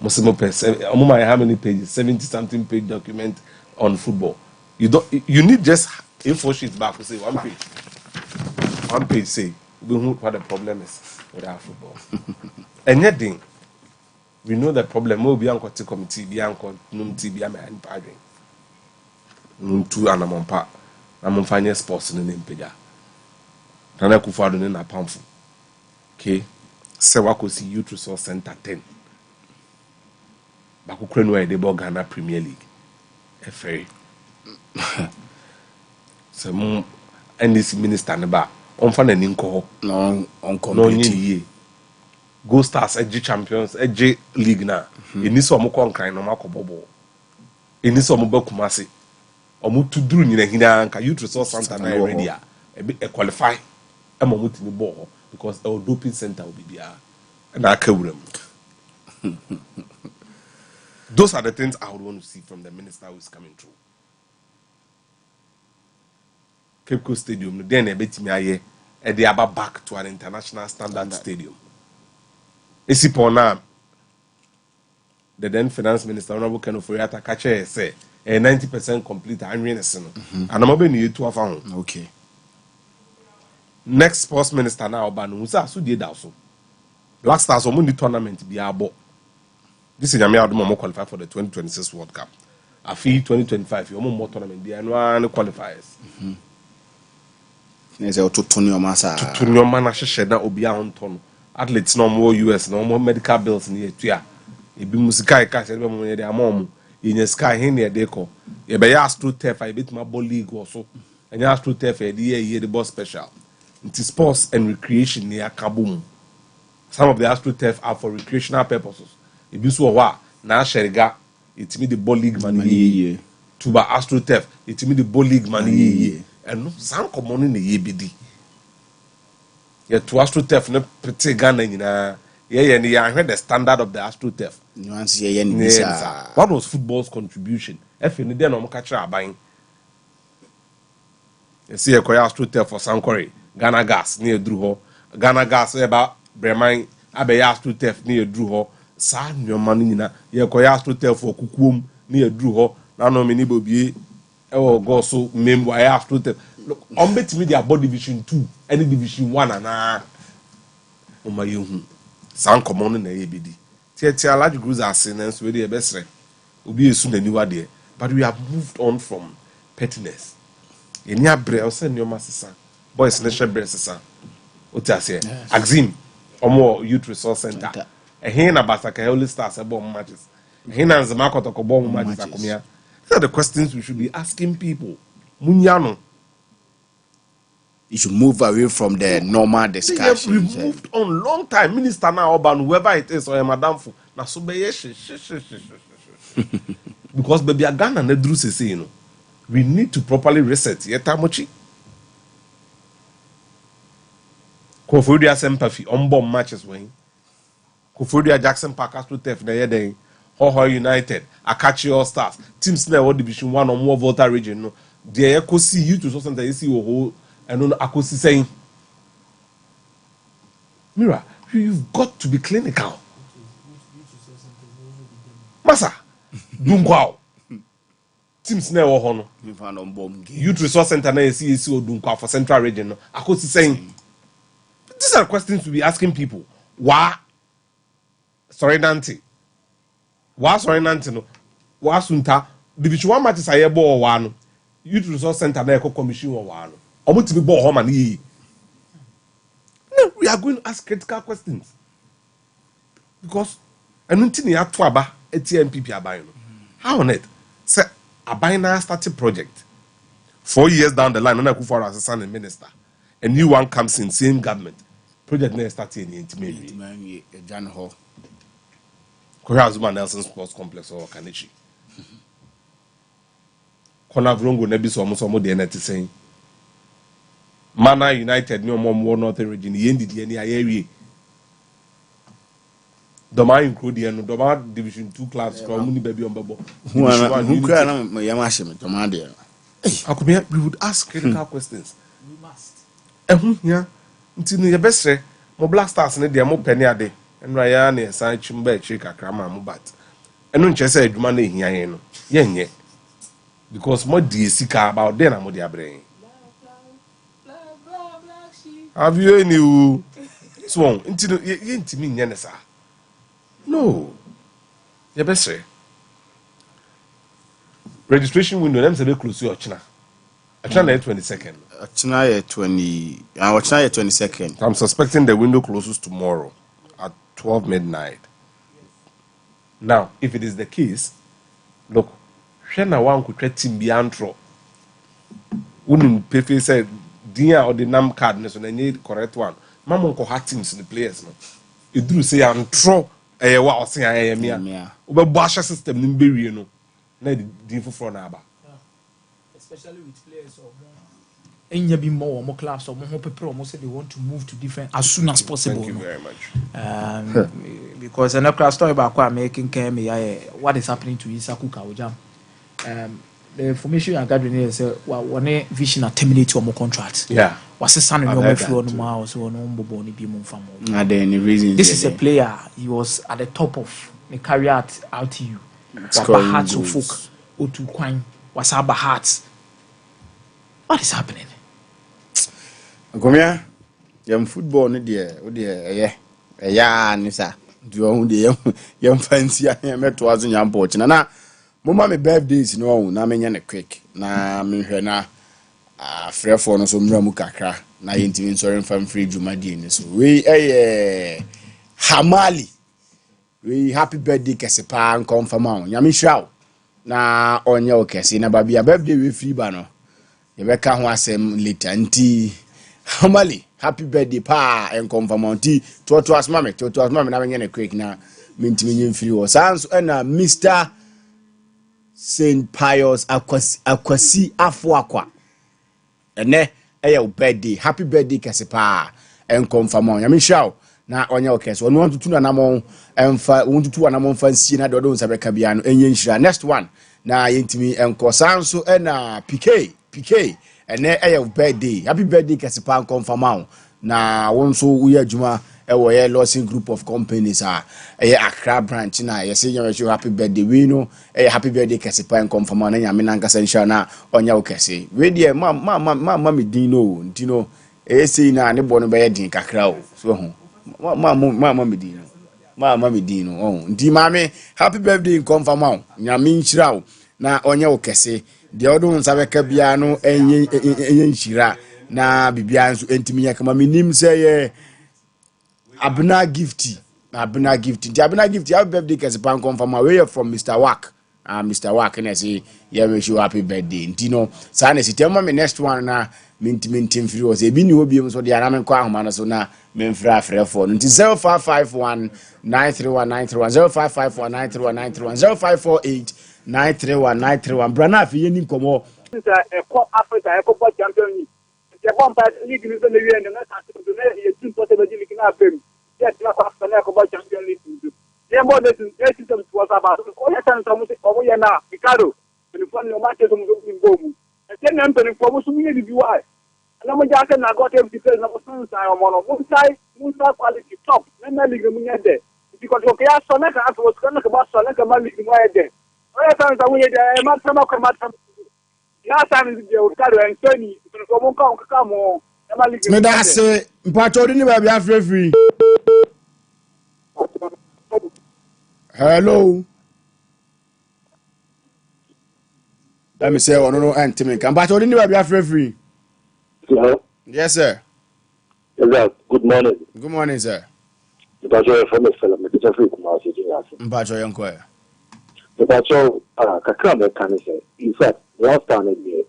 mo sɛ mo pɛ how many pages 70 something page document on football you need just A4 sheets back to say one page say what the problem is with our football. And yet we know the problem will be uncle committee be uncle num be a man padring num two anamompa I'm finding sports in the name pega Nana Kufado in a pamphlet okay Sewako see youth resource center 10 Bakukren where they bought Ghana Premier League a ferry so NDC minister neba on fan and inko no ye go stars edge champions edge league na eni so mo kon kan no makobobo eni so mo bakumase omo tuduru nyina hina nka youth resource center na already a qualify e mo mutimi ball because our doping center will be there na akawuram. Those are the things I would want to see from the minister who is coming through. Cape Coast Stadium, then a bit me and they are back to an international standard stadium. Isipona, the then finance minister, Honorable Ken Oforiatta Kache, say 90% complete and and I'm going to to found. Okay. Next sports minister now, Banusa, so did also. Black Stars on the tournament be abo. This is Yamia Adumo qualify for the 2026 World Cup. A fee 2025, you more tournament, the annual qualifiers. Yes, to Tonio Massa. To Tonio Manasha na Obia on ton. Athletes no more US, no more medical bills near Tia. It be Musikai Cash, everyone their mom. In your sky, in your deco. You be asked to turf, I bit my ball league also. And you asked to turf a year the boss special. It is sports and recreation near Kaboom. Some of the AstroTurf are for recreational purposes. If you saw what now Sheriga, it's me the ball league money. Tuba AstroTurf, it's me the ball league money. And some common in the EBD. Yet to AstroTurf, no pretty gun in I heard the standard of the AstroTurf. What was football's contribution? If you didn't know, catch a buying. You see a AstroTurf for Sankore, Ghana Gas near Druho, Ghana Gas about Bremen, Abbey AstroTurf near Druho, San your money na ye AstroTurf for Kukum near Druho, now no many bobby. Oh, go so meme why AstroTurf. Look, on bet me their body division 2, any division 1 and oh my you sound common in the ABD. Tia large groups are sinners with the best friend. Will be soon a new idea, but we have moved on from pettiness. In your brain, send your master, boys, national breast, what I say, Axim, or more youth resource center. A hen about a holy stars about matches. A hen and the market of bomb matches. These are the questions we should be asking people. Munyano. You should move away from the normal discussion. We've moved on long time. Minister now, Urban, whoever it is, or a madam for na so be because baby a Ghana na dru say you know. We need to properly reset. Yetamochi. Kofodia sympathy on bomb matches when Kofodia Jackson Park AstroTurf na yeden Ho United, Akachi All Stars, teams na what division 1 or more Volta region no. There you see you to something you see whole and no akosi saying Mira, you've got to be clinical. Masa, Dunkwao. Teams na wo ho no. Youth Resource Center na CAC o Dunkwao for Central Region no. Akosi saying these are questions to be asking people. Why? Sorry, Nante. Why sorry, Nante no? Why Sunta? Division 1 matches aye ball one. Youth Resource Center na eco commission or one. Omo to be ball home and ye. No, we are going to ask critical questions. Because enunti ya to aba ATMPP aban no. How on it? Say aban na started project. 4 years down the line, na Akufo-Addo as assistant minister. a new one comes in, same government. Project never started in Intimate. John Hall. Korea Zuma Nelson Sports Complex or Kanichi. Kona Vrongo Nebis almost the net saying. Mana United no more northern region. He ended the area. Doma include the Doma Division 2 clubs from Muni Baby on Babo. Who cry my Yamashim, Tomadia? We would ask critical questions. We must. Yeah. Until your best say, more black stars in the more penny a day. And Ryan is a chimba chick a crama mubat. And don't just say money here. Yeah. Because more DSC car about then I'm with your brain. Have you any swan until you ain't me, Yanessa? No. Your best say. Registration window, them say close to China. China 22nd. China 20. Our China 22nd. I'm suspecting the window closes tomorrow at 12 midnight. Now, if it is the case, look, Shana one could treat him beyond throw. Wouldn't pay said, dear or the name card, so they need correct one. Mamma ko hat teams in the players. No, you do say I'm throw a wow, say I am here. Over Basha system in Berry, you know. Need for Naba. Especially with players or any be more clubs or more people almost say they want to move to different as soon as possible. Thank you very much. Because another story about what making what is happening to Isaku Kawajam. The information you are gathering is one vision at terminate your contract. Yeah. Was a son in your floor no more so no boni be mon famo. Are there any reasons? This is a player, he was at the top of the career at RTU. Waba hearts of folk Otu Kwine was Abba hearts. What is happening? Gomia, young football, no dear, Nisa. Do you young fancy? I met was in young porch. Na, Mama, my birthdays, no, na me a quick. Na me na free for no some ramukakra. Na intimate sorry from free Jumadine. So we Hamali. We happy birthday, Casepa, and confirm on Yamishao. Na on your case, na baby, a birthday with free banner. Rebecca was later, auntie. Hamali, happy birthday, pa, and confirm on tea. To us, mammy, to us, mammy, having a quick now. Minting free or sounds, and Mr. Saint Pius Aquasi Afuaqua. And ne, birthday, happy birthday, Casepa, and confirm on Yamishao. Na onye okese onu want to na namon emfa want to na namon fancy na dodo nsabeka bia no enye nhira next one na yentimi enkosa nso na PK ene birthday happy birthday Kasipa confirm na won so uya adwuma wo ye Lawson group of companies Accra branch na ye say you happy birthday we no happy birthday Kasipa confirm na nyame na nkasa nhira na onye okese we die ma me din no ntino say na ne bo no be din kakra o so ho Mama Medino. Oh, Di Mame, happy birthday in confirm. Yamin Shirao. Na onya okese. The other ones have a cabiano and Shira. Na Bibians intimia kama minim say Abna Gifty. Abna Gifty. The Abna Gifty happy birthday Kasipa confirm away from Mr. Wack. Mr. Wack and I say, yeah, wish you happy birthday. Dino, Sanes, tell me next one na mintim free was a bini obium so the Araman Kwamana so na menfra free phone. 0551 931 931 0551 931 931 0548 931 931. Brana fi yenim komo. Africa, a Copa Champion League. The Bomba League is the year and the next to possible league in our film. Yes, not after the Copa Champion League. The more system was about all your now, Ricardo, and the funny matches of Boom. And then Anthony for Muslim why. And I'm a jacket and I got him because I was on one side quality top. Then I leave him there. Because okay, I saw like I was going to about Sonek and Malik in my day. All the times I waited, I must come up. Last time is the Ricardo and Tony, come on. Me da say, mpacho ni ba bia free. Hello. Let me say, oh no, Anthony. Come back to the free. Hello. Yes, sir. Yes, good morning. Good morning, sir. Mpacho from the film. Me just free kuma si jiya. Mpacho yanko. Mpacho kakra me kan say. In fact, last time we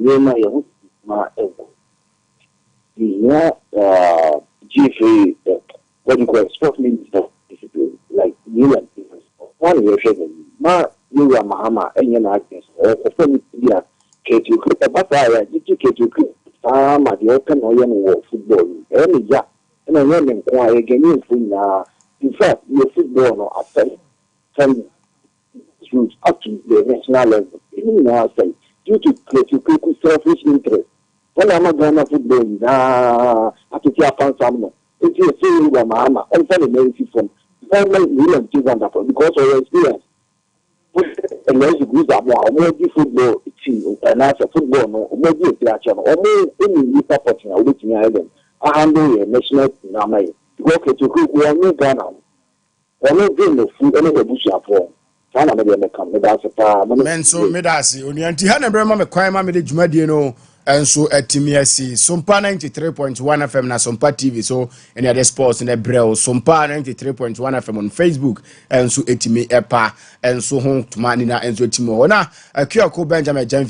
nema ya ma ego. yeah, GFA, what do you call it, sport minister discipline, like you and one year, ma, you are Mahama, and you're not or family, yeah, K2, but I did you K2, the open or young football, any yeah, and I am inquiring again, in fact, your football no after route up to the national level, even now, say, due to K2 selfish interest. When I'm a Ghana football, I can see a fan somewhere. If you're seeing the Mama, I'm very lazy from former William T. Wonderful because of your experience. And as you go up more, maybe football team, and as a football, no, maybe a player, or maybe any opportunity, which me island. I handle a national Namay. Go to group one new Ghana. Or no game of food, any bush for. Menso medasi onianti ha na brema me kwan ma me de dwumadie no enso atimi asi Sompa 93.1 FM na Sompa TV so any other sports na brel Sompa 93.1 FM on Facebook enso atimi epa enso ho tuma ni na enso atimi ho na akua ko Benjamin Janvi